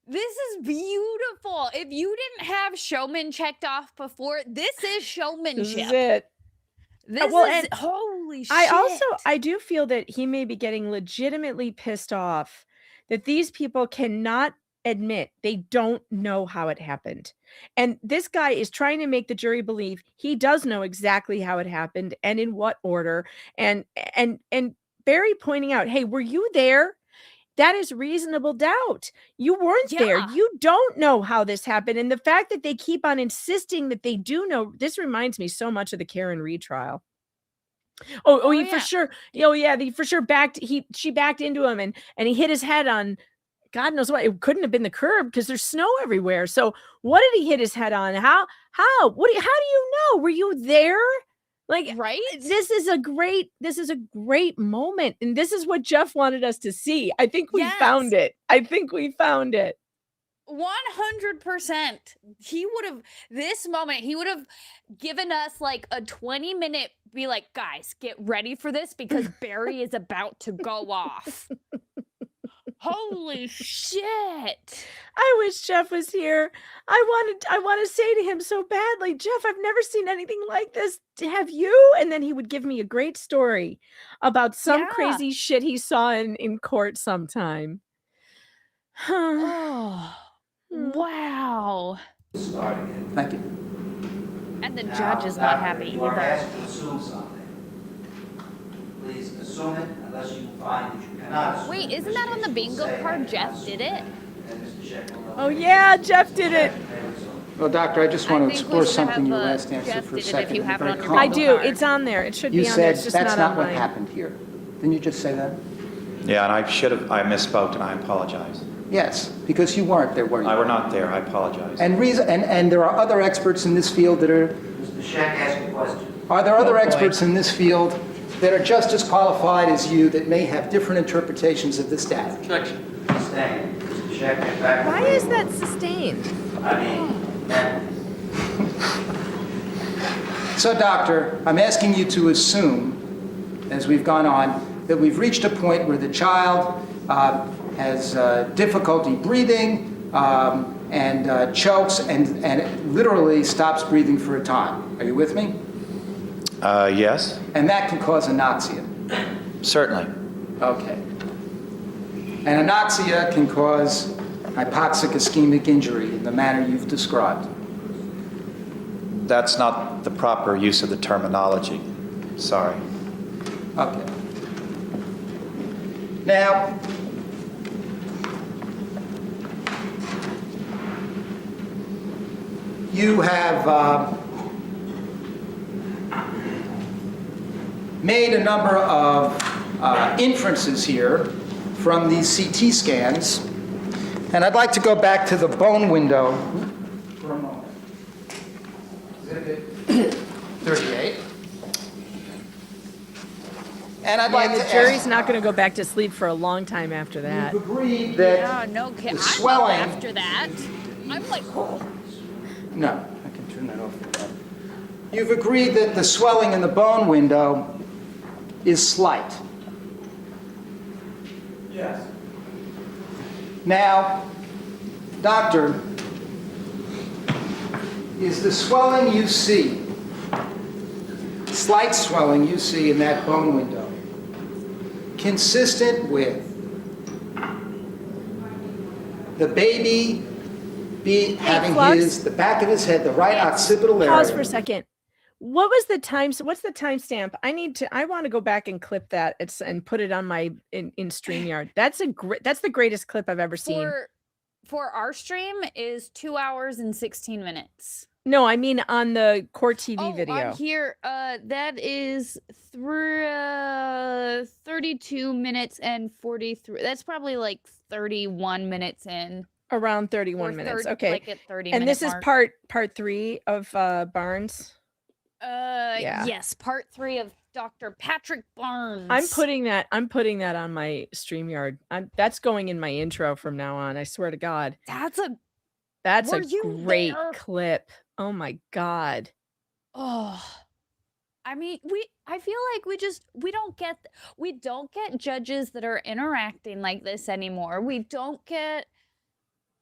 This is beautiful. If you didn't have showman checked off before, this is This showmanship. is it. This well, is and holy shit. I do feel that he may be getting legitimately pissed off that these people cannot admit they don't know how it happened. And this guy is trying to make the jury believe he does know exactly how it happened and in what order. And Barry pointing out, hey, were you there? That is reasonable doubt. You weren't there. Yeah. You don't know how this happened. And the fact that they keep on insisting that they do know, this reminds me so much of the Karen Reed trial. Oh, he yeah. for sure. He for sure she backed into him and he hit his head on God knows what. It couldn't have been the curb because there's snow everywhere. So what did he hit his head on? How do you know? Were you there? Like, Right? this is a great moment. And this is what Jeff wanted us to see. I think we found it. 100%. He would have given us like a 20-minute, be like, guys, get ready for this because Barry is about to go off. Holy shit. I wish Jeff was here. I want to say to him so badly, Jeff, I've never seen anything like this. Have you? And then he would give me a great story about some Yeah. crazy shit he saw in court sometime. Oh, wow. Start again. thank you. And the Now, judge is not doctor, happy you are either. asked to assume something. Please assume it unless you find that you cannot assume Wait, it. isn't that on the bingo card? Jeff did it? And Mr. Scheck will know. Oh yeah, Jeff did it. Well, doctor, I just I want to think we explore should something in have, your last answer Jeff for a did it if second. you You're have it very on your calm. I bingo do. card. It's on there. It should You be on there. said It's just that's not not what online. happened here. Didn't you just say that? Yeah, and I misspoke and I apologize. Yes, because you weren't there, were you? I were not there, I apologize. And there are other experts in this field that are. Mr. Scheck, ask a question. Are there other boy. experts in this field that are just as qualified as you that may have different interpretations of this data? Objection. Sustained. Mr. Scheck, get back. Why is that sustained? I mean, Nanny. So, doctor, I'm asking you to assume, as we've gone on, that we've reached a point where the child has difficulty breathing and chokes and literally stops breathing for a time. Are you with me? Yes, And that can cause anoxia. certainly. Okay. And anoxia can cause hypoxic ischemic injury in the manner you've described. That's not the proper use of the terminology. Sorry. Okay. Now, you have made a number of inferences here from these CT scans, and I'd like to go back to the bone window for a moment. Exhibit 38. And I'd Yeah, like the to jury's ask, not going to go back to sleep for a long time after that. you've agreed that Yeah, no kidding. the I'm swelling... up after that. I'm like, oh. No, I can turn that off. You've agreed that the swelling in the bone window is slight. Yes. Now, doctor, is the swelling you see, slight swelling you see in that bone window, consistent with the baby having Flux? the back of his head, the right occipital area? Pause for a second. What was the time? What's the timestamp? I want to go back and clip that and put it on my in StreamYard. That's the greatest clip I've ever seen. For our stream is 2 hours and 16 minutes. No, I mean on the Court TV video. On here, that is 32 minutes and 43. That's probably like 31 minutes in. Around 31 minutes. Okay. Like at 30 And minute this is mark. part 3 of Barnes. Yeah. Yes, part 3 of Dr. Patrick Barnes. I'm putting that on my StreamYard. That's going in my intro from now on. I swear to God. That's a That's Were a you great there? clip. Oh my God. oh. I mean, I feel like we don't get judges that are interacting like this anymore. We don't get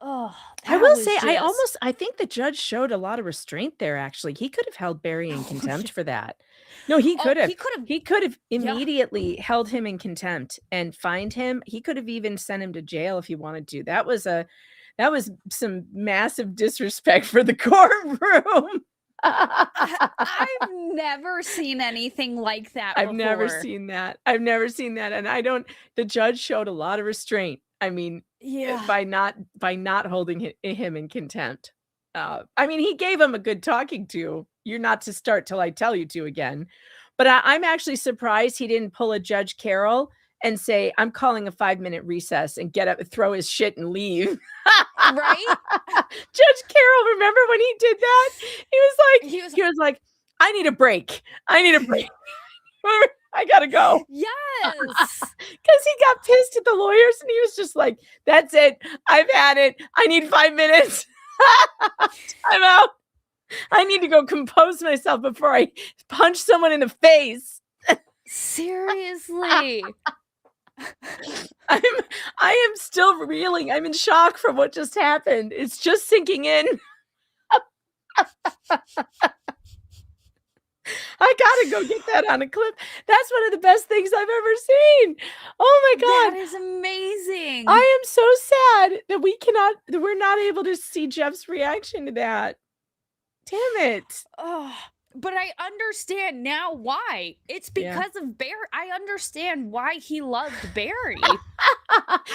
I that will was say, just- I think the judge showed a lot of restraint there, actually. He could have held Barry in contempt for that. No, he could have. He could have immediately held him in contempt and fined him. He could have even sent him to jail if he wanted to. That was some massive disrespect for the courtroom. I've never seen anything like that I've never before. seen that. And the judge showed a lot of restraint. I mean, by not holding him in contempt. I mean, he gave him a good talking to. You're not to start till I tell you to again. But I'm actually surprised he didn't pull a Judge Carroll and say, I'm calling a 5-minute recess and get up, throw his shit and leave. Right? Judge Carroll, remember when he did that? He was like, I need a break. I gotta go. Yes. Because he got pissed at the lawyers and he was just like, that's it. I've had it. I need 5 minutes. I'm out. I need to go compose myself before I punch someone in the face. Seriously. I am still reeling. I'm in shock from what just happened. It's just sinking in. I gotta go get that on a clip. That's one of the best things I've ever seen. Oh my God. That is amazing. I am so sad that we're not able to see Jeff's reaction to that. Damn it. Oh, but I understand now why. It's because of Barry. I understand why he loved Barry. You know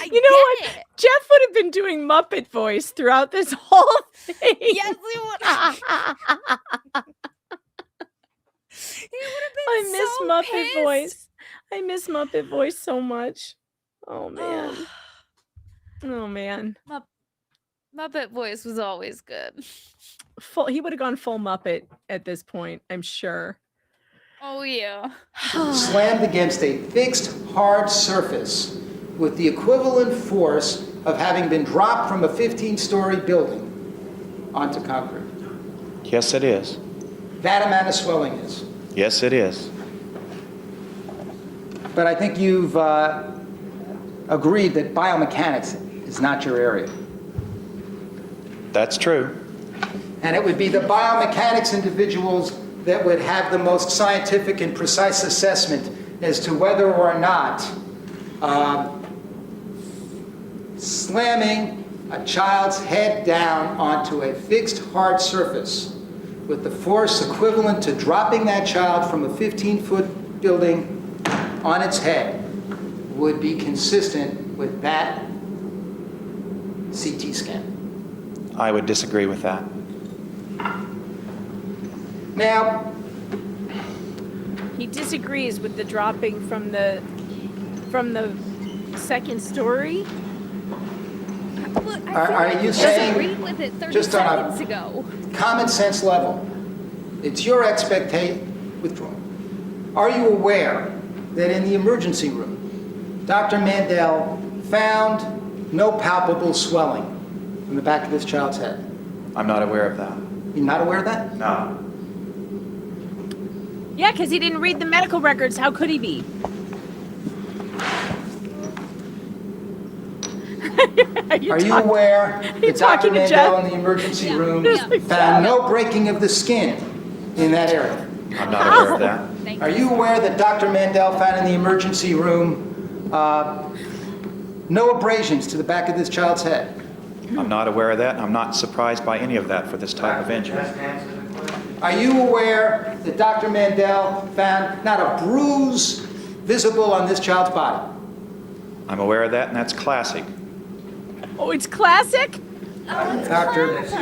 what? It. Jeff would have been doing Muppet voice throughout this whole thing. Yes, he would. He would have been I miss so Muppet pissed. voice. I miss Muppet voice so much. Oh man. Oh man. Muppet voice was always good. He would have gone full Muppet at this point, I'm sure. Oh yeah. Slammed against a fixed hard surface with the equivalent force of having been dropped from a 15-story building onto concrete. Yes, it is. That amount of swelling is. Yes, it is. But I think you've agreed that biomechanics is not your area. That's true. And it would be the biomechanics individuals that would have the most scientific and precise assessment as to whether or not slamming a child's head down onto a fixed hard surface with the force equivalent to dropping that child from a 15-foot building on its head would be consistent with that CT scan. I would disagree with that. Now, He disagrees with the dropping from the second story. Look, I Are- feel are like you he saying disagreed with it 30 just on a- seconds ago. common sense level, it's your expectation, withdraw. Are you aware that in the emergency room, Dr. Mandel found no palpable swelling in the back of this child's head? I'm not aware of that. You're not aware of that? No. Yeah, because he didn't read the medical records. How could he be? Are you aware that Dr. talking to Mandel Jeff? in the emergency room Just found no breaking of the skin in that area? I'm not aware of that. Are you aware that Dr. Mandel found in the emergency room no abrasions to the back of this child's head? I'm not aware of that. I'm not surprised by any of that for this type of injury. Just answer the question. Are you aware that Dr. Mandel found not a bruise visible on this child's body? I'm aware of that, and that's classic. Oh, it's classic? Doctor, Doctor, this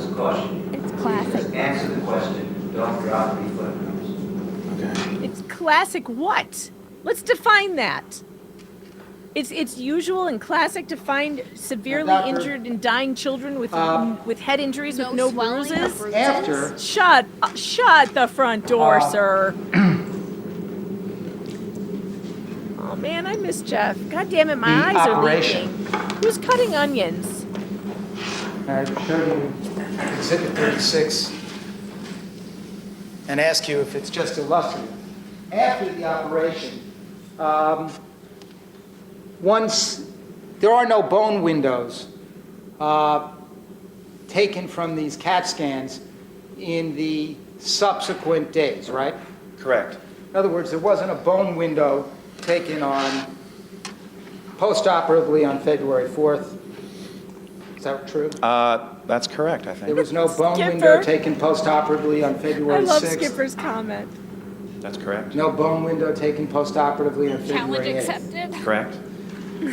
is caution. It's classic. Just answer the question. Don't drop any footnotes. It's classic what? Let's define that. It's usual and classic to find severely Doctor, injured and dying children with head injuries with No no swelling or bruises. bruises? after Shut the front door, sir. Oh man, I miss Jeff. God damn it, my The eyes operation. are leaking. Who's cutting onions? I show you Exhibit 36 and ask you if it's just illustrative. After the operation, once there are no bone windows taken from these CAT scans in the subsequent days, right? Correct. In other words, there wasn't a bone window taken on post-operatively on February 4th. Is that true? That's correct, I There think. was no bone Skipper. window taken post-operatively on I February love 6th. Skipper's comment. That's correct. No bone window taken post-operatively on Challenge February 8th. accepted. Correct.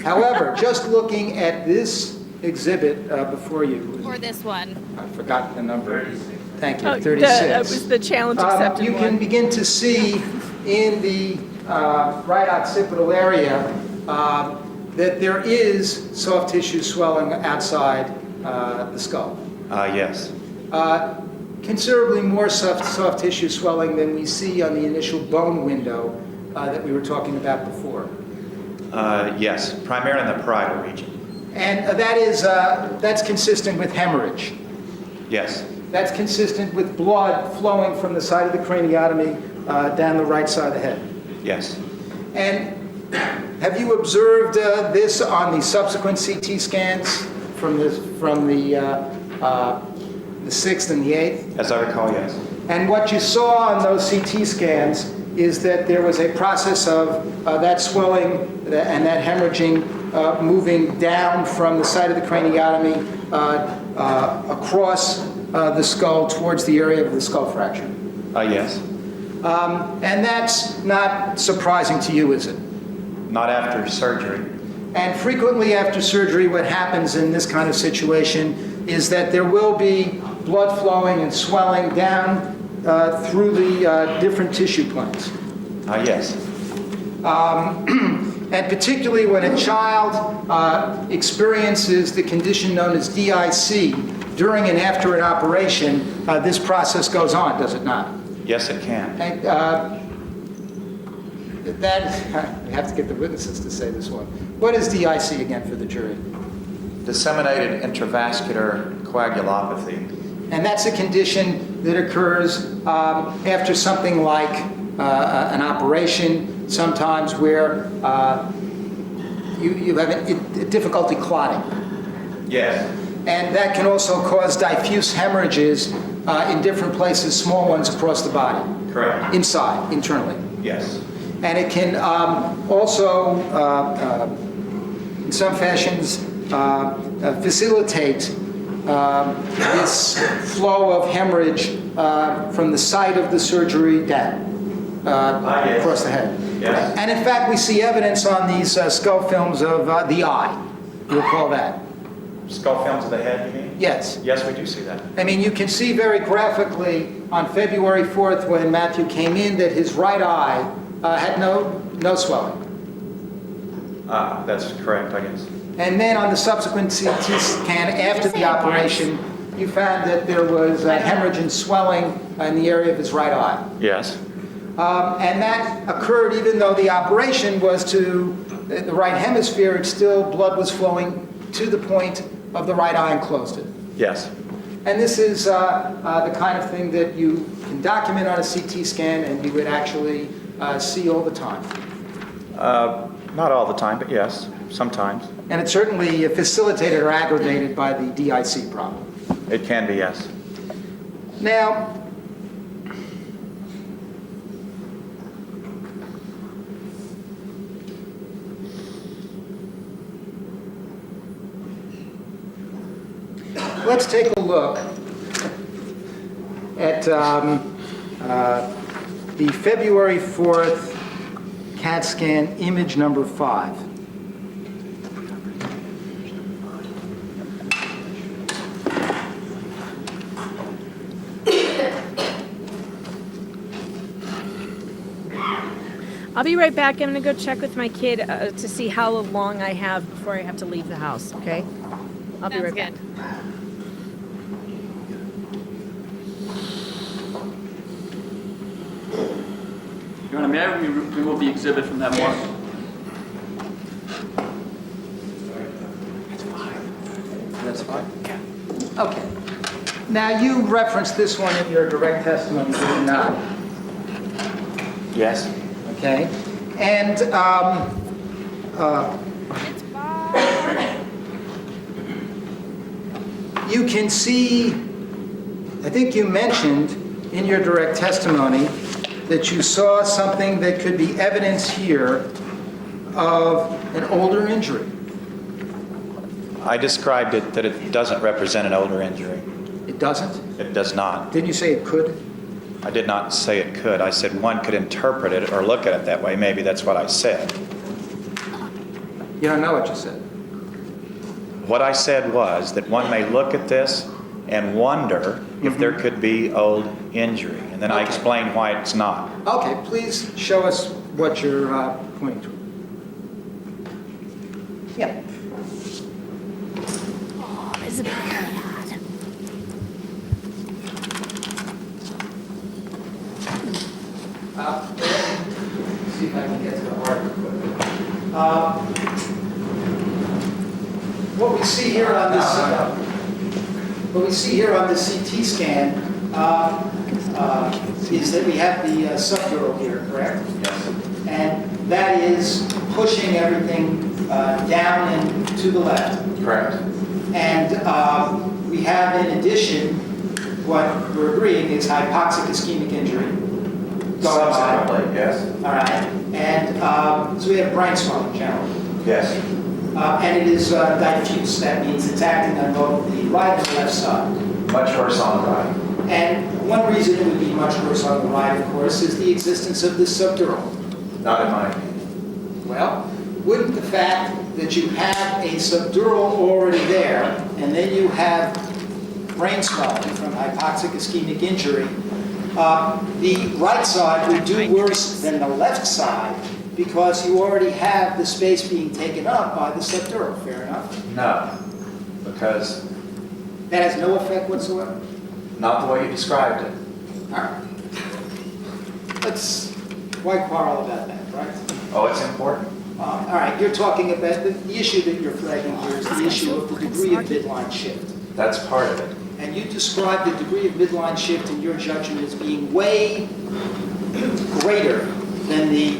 However, just looking at this exhibit before you, Or this one. I've forgotten the number. 36. Thank you, Oh, 36. that was the challenge accepted You one. can begin to see in the right occipital area that there is soft tissue swelling outside the skull. Yes. Considerably more soft tissue swelling than we see on the initial bone window that we were talking about before. Yes, primarily in the parietal region. And that's consistent with hemorrhage. Yes. That's consistent with blood flowing from the side of the craniotomy down the right side of the head. Yes. And have you observed this on the subsequent CT scans from the 6th and the 8th? As I recall, yes. And what you saw on those CT scans is that there was a process of that swelling and that hemorrhaging moving down from the side of the craniotomy across the skull towards the area of the skull fracture. Yes. And that's not surprising to you, is it? Not after surgery. And frequently after surgery, what happens in this kind of situation is that there will be blood flowing and swelling down through the different tissue planes. Yes. And particularly when a child experiences the condition known as DIC during and after an operation, this process goes on, does it not? Yes, it can. And we have to get the witnesses to say this one. What is DIC again for the jury? Disseminated intravascular coagulopathy. And that's a condition that occurs after something like an operation, sometimes where you have a difficulty clotting. Yes. And that can also cause diffuse hemorrhages in different places, small ones across the body. Correct. Inside, internally. Yes. And it can also, in some fashions, facilitate this flow of hemorrhage from the site of the surgery down Yes. across the head. Yes. And in fact, we see evidence on these skull films of the eye. You'll recall that. Skull films of the head, you mean? Yes. Yes, we do see that. I mean, you can see very graphically on February 4th when Matthew came in that his right eye had no swelling. That's correct, I guess. And then on the subsequent CT scan after the operation, you found that there was hemorrhage and swelling in the area of his right eye. Yes. And that occurred even though the operation was to the right hemisphere, and still blood was flowing to the point of the right eye and closed it. Yes. And this is the kind of thing that you can document on a CT scan and you would actually see all the time. Not all the time, but yes, sometimes. And it's certainly facilitated or aggravated by the DIC problem. It can be, yes. Now, let's take a look at the February 4th CAT scan image number 5. I'll be right back. I'm going to go check with my kid to see how long I have before I have to leave the house, okay? I'll be right back. Your Honor, may I remove the exhibit from that mark? That's fine. Okay. Now, you referenced this one in your direct testimony, did you not? Yes. Okay. And you can see, I think you mentioned in your direct testimony that you saw something that could be evidence here of an older injury. I described it that it doesn't represent an older injury. It doesn't? It does not. Didn't you say it could? I did not say it could. I said one could interpret it or look at it that way. Maybe that's what I said. You don't know what you said. What I said was that one may look at this and wonder if there could be old injury. And then I Okay. explained why it's not. Okay, please show us what you're pointing to. Yeah. Oh, is it bad? See if I can get to the heart real quick. What we see here on this, CT scan is that we have the subdural here, correct? Yes. And that is pushing everything down and to the left. Correct. And we have, in addition, what we're agreeing is hypoxic ischemic injury. Going on. Subsequently, yes. All right. And so we have brain swelling generally. Yes. And it is diffuse. That means it's acting on both the right and the left side. Much worse on the right. And one reason it would be much worse on the right, of course, is the existence of this subdural. Not in my opinion. Well, wouldn't the fact that you have a subdural already there, and then you have brain swelling from hypoxic ischemic injury, the right side would do worse than the left side because you already have the space being taken up by the subdural. Fair enough? No, because That has no effect whatsoever? not the way you described it. All right. Why quarrel about that, right? Oh, it's important. All right, you're talking about the issue that you're flagging here is the issue of the degree of midline shift. That's part of it. And you described the degree of midline shift in your judgment as being way greater than the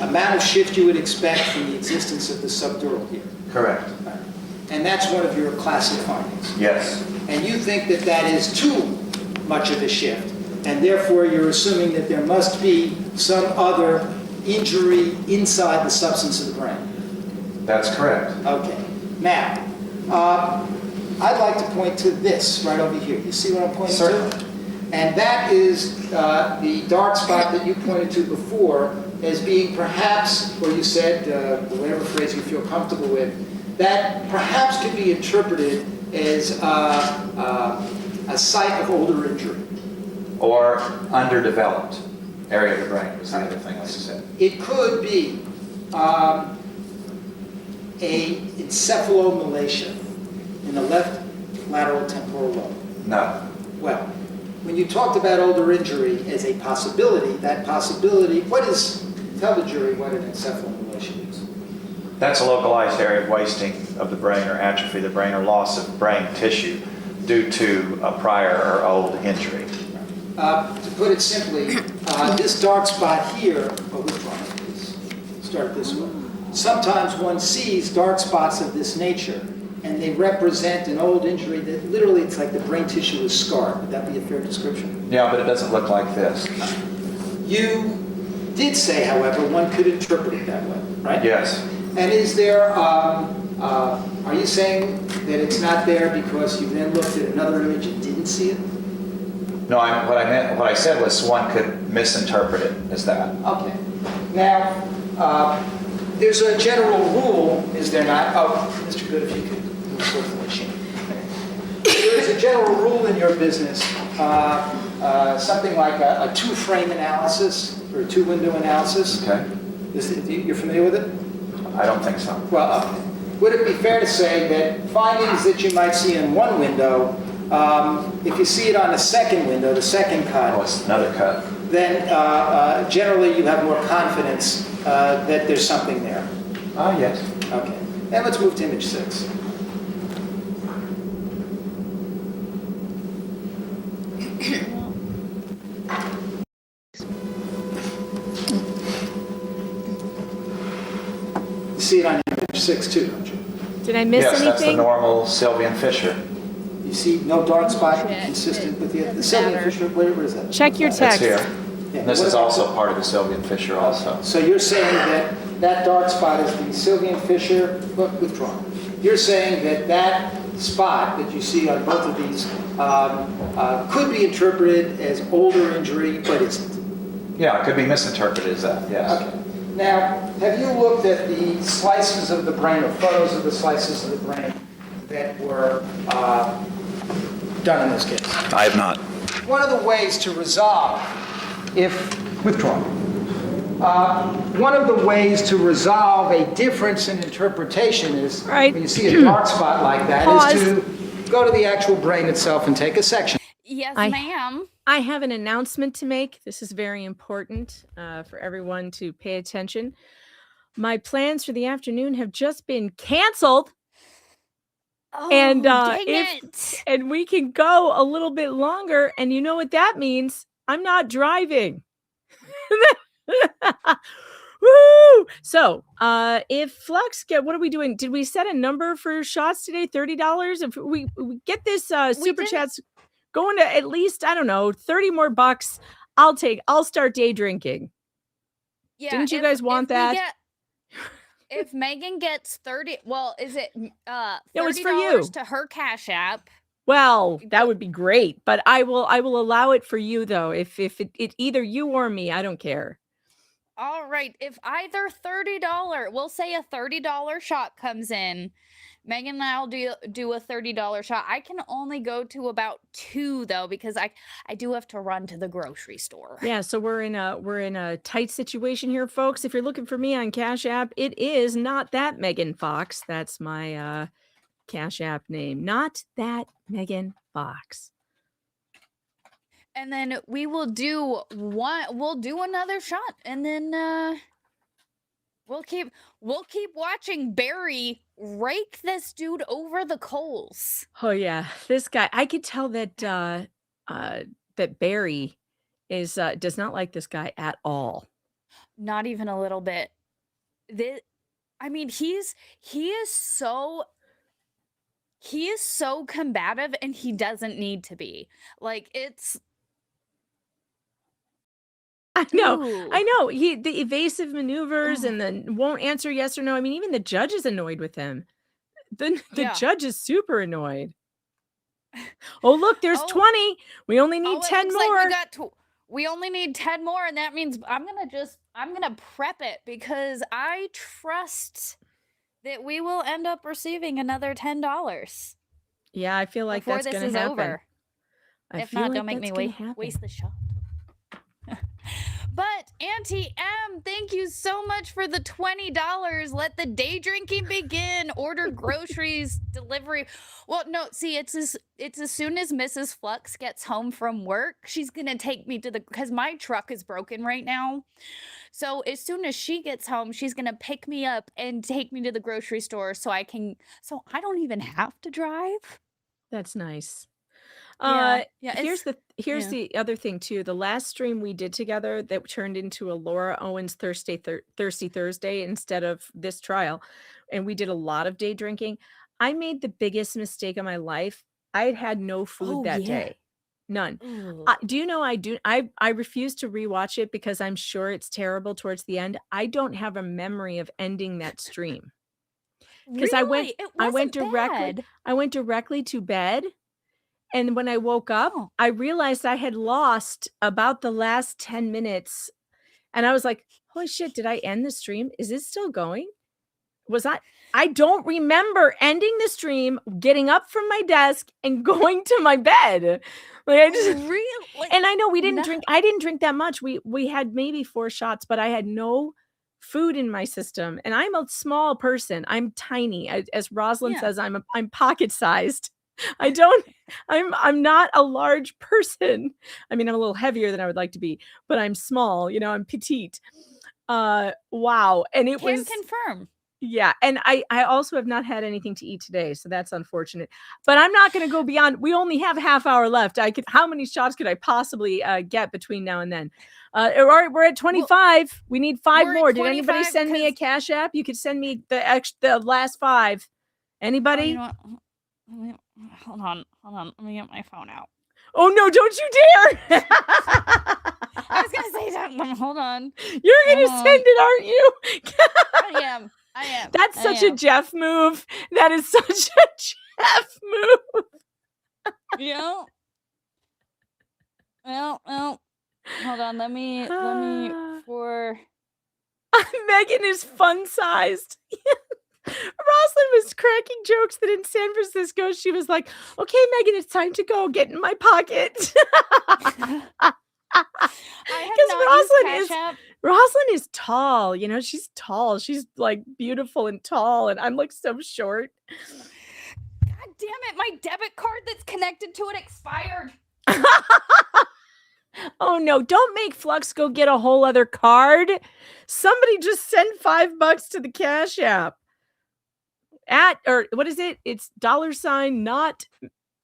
amount of shift you would expect from the existence of the subdural here. Correct. And that's one of your classic findings. Yes. And you think that that is too much of a shift, and therefore you're assuming that there must be some other injury inside the substance of the brain. That's correct. Okay. Now, I'd like to point to this right over here. You see what I'm pointing Certainly. to? And that is the dark spot that you pointed to before as being perhaps, or you said, whatever phrase you feel comfortable with, that perhaps could be interpreted as a site of older injury. Or underdeveloped area of the brain was the other thing I said. It could be a encephalomalacia in the left lateral temporal lobe. No. Well, when you talked about older injury as a possibility, that possibility, tell the jury what an encephalomalacia is. That's a localized area of wasting of the brain or atrophy of the brain or loss of brain tissue due to a prior or old injury. To put it simply, this dark spot here, withdraw it, please. Start this way. Sometimes one sees dark spots of this nature, and they represent an old injury that literally it's like the brain tissue is scarred. Would that be a fair description? Yeah, but it doesn't look like this. You did say, however, one could interpret it that way, right? Yes. And is there, are you saying that it's not there because you then looked at another image and didn't see it? No, what I said was one could misinterpret it as that. Okay. Now, there's a general rule, is there not? Oh, Mr. Good, if you could move towards the machine. There's a general rule in your business, something like a two-frame analysis or a two-window analysis. Okay. You're familiar with it? I don't think so. Well, would it be fair to say that findings that you might see in one window, if you see it on the second window, the second cut, Oh, it's another cut. then generally you have more confidence that there's something there. Oh, yes. Okay. Then let's move to image 6. You see it on image 6 too, don't you? Did I miss Yes, that's the anything? normal Sylvian fissure. You see no dark spot Shit. consistent with the Doesn't Sylvian matter. fissure. Where is that? Check your It's text. here. Yeah, And this what is about- also part of the Sylvian fissure also. So you're saying that that dark spot is the Sylvian fissure, look, withdrawn. You're saying that that spot that you see on both of these could be interpreted as older injury, but isn't. Yeah, it could be misinterpreted as that, yes. Okay. Now, have you looked at the slices of the brain or photos of the slices of the brain that were done in this case? I have not. One of the ways to resolve, withdrawn. One of the ways to resolve a difference in interpretation is, Right. when you see a dark spot like that, Pause. is to go to the actual brain itself and take a section. Yes, I- ma'am. I have an announcement to make. This is very important for everyone to pay attention. My plans for the afternoon have just been canceled, Oh, And, dang if- it. and we can go a little bit longer. And you know what that means? I'm not driving. Woo! So, if Flux what are we doing? Did we set a number for shots today? $30? If we get this super didn't. chats going to at least, I don't know, 30 more bucks, I'll start day drinking. Yeah, Didn't you if- guys want if we that? if Megan gets 30, well, is it No, it's for $30 you. to her Cash App? Well, that would be great, but I will allow it for you though. If it either you or me, I don't care. All right, if either we'll say a $30 shot comes in, Megan and I'll do a $30 shot. I can only go to about 2 though, because I do have to run to the grocery store. Yeah, so we're in a tight situation here, folks. If you're looking for me on Cash App, it is not that Megan Fox. That's my Cash App name. Not that Megan Fox. And then we'll do another shot, and then we'll keep watching Barry rake this dude over the coals. Oh yeah, this guy. I could tell that that Barry is does not like this guy at all. Not even a little bit. I mean, he is so combative, and he doesn't need to be. Like, it's I know. Ooh. I know. The evasive maneuvers and then won't answer yes or no. I mean, even the judge is annoyed with him. The Yeah. judge is super annoyed. Oh, look, there's Oh. 20. We only need it 10 looks more. like we only need 10 more, and that means I'm gonna prep it, because I trust that we will end up receiving another $10 Yeah, I feel like before that's this going is to happen. over. I If feel not, like don't make that's me gonna happen. waste the shot. But Auntie M, thank you so much for the $20. Let the day drinking begin. Order groceries, delivery. Well, no, see, it's as soon as Mrs. Flux gets home from work, she's gonna take me to because my truck is broken right now. So as soon as she gets home, she's gonna pick me up and take me to the grocery store so I don't even have to drive. That's nice. Yeah, Here's yeah. the other thing too. The last stream we did together that turned into a Laura Owens Thirsty Thursday instead of this trial, and we did a lot of day drinking. I made the biggest mistake of my life. I had no food Oh, that yeah. day. None. Ooh. Do you know I refuse to rewatch it because I'm sure it's terrible towards the end. I don't have a memory of ending that stream. Because Really? It I went wasn't directly bad. I went directly to bed. And when I woke up, Oh. I realized I had lost about the last 10 minutes. And I was like, holy shit, did I end the stream? Is it still going? I don't remember ending the stream, getting up from my desk and going to my bed. Like I just Really? and I know we didn't No. drink. I didn't drink that much. We had maybe 4 shots, but I had no food in my system. And I'm a small person. I'm tiny. As Rosalind Yeah. says, I'm pocket sized. I'm not a large person. I mean, I'm a little heavier than I would like to be, but I'm small, I'm petite. Wow. And it Can was confirm. yeah, and I also have not had anything to eat today, so that's unfortunate. But I'm not going to go beyond. We only have a half hour left. How many shots could I possibly get between now and then? All right, we're at 25. We need 5 we're at more. Did anybody 25 send me a 'cause- Cash App? You could send me the last 5. Oh, Anybody? you know what? Hold on. Let me get my phone out. Oh no! Don't you dare! I was gonna say something. Hold on. You're gonna Hold on. send it, aren't you? I am. That's I such a am. Jeff move. That is such a Jeff move. Yeah. Well, hold on. Let me for Megan is fun sized. Rosalind was cracking jokes that in San Francisco she was like, "Okay, Megan, it's time to go. Get in my pocket." I have not Rosalind used Cash App. Rosalind is tall. She's tall. She's like beautiful and tall, and I'm like so short. God damn it! My debit card that's connected to it expired. Oh no, don't make Flux go get a whole other card. Somebody just send $5 to the Cash App. Or what is it? It's $ not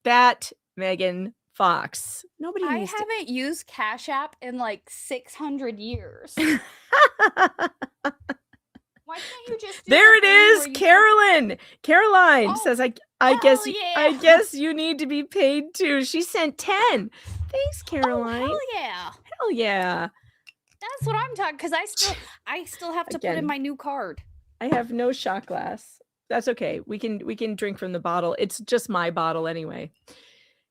that Megan Fox. Nobody I needs haven't used Cash App in like 600 years. to. Why can't you just do There the it thing is, where you Caroline Oh, says I hell guess yeah. I guess you need to be paid too. She sent 10. Thanks, Caroline. Oh, hell yeah. Hell yeah. That's what I'm talking because I still have to put in Again. my new card. I have no shot glass. That's okay. We can drink from the bottle. It's just my bottle anyway.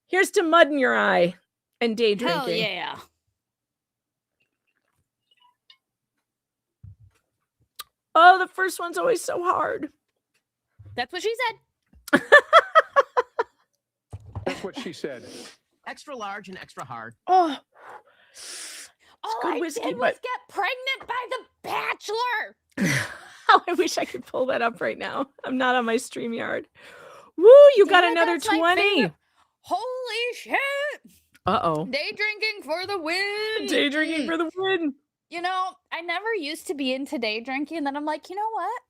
Here's to mud in your eye and day drinking. Hell yeah. Oh, the first one's always so hard. That's what she said. That's what she said. Extra large and extra hard. Oh, All good I whiskey, did was get pregnant by the Bachelor. oh, I wish I could pull that up right now. I'm not on my StreamYard. Woo, you got Damn it, another that's my 20. favorite. Holy shit. Uh-oh. Day drinking for the win. Day drinking for the win. I never used to be into day drinking. And then I'm like, you know what?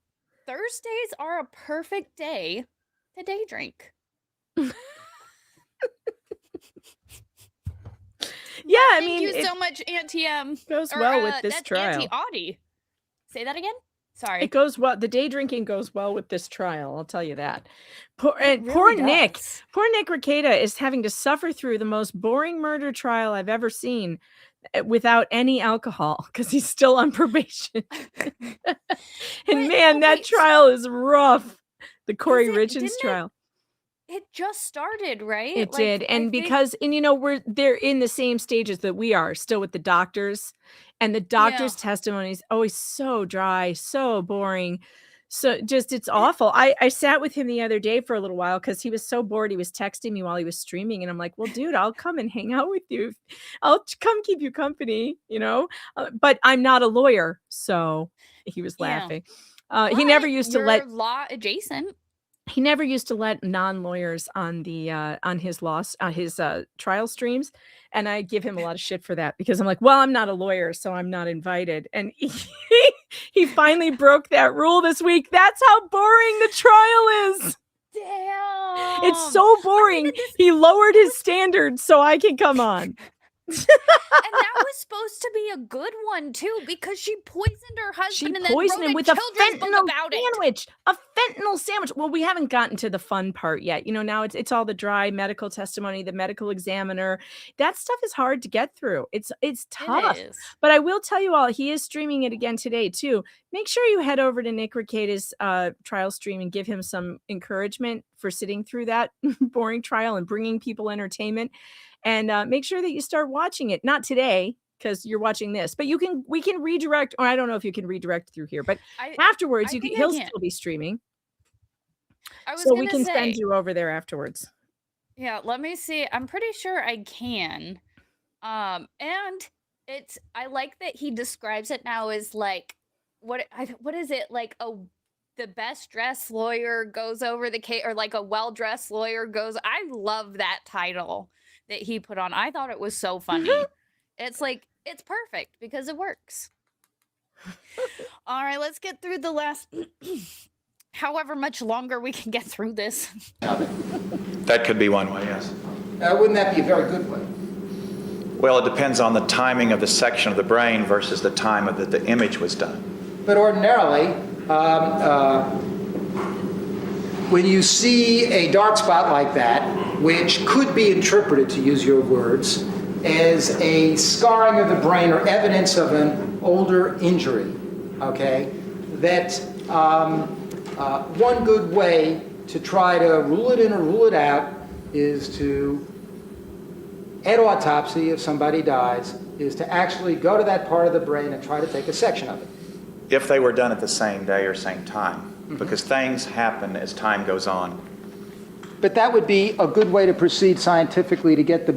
Thursdays are a perfect day to day drink. Yeah, I Thank mean, you it so much, Auntie M. goes Or, well with this that's trial. Auntie Audie. Say that again? Sorry. It goes well. The day drinking goes well with this trial. I'll tell you that. Poor really Nick. does. Poor Nick Rekieta is having to suffer through the most boring murder trial I've ever seen without any alcohol because he's still on probation. And man, that okay, trial is rough. The Corey it- Richens didn't it- trial. It just started, right? It Like, did. I And think- because, they're in the same stages that we are still with the doctors. And the doctor's testimony is always so dry, so boring. So just it's awful. I sat with him the other day for a little while because he was so bored. He was texting me while he was streaming, and I'm like, "Well, dude, I'll come and hang out with you. I'll come keep you company, you know." But I'm not a lawyer, so he was Yeah. laughing. He never But used to you're let law adjacent. he never used to let non-lawyers on his trial streams, and I give him a lot of shit for that because I'm like, well, I'm not a lawyer, so I'm not invited. And he finally broke that rule this week. That's how boring the trial is. Damn. It's so boring. He lowered his standards so I can come on. And that was supposed to be a good one too, because she poisoned her husband She and then poisoned wrote him a with a children's book fentanyl about it. sandwich. A fentanyl sandwich. Well, we haven't gotten to the fun part yet. You know, now it's all the dry medical testimony, the medical examiner. That stuff is hard to get through. It's tough. It is. But I will tell you all, he is streaming it again today too. Make sure you head over to Nick Recada's trial stream and give him some encouragement for sitting through that boring trial and bringing people entertainment. And make sure that you start watching it. Not today, because you're watching this, but we can redirect, or I don't know if you can redirect through here, but afterwards he'll still be streaming. I was So we gonna can say, send you over there afterwards. yeah, let me see. I'm pretty sure I can. And I like that he describes it now as like what is it like the best dressed lawyer goes over the case, or like a well-dressed lawyer goes. I love that title that he put on. I thought it was so funny. It's like, it's perfect because it works. All right, let's get through the last however much longer we can get through this. That could be one way, yes. Wouldn't that be a very good way? Well, it depends on the timing of the section of the brain versus the time that the image was done. But ordinarily, when you see a dark spot like that, which could be interpreted, to use your words, as a scarring of the brain or evidence of an older injury, okay, that one good way to try to rule it in or rule it out is to, at autopsy, if somebody dies, is to actually go to that part of the brain and try to take a section of it. If they were done at the same day or same time, because things happen as time goes on. But that would be a good way to proceed scientifically to get the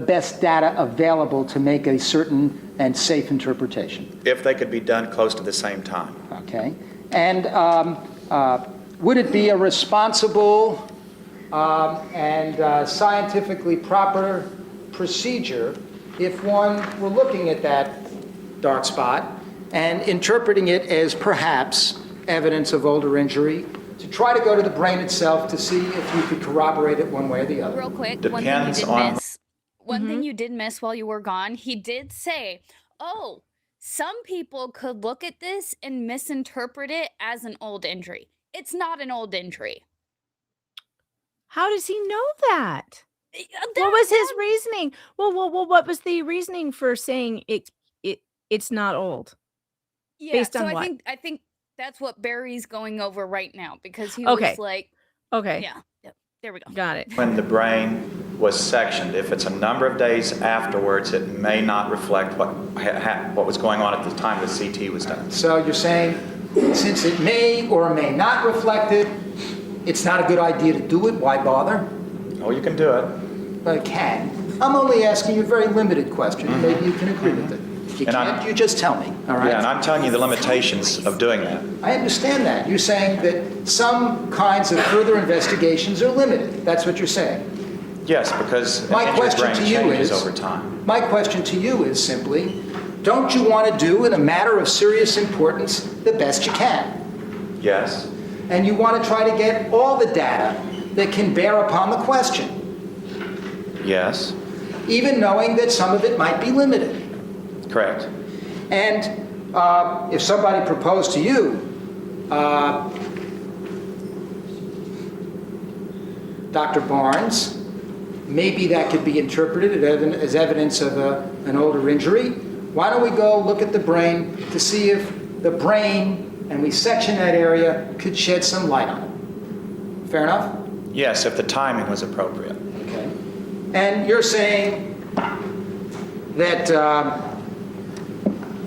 best data available to make a certain and safe interpretation. If they could be done close to the same time. Okay. And would it be a responsible and scientifically proper procedure if one were looking at that dark spot and interpreting it as perhaps evidence of older injury, to try to go to the brain itself to see if you could corroborate it one way or the other? Real quick, Depends on- one thing you did miss while you were gone, he did say, oh, some people could look at this and misinterpret it as an old injury. It's not an old injury. How does he know that? What was his reasoning? Well, what was the reasoning for saying it's not old? Yeah, Based so on what? I think that's what Barry's going over right now, because he Okay. was like, Okay. yeah, there we go. Got it. When the brain was sectioned, if it's a number of days afterwards, it may not reflect what was going on at the time the CT was done. So you're saying, since it may or may not reflect it, it's not a good idea to do it? Why bother? Oh, you can do it. But it can. I'm only asking you a very limited question. Maybe you can agree with it. If you And can't, you just tell me, all right? Yeah, and I'm telling you the limitations of doing that. I understand that. You're saying that some kinds of further investigations are limited. That's what you're saying. Yes, because an My injured question brain to you changes is, over time. my question to you is simply, don't you want to do, in a matter of serious importance, the best you can? Yes. And you want to try to get all the data that can bear upon the question, Yes. even knowing that some of it might be limited. Correct. And if somebody proposed to you, Dr. Barnes, maybe that could be interpreted as evidence of an older injury. Why don't we go look at the brain to see if the brain, and we section that area, could shed some light on it? Fair enough? Yes, if the timing was appropriate. Okay. And you're saying that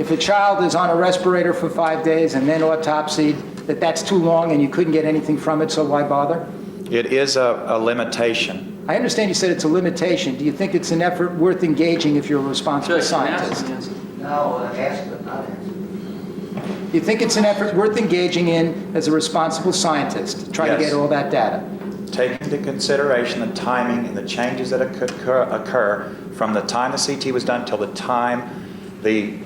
if a child is on a respirator for 5 days and then autopsied, that's too long and you couldn't get anything from it, so why bother? It is a limitation. I understand you said it's a limitation. Do you think it's an effort worth engaging if you're a responsible Judge, can I ask scientist? an answer? No, ask but not answer. You think it's an effort worth engaging in as a responsible scientist to try to Yes. get all that data? Take into consideration the timing and the changes that could occur from the time the CT was done till the time the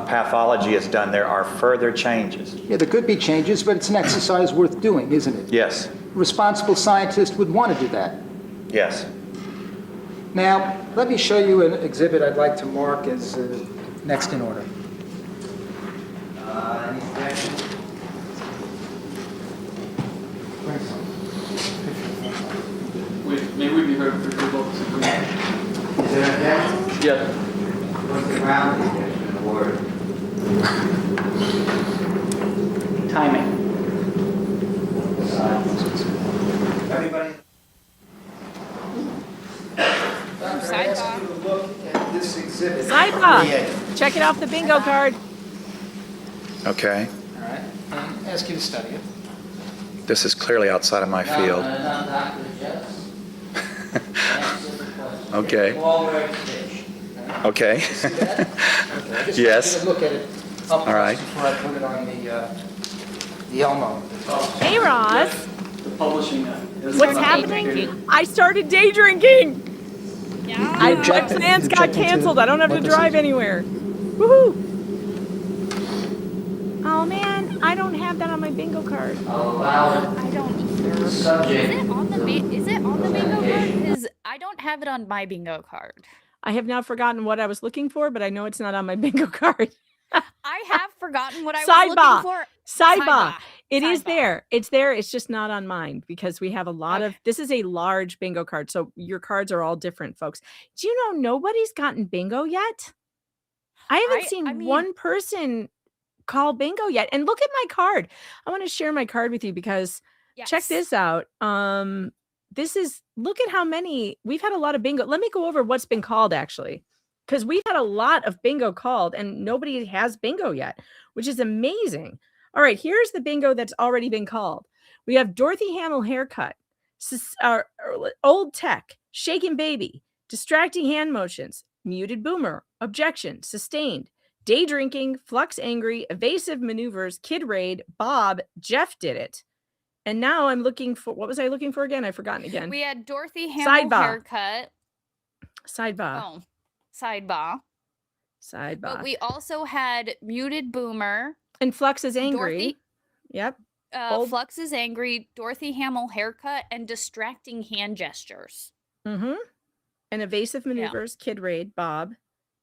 pathology is done. There are further changes. Yeah, there could be changes, but it's an exercise worth doing, isn't it? Yes, A responsible scientist would want to do that. yes. Now, let me show you an exhibit I'd like to mark as next in order. Any questions? Wait, maybe we heard for two votes. Is there an objection? Yeah. What's the ground objection in the word? Timing. Everybody? Doctor, I asked you to look at this exhibit. Sidebar. Check it off the bingo card. Okay. All right, and ask you to study it. This is clearly outside of my field. Dr. Jess. Answer the question. Okay. All words fish. Okay. See that? Okay, I just Yes. want you to look at it up close All right. before I put it on the Elmo. Hey, Ross. The publishing that. What's happening? I started day drinking. Yeah. My objected- plans got objecting to canceled. I don't have to what this drive is. anywhere. Woohoo! Oh man, I don't have that on my bingo card. I'll allow I don't either. the Is subject. it on the is it on the bingo card? Because I don't have it on my bingo card. I have now forgotten what I was looking for, but I know it's not on my bingo card. I have forgotten what I was Sidebar. looking for. Sidebar. It is Sidebar. there. It's there. It's just not on mine because we have a lot of, this is a large bingo card. So your cards are all different, folks. Do you know nobody's gotten bingo yet? I haven't seen I mean- one person call bingo yet. And look at my card. I want to share my card with you because check Yes. this out. Look at how many, we've had a lot of bingo. Let me go over what's been called actually, because we've had a lot of bingo called and nobody has bingo yet, which is amazing. All right, here's the bingo that's already been called. We have Dorothy Hamill haircut, old tech, shaken baby, distracting hand motions, muted boomer, objection, sustained, day drinking, flux angry, evasive maneuvers, kid raid, Bob, Jeff did it. And now I'm looking for, what was I looking for again? I've forgotten again. We had Dorothy Hamill Sidebar. haircut. Sidebar. Oh, sidebar. Sidebar. But we also had muted boomer. And Flux is angry. Dorothy, Yep. Old- Flux is angry. Dorothy Hamill haircut and distracting hand gestures. Mm-hmm. And evasive maneuvers, kid raid, Bob,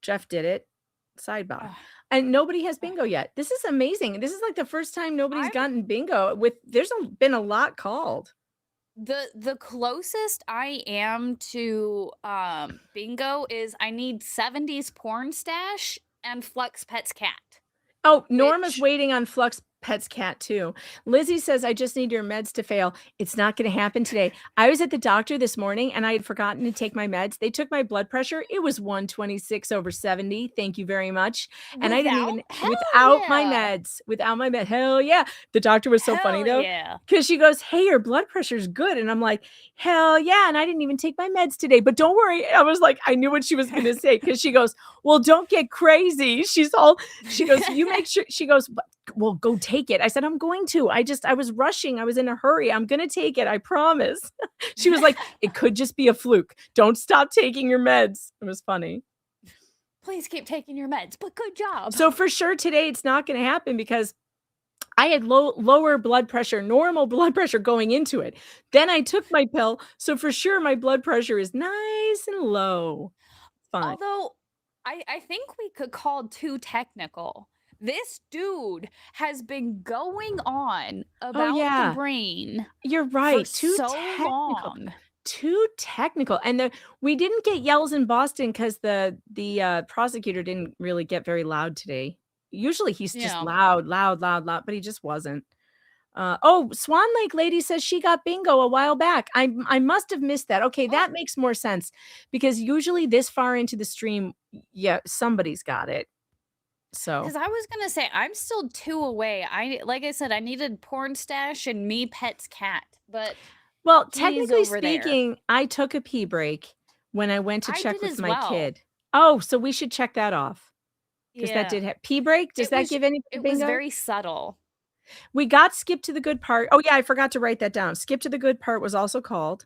Jeff did it, sidebar. Ugh. And nobody has bingo yet. This is amazing. This is like the first time nobody's I'm- gotten bingo with, been a lot called. The closest I am to bingo is I need 70s porn stash and Flux Pet's cat. Oh, Norma's Which- waiting on Flux Pet's cat too. Lizzie says, I just need your meds to fail. It's not going to happen today. I was at the doctor this morning and I had forgotten to take my meds. They took my blood pressure. It was 126/70. Thank you very much. And I didn't even, Hell without my yeah. meds. Hell yeah. The doctor was so funny Hell though. Yeah. Because she goes, hey, your blood pressure's good. And I'm like, hell yeah. And I didn't even take my meds today. But don't worry. I was like, I knew what she was going to say. Because she goes, well, don't get crazy. She goes, you make sure. She goes, well, go take it. I said, I'm going to. I was rushing. I was in a hurry. I'm going to take it. I promise. She was like, it could just be a fluke. Don't stop taking your meds. It was funny. Please keep taking your meds, but good job. So for sure today, it's not going to happen because I had lower blood pressure, normal blood pressure going into it. Then I took my pill. So for sure, my blood pressure is nice and low. Fine. Although I think we could call too technical. This dude has been going on about yeah. the brain You're right. for Too so technical. long. Too technical. And we didn't get yells in Boston because the prosecutor didn't really get very loud today. Usually he's just Yeah. loud, but he just wasn't. Swan Lake lady says she got bingo a while back. I must have missed that. Okay, that makes more sense because usually this far into the stream, yeah, somebody's got it. So Because I was gonna say I'm still 2 away. Like I said, I needed porn stash and me pet's cat, but well, he's technically over there. speaking, I took a pee break when I went to I check did with as my well. kid. Oh, so we should check that off because that Yeah, did have pee break. Does it that was give any it was bingo? very subtle. We got skip to the good part. Oh yeah, I forgot to write that down. Skip to the good part was also called.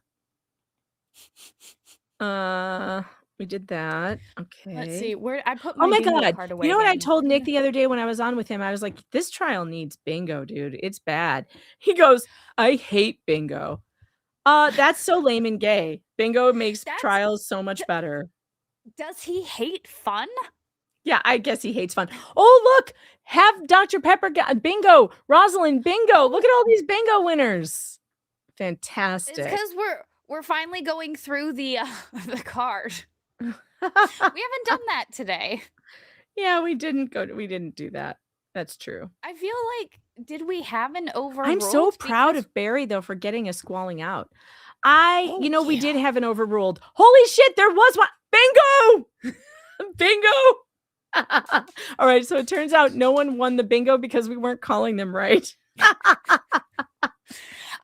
We did that. Let's see Okay. where I put Oh my my bingo God. card You away know what I again. told Nick the other day when I was on with him? I was like, this trial needs bingo, dude. It's bad. He goes, I hate bingo. That's so lame and gay. Bingo makes That's trials so much better. Does he hate fun? Yeah, I guess he hates fun. Oh, look, have Dr. Pepper bingo. Rosalind bingo. Look at all these bingo winners. It's Fantastic. because we're finally going through the the card. We haven't done that today. Yeah, we didn't do that. That's true. I feel like did we have an overruled? I'm so proud Because- of Barry though for getting a squalling out. We Oh, did yeah. have an overruled. Holy shit, there was one. Bingo! Bingo! All right, so it turns out no one won the bingo because we weren't calling them right.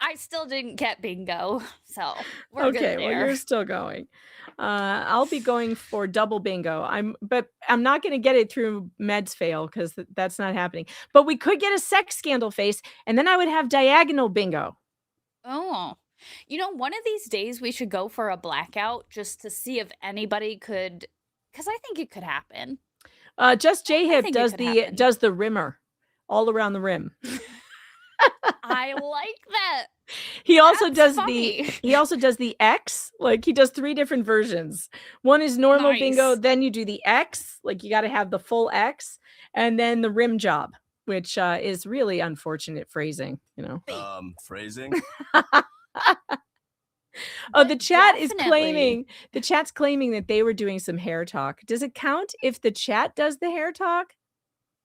I still didn't get bingo, so we're good Okay, there. well, you're still going. I'll be going for double bingo. But I'm not going to get it through meds fail because that's not happening. But we could get a sex scandal face, and then I would have diagonal bingo. Oh, one of these days we should go for a blackout just to see if anybody could, because I think it could happen. Just J Hip think it could happen. does the rimmer all around the rim. I like that. He also That's does funny. he also does the X. Like he does 3 different versions. One is normal bingo, Nice. then you do the X, like you got to have the full X, and then the rim job, which is really unfortunate phrasing, Phrasing? Oh, the chat is definitely. claiming the chat's claiming that they were doing some hair talk. Does it count if the chat does the hair talk?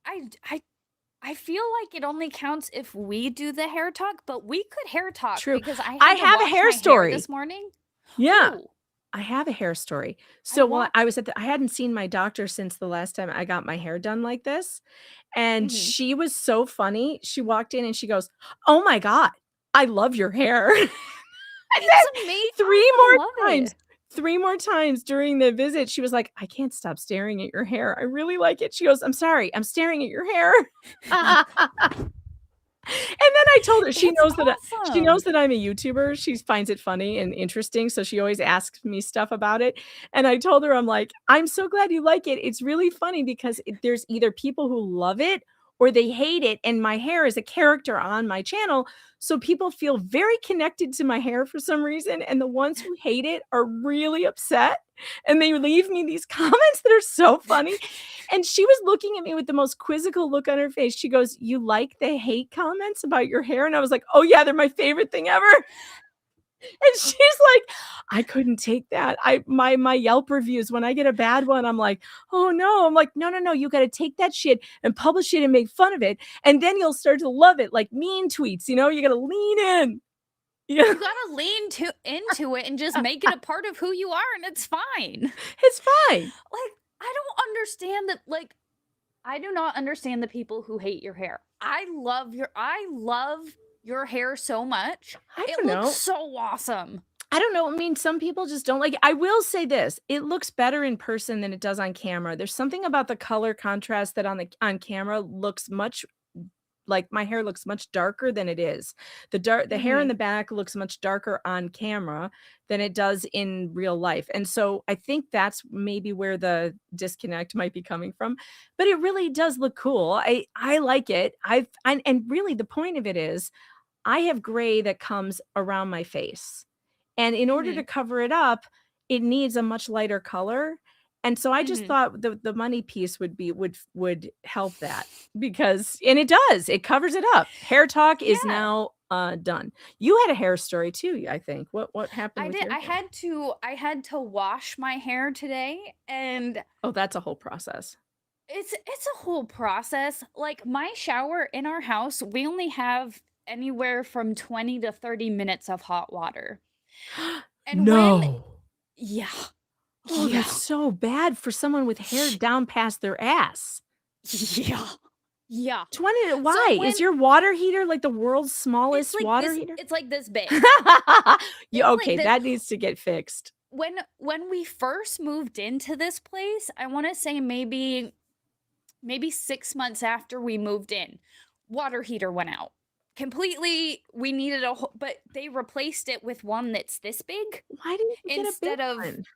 I feel like it only counts if we do the hair talk, but we could hair talk True. because I I had to have a wash hair my story. this morning. Yeah. Ooh. I have a hair story. So while want- I was I hadn't seen my doctor since the last time I got my hair done like this. And Mhm. she was so funny. She walked in and she goes, "Oh my God, I love your hair." And then It's amazing. 3 I more love times. it. 3 more times during the visit, she was like, "I can't stop staring at your hair. I really like it." She goes, "I'm sorry. I'm staring at your hair." And then I told her she That's knows that she knows awesome. that I'm a YouTuber. She finds it funny and interesting, so she always asks me stuff about it. And I told her, I'm like, "I'm so glad you like it. It's really funny because there's either people who love it or they hate it, and my hair is a character on my channel, so people feel very connected to my hair for some reason, and the ones who hate it are really upset, and they leave me these comments that are so funny." And she was looking at me with the most quizzical look on her face. She goes, "You like the hate comments about your hair?" And I was like, "Oh yeah, they're my favorite thing ever." And she's like, "I couldn't take that. My Yelp reviews, when I get a bad one, I'm like, oh no." I'm like, no, you got to take that shit and publish it and make fun of it. And then you'll start to love it, like mean tweets, you got to lean in. Yeah, You gotta lean into it and just make it a part of who you are, and it's fine. it's fine. Like, I don't understand that. Like, I do not understand the people who hate your hair. I love your hair so much. I It don't know. looks so awesome. I don't know. I mean, some people just don't like it. I will say this. It looks better in person than it does on camera. There's something about the color contrast that on camera looks much like my hair looks much darker than it is. The hair in the back looks much darker on camera than it does in real life. And so I think that's maybe where the disconnect might be coming from. But it really does look cool. I like it. And really the point of it is I have gray that comes around my face. And in order to cover it up, it needs a much lighter color. And so I just thought the money piece would help that because, and it does, it covers it up. Hair talk is Yeah. now done. You had a hair story too, I think. What happened I with did. your hair? I had to wash my hair today, and Oh, that's a whole process. it's a whole process. Like, my shower in our house, we only have anywhere from 20 to 30 minutes of hot water. And yeah. Oh, Yeah. that's so bad for someone with hair down past their ass. Yeah. Yeah. 20. Why? when Is your water heater like the world's smallest water heater? it's like this big. Yeah, It's like okay, this. that needs to get fixed. When we first moved into this place, I want to say maybe 6 months after we moved in, water heater went out. Completely, we needed but they replaced it with one that's this big Why didn't you get a instead big of one?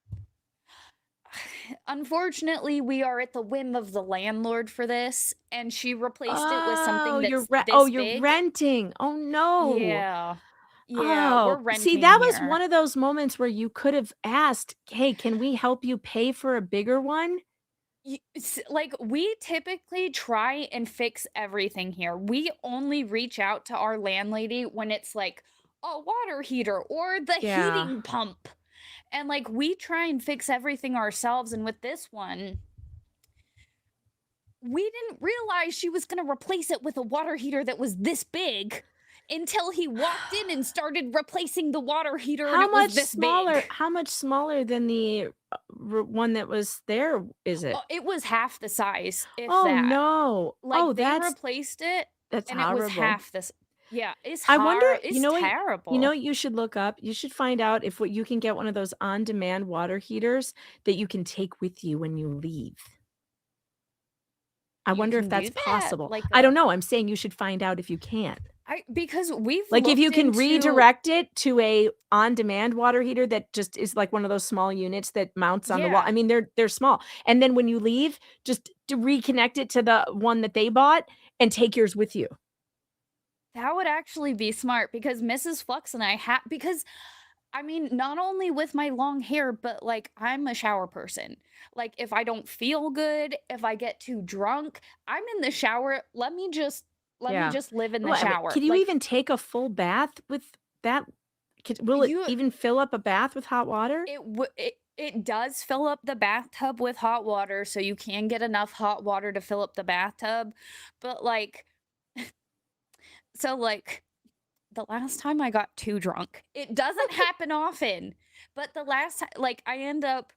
unfortunately, we are at the whim of the landlord for this, and she replaced it with Oh, something that's you're this you're big. renting. Oh no. Yeah. Yeah, we're Oh, see, renting that was one here. of those moments where you could have asked, "Hey, can we help you pay for a bigger one?" Like, we typically try and fix everything here. We only reach out to our landlady when it's like a water heater or the Yeah. heating pump. And like, we try and fix everything ourselves. And with this one, we didn't realize she was going to replace it with a water heater that was this big until he walked in and started replacing the water heater and How it was much this smaller? big. How much smaller than the one that was there is it? Oh, it was half the size, if Oh that. no. Like, Oh, they that's replaced it and it was horrible. half this. Yeah, it's I wonder, it's you know what terrible. you should look up? You should find out if what you can get one of those on-demand water heaters that you can take with you when you leave. I You wonder if can do that's that, possible. like I don't know. I'm saying you should find out if you can. because we've Like if you looked can into redirect it to a on-demand water heater that just is like one of those small units that mounts on the wall. I Yeah, mean, they're small. And then when you leave, just to reconnect it to the one that they bought and take yours with you. that would actually be smart because Mrs. Flux and I because I mean, not only with my long hair, but like I'm a shower person. Like if I don't feel good, if I get too drunk, I'm in the shower. Let me Yeah. just live in the Well, I mean, shower. can you Like even take a full bath with that? Will it you even fill up a bath with hot water? it does fill up the bathtub with hot water, so you can get enough hot water to fill up the bathtub. But like so like the last time I got too drunk, it doesn't happen often, but the last time, like, I end up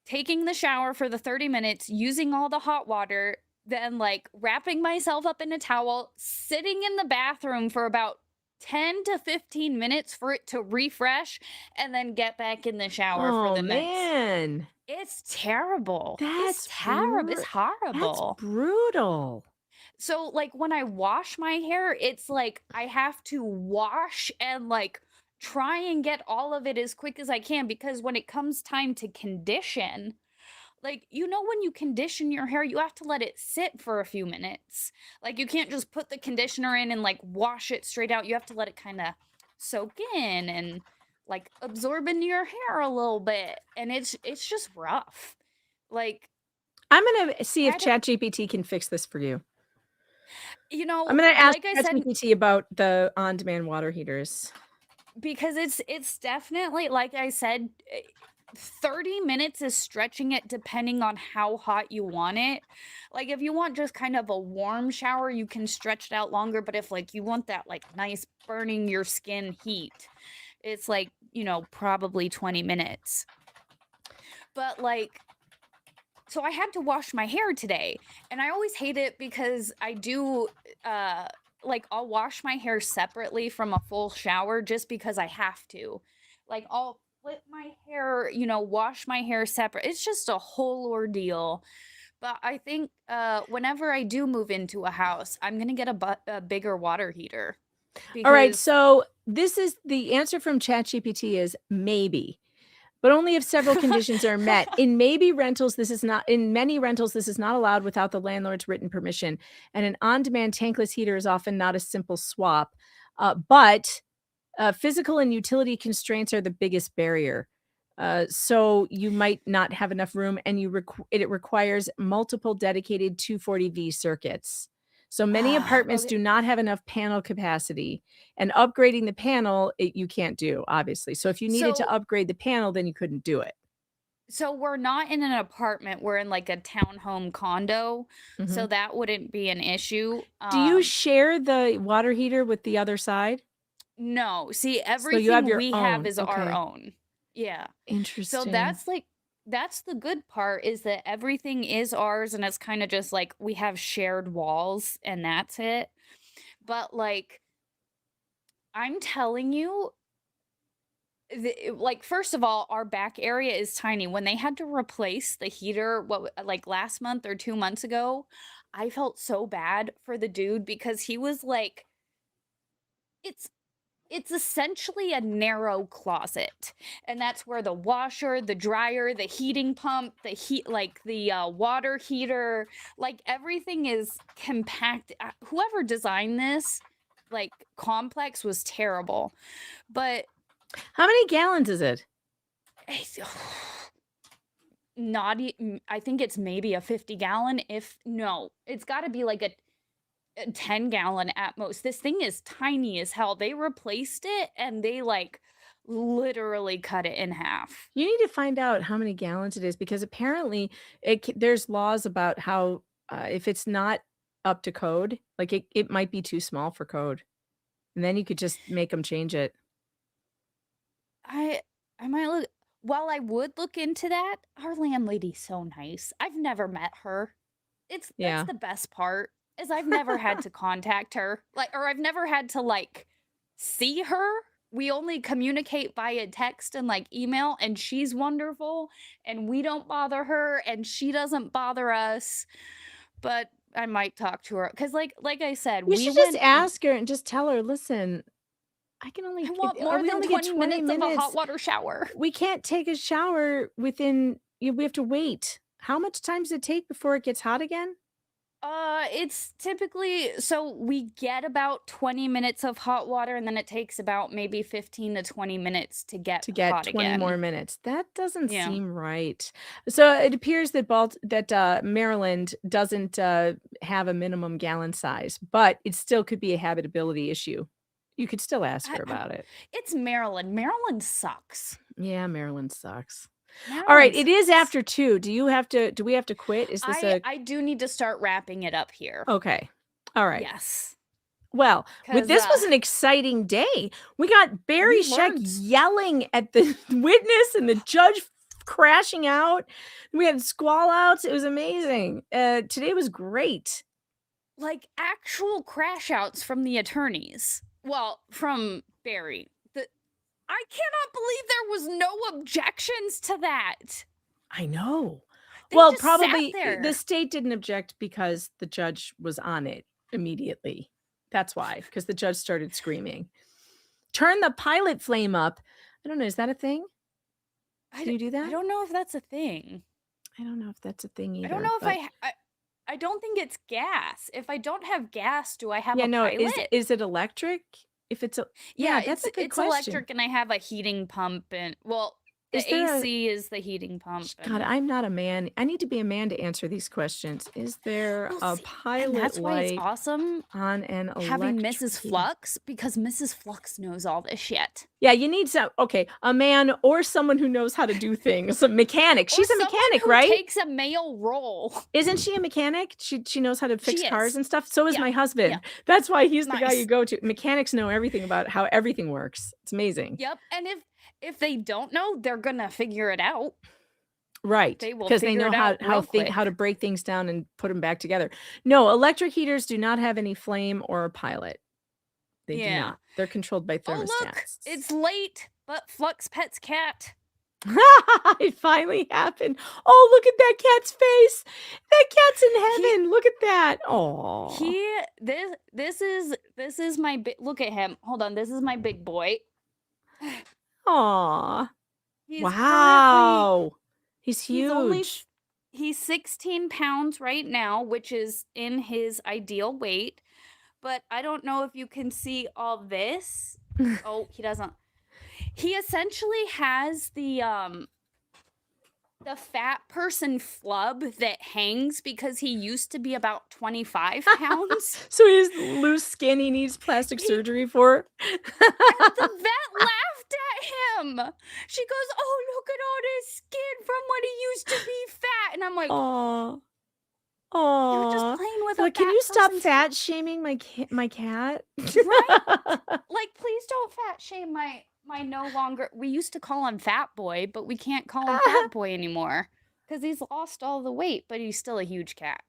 taking the shower for the 30 minutes, using all the hot water, then, like, wrapping myself up in a towel, sitting in the bathroom for about 10 to 15 minutes for it to refresh, and then get back in the shower for Oh the next. man. It's terrible. It's That's terrible. It's that's horrible. brutal. So, like, when I wash my hair, it's like I have to wash and like try and get all of it as quick as I can because when it comes time to condition, like, when you condition your hair, you have to let it sit for a few minutes. Like, you can't just put the conditioner in and like wash it straight out. You have to let it kind of soak in and like absorb into your hair a little bit. And it's just rough. Like, I'm gonna see if I don't, ChatGPT can fix this for you. you I'm know, gonna ask like I said, ChatGPT about the on-demand water heaters. because it's definitely, like I said, 30 minutes is stretching it depending on how hot you want it. Like if you want just kind of a warm shower, you can stretch it out longer, but if like you want that like nice burning your skin heat, it's like, probably 20 minutes. But like so I had to wash my hair today, and I always hate it because I do like I'll wash my hair separately from a full shower just because I have to. Like I'll flip my hair, wash my hair separate. It's just a whole ordeal. But I think whenever I do move into a house, I'm going to get a bigger water heater All right, because so this is the answer from ChatGPT is maybe, but only if several conditions are met. In many rentals, this is not allowed without the landlord's written permission. And an on-demand tankless heater is often not a simple swap. But physical and utility constraints are the biggest barrier. So you might not have enough room, and it requires multiple dedicated 240V circuits. So many apartments okay. do not have enough panel capacity, and upgrading the panel, you can't do, obviously. So if you needed to So upgrade the panel, then you couldn't do it. So we're not in an apartment, we're in like a townhome condo, so Mhm. that wouldn't be an issue. Do you share the water heater with the other side? No, see, So you have everything your we have own. is our Okay. own. Yeah. So Interesting. that's like that's the good part, is that everything is ours, and it's kind of just like we have shared walls and that's it. But like, I'm telling you, like, first of all, our back area is tiny. When they had to replace the heater, like last month or 2 months ago, I felt so bad for the dude because he was like, it's essentially a narrow closet, and that's where the washer, the dryer, the heating pump, the water heater, like everything is compact. Whoever designed this like complex was terrible, but How many gallons is it? I think it's maybe a 50-gallon. No, it's got to be like a 10-gallon at most. This thing is tiny as hell. They replaced it and they like literally cut it in half. You need to find out how many gallons it is, because apparently there's laws about how if it's not up to code, like it might be too small for code. And then you could just make them change it. I might look. While I would look into that, our landlady's so nice. I've never met her. Yeah. That's the best part, is I've never had to contact her. Or I've never had to like see her. We only communicate via text and like email, and she's wonderful, and we don't bother her, and she doesn't bother us. But I might talk to her because like I said, You should just ask her and just tell her, listen, I want more we than only get 20 minutes of a hot water shower. We can't take a shower within, we have to wait. How much time does it take before it gets hot again? It's typically, so we get about 20 minutes of hot water, and then it takes about maybe 15 to 20 minutes to get hot 20 again. more minutes. That doesn't Yeah. seem right. So it appears that Maryland doesn't have a minimum gallon size, but it still could be a habitability issue. You could still ask her about it. It's Maryland. Maryland sucks. Yeah, Maryland sucks. All right, it is after 2. Do we have to quit? Is this I do need to start wrapping it up here. Okay. All right. Yes. Well, 'Cause, this was an exciting day. We got Barry we Scheck learned. yelling at the witness and the judge crashing out. We had squall outs. It was amazing. Today was great. Like actual crash outs from the attorneys. Well, from Barry. I cannot believe there was no objections to that. I know. They Well, just sat probably there. the state didn't object because the judge was on it immediately. That's why, because the judge started screaming. Turn the pilot flame up. I don't know. Is that a thing? Can you do that? I don't know if that's a thing. I don't know if that's a thing either. I don't know but- if I don't think it's gas. If I don't have gas, do I have Yeah, a no. pilot? Is it electric? If it's a that's a good it's question. electric, and I have a heating pump, and well, the Is there a- AC is the heating pump. God, I'm not a man. I need to be a man to answer these questions. Is there Well, a see, pilot and that's why it's light awesome on an electric having Mrs. heater? Flux, because Mrs. Flux knows all this shit. Yeah, you need a man or someone who knows how to do things. A mechanic. She's Or a someone mechanic, who right? Takes a male role. Isn't she a mechanic? She knows how to fix She cars is. and stuff. So is Yeah, my husband. yeah. That's why he's the guy Nice. you go to. Mechanics know everything about how everything works. It's amazing. Yep, and if they don't know, they're gonna figure it out. Right. They will Because they figure know it out real how to quick. break things down and put them back together. No, electric heaters do not have any flame or a pilot. They do Yeah. not. They're controlled by Oh thermostats. look, it's late, but Flux pets cat. It finally happened. Oh, look at that cat's face. That cat's in heaven. Look at that. Oh. This is my big. Look at him. Hold on, this is my big boy. Aw. He's Wow. He's currently- huge. he's 16 pounds right now, which is in his ideal weight. But I don't know if you can see all this. Oh, he doesn't. He essentially has the fat person flub that hangs because he used to be about 25 pounds. So he's loose skin he needs plastic surgery for. The vet laughed at him. She goes, "Oh, look at all this skin from when he used to be fat." And I'm like, Aw. "You're Aw. just playing with a Like, can fat you stop person's- fat shaming my cat? Right? Like, please don't fat shame my no longer, we used to call him Fat Boy, but we can't call him Fat Boy anymore because he's lost all the weight, but he's still a huge cat.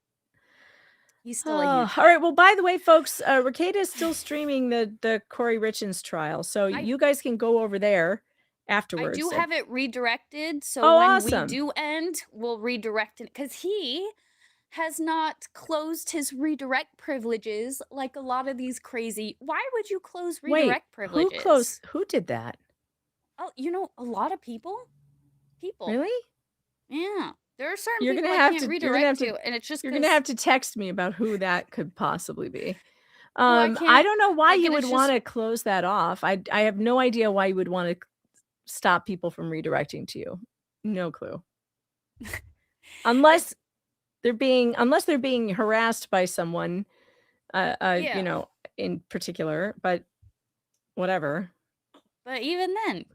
He's still a huge All right. Well, by the way, folks, Ricada is still streaming the Corey Richins trial, so you guys can go over there afterwards. I do have it redirected, so Oh, when awesome. we do end, we'll redirect it because he has not closed his redirect privileges like a lot of these crazy. Why would you close redirect privileges? Who did that? Oh, a lot of people. Really? Yeah. There are certain You're people gonna I have can't to. redirect to, and it's just You're gonna have to text me about who that could possibly be. I I can't- don't know why like, you and would it's want to close that off. I have no idea why you would want to stop people from redirecting to you. No clue. Unless they're being harassed by someone, Yeah. in particular, but whatever. But even then,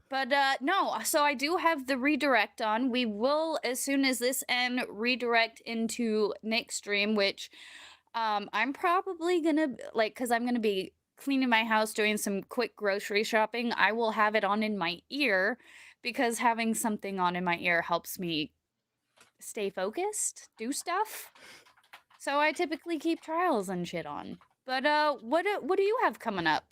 no, so I do have the redirect on. We will, as soon as this end, redirect into Nick's stream, which I'm probably gonna, because I'm gonna be cleaning my house, doing some quick grocery shopping. I will have it on in my ear because having something on in my ear helps me stay focused, do stuff. So I typically keep trials and shit on. But what do you have coming up?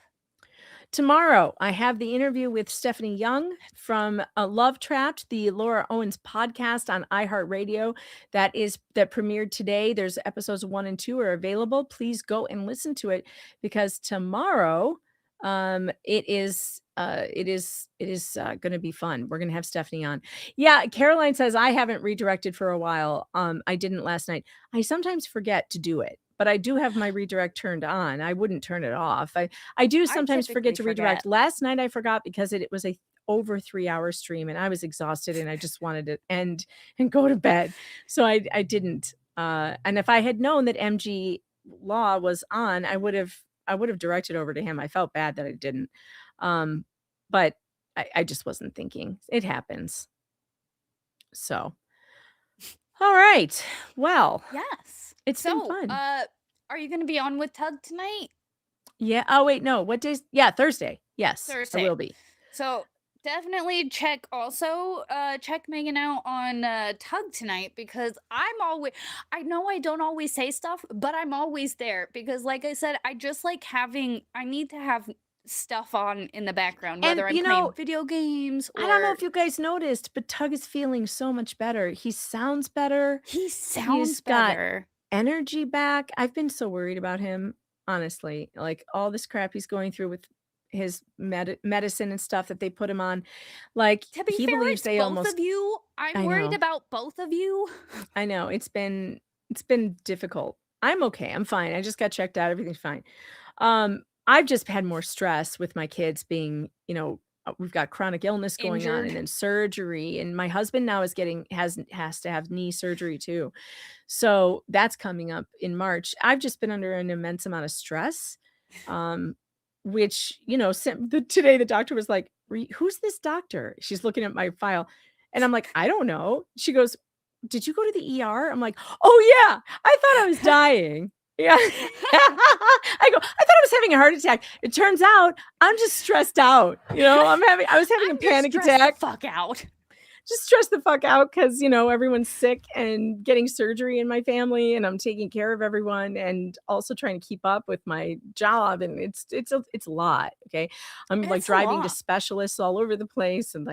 Tomorrow, I have the interview with Stephanie Young from Love Trapped, the Laura Owens podcast on iHeartRadio that premiered today. There's episodes 1 and 2 are available. Please go and listen to it because tomorrow it is going to be fun. We're going to have Stephanie on. Yeah, Caroline says I haven't redirected for a while. I didn't last night. I sometimes forget to do it. But I do have my redirect turned on. I wouldn't turn it off. I do sometimes forget to redirect. Last night I forgot because it was a over 3-hour stream and I was exhausted and I just wanted to end and go to bed. So I didn't. And if I had known that MG Law was on, I would have directed over to him. I felt bad that I didn't. But I just wasn't thinking. It happens. So, all right. Well, yes. It's been fun. Are you going to be on with Tug tonight? Yeah. Oh, wait, no. What days? Yeah, Thursday. Yes, Thursday. I will be. So definitely check Megan out on Tug tonight because I know I don't always say stuff, but I'm always there because like I said, I just like I need to have stuff on in the background, whether I'm playing video games or... I don't know if you guys noticed, but Tug is feeling so much better. He sounds better. He's better. Got energy back. I've been so worried about him, honestly. Like all this crap he's going through with his medicine and stuff that they put him on. Like to be he fair, believes they both almost of you. I'm worried about both of you. I know it's been difficult. I'm okay. I'm fine. I just got checked out. Everything's fine. I've just had more stress with my kids being, we've got chronic illness going on and then surgery. And my husband now has to have knee surgery too. So that's coming up in March. I've just been under an immense amount of stress. Which, today the doctor was like, who's this doctor? She's looking at my file. And I'm like, I don't know. She goes, did you go to the ER? I'm like, oh yeah, I thought I was dying. Yeah. I go, I thought I was having a heart attack. It turns out I'm just stressed out. I was having a panic attack. Fuck out. Just stressed the fuck out because, everyone's sick and getting surgery in my family and I'm taking care of everyone and also trying to keep up with my job. And it's a lot. Okay. I'm like driving to specialists all over the place and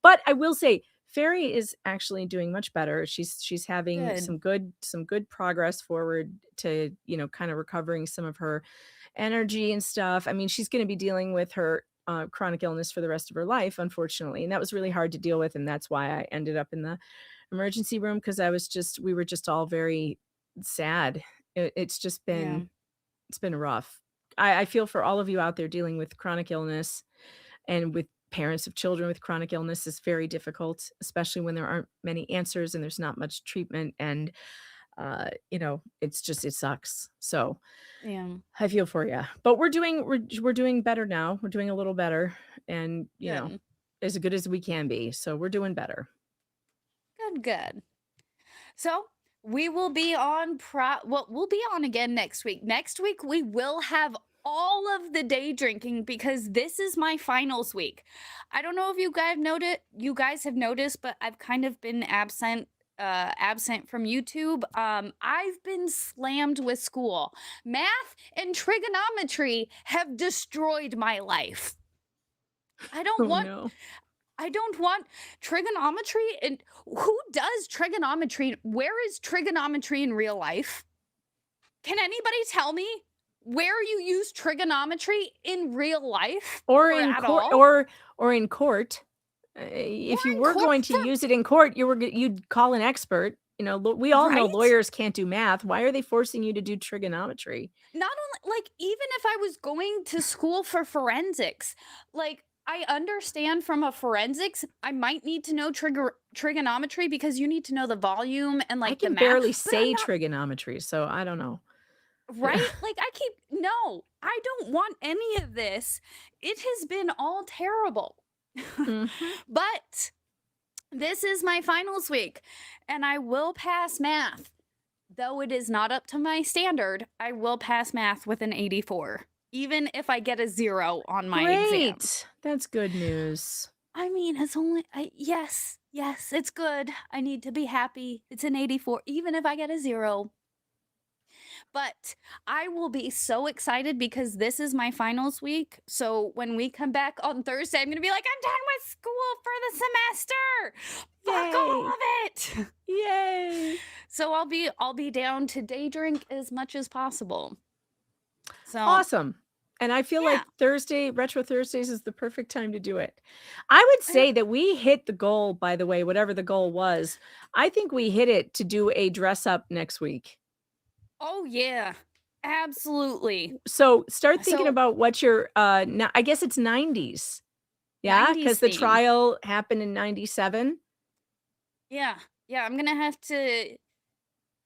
but I will say, Fairy is actually doing much better. She's having some good progress forward to, kind of recovering some of her energy and stuff. I mean, she's going to be dealing with her chronic illness for the rest of her life, unfortunately. And that was really hard to deal with. And that's why I ended up in the emergency room because we were just all very sad. It's just been, it's been rough. I feel for all of you out there dealing with chronic illness and with parents of children with chronic illness is very difficult, especially when there aren't many answers and there's not much treatment. And, it sucks. So yeah, I feel for you, but we're doing better now. We're doing a little better and, as good as we can be. So we're doing better. Good. So we will be on we'll be on again next week. Next week, we will have all of the day drinking because this is my finals week. I don't know if you guys have noticed, but I've kind of been absent from YouTube. I've been slammed with school. Math and trigonometry have destroyed my life. I don't want trigonometry. And who does trigonometry? Where is trigonometry in real life? Can anybody tell me where you use trigonometry in real life? Or in at court, all? or in court. If Or you in were court going to for- use it in court, you'd call an expert. You know, we all know Right? lawyers can't do math. Why are they forcing you to do trigonometry? Not only, like, even if I was going to school for forensics, like, I understand from a forensics, I might need to know trigonometry because you need to know the volume and I like the can math. barely but say I'm not trigonometry, so I don't know. right. Like no, I don't want any of this. It has been all terrible. Mhm. But this is my finals week, and I will pass math. Though it is not up to my standard, I will pass math with an 84, even if I get a 0 on my exam. Great. That's good news. I mean, it's only yes, it's good. I need to be happy. It's an 84, even if I get a 0. But I will be so excited because this is my finals week. So when we come back on Thursday, I'm going to be like, I'm done with school for the semester. Fuck all Yay. of it. Yay. So I'll be down to day drink as much as possible. So Awesome. And I feel like Retro Thursdays is the perfect time to do it. I would say that we hit the goal, by the way, whatever the goal was. I think we hit it to do a dress up next week. Oh yeah, absolutely. So start thinking So- about what your I guess it's 90s. Yeah, 90s because the theme. trial happened in 97. Yeah, I'm gonna have to.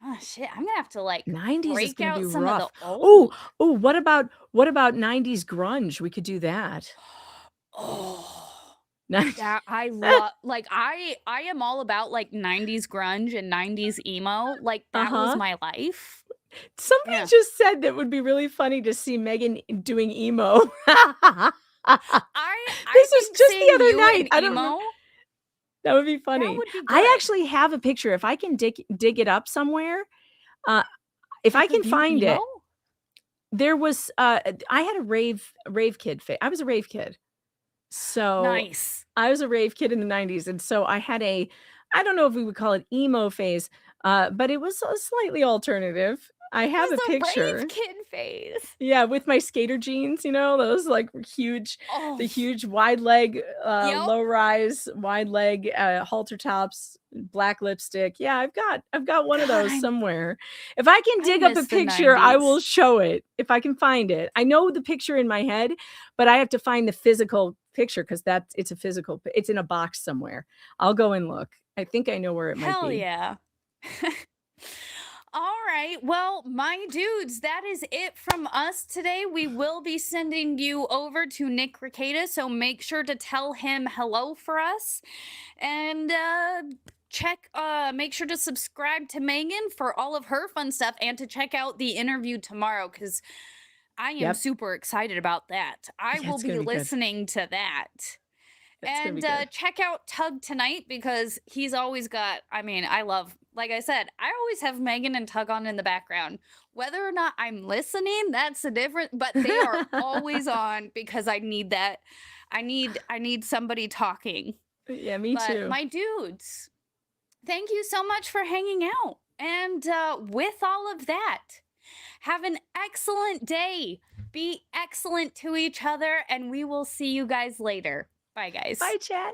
Oh shit, I'm gonna have to like 90s is break gonna out be some rough. of the Oh, old. what about 90s grunge? We could do that. Oh, Nice. that I love. Like I am all about like 90s grunge and 90s emo. Like that was Uh-huh. my life. Somebody Yeah. just said that would be really funny to see Megan doing emo. I This was think just the seeing other you night. in I don't emo, know. That would be funny. That would be I good. actually have a picture. If I can dig it up somewhere, if I Like, can of you find it, emo? there was I had a rave kid phase. I was a rave kid. So Nice. I was a rave kid in the 90s. And so I had I don't know if we would call it emo phase, but it was a slightly alternative. I have a It was picture. rave kid phase. Yeah, with my skater jeans, you know, those like huge, Oh, the huge wide leg, Yep. low rise, wide leg, halter tops, black lipstick. Yeah, I've got one of God, those somewhere. If I can dig up a miss the picture, I 90s. will show it if I can find it. I know the picture in my head, but I have to find the physical picture because it's a physical. It's in a box somewhere. I'll go and look. I think I know where it might Hell be. yeah. All right. Well, my dudes, that is it from us today. We will be sending you over to Nick Ricada, so make sure to tell him hello for us. And make sure to subscribe to Megan for all of her fun stuff and to check out the interview tomorrow because I am Yep. super excited about that. I Yeah, will it's be gonna be good. listening to that. It's gonna And be good. check out Tug tonight because he's always got, like I said, I always have Megan and Tug on in the background. Whether or not I'm listening, that's a different, but they are always on because I need that. I need somebody talking. Yeah, me But too. my dudes, thank you so much for hanging out. And with all of that, have an excellent day. Be excellent to each other, and we will see you guys later. Bye, guys. Bye, chat.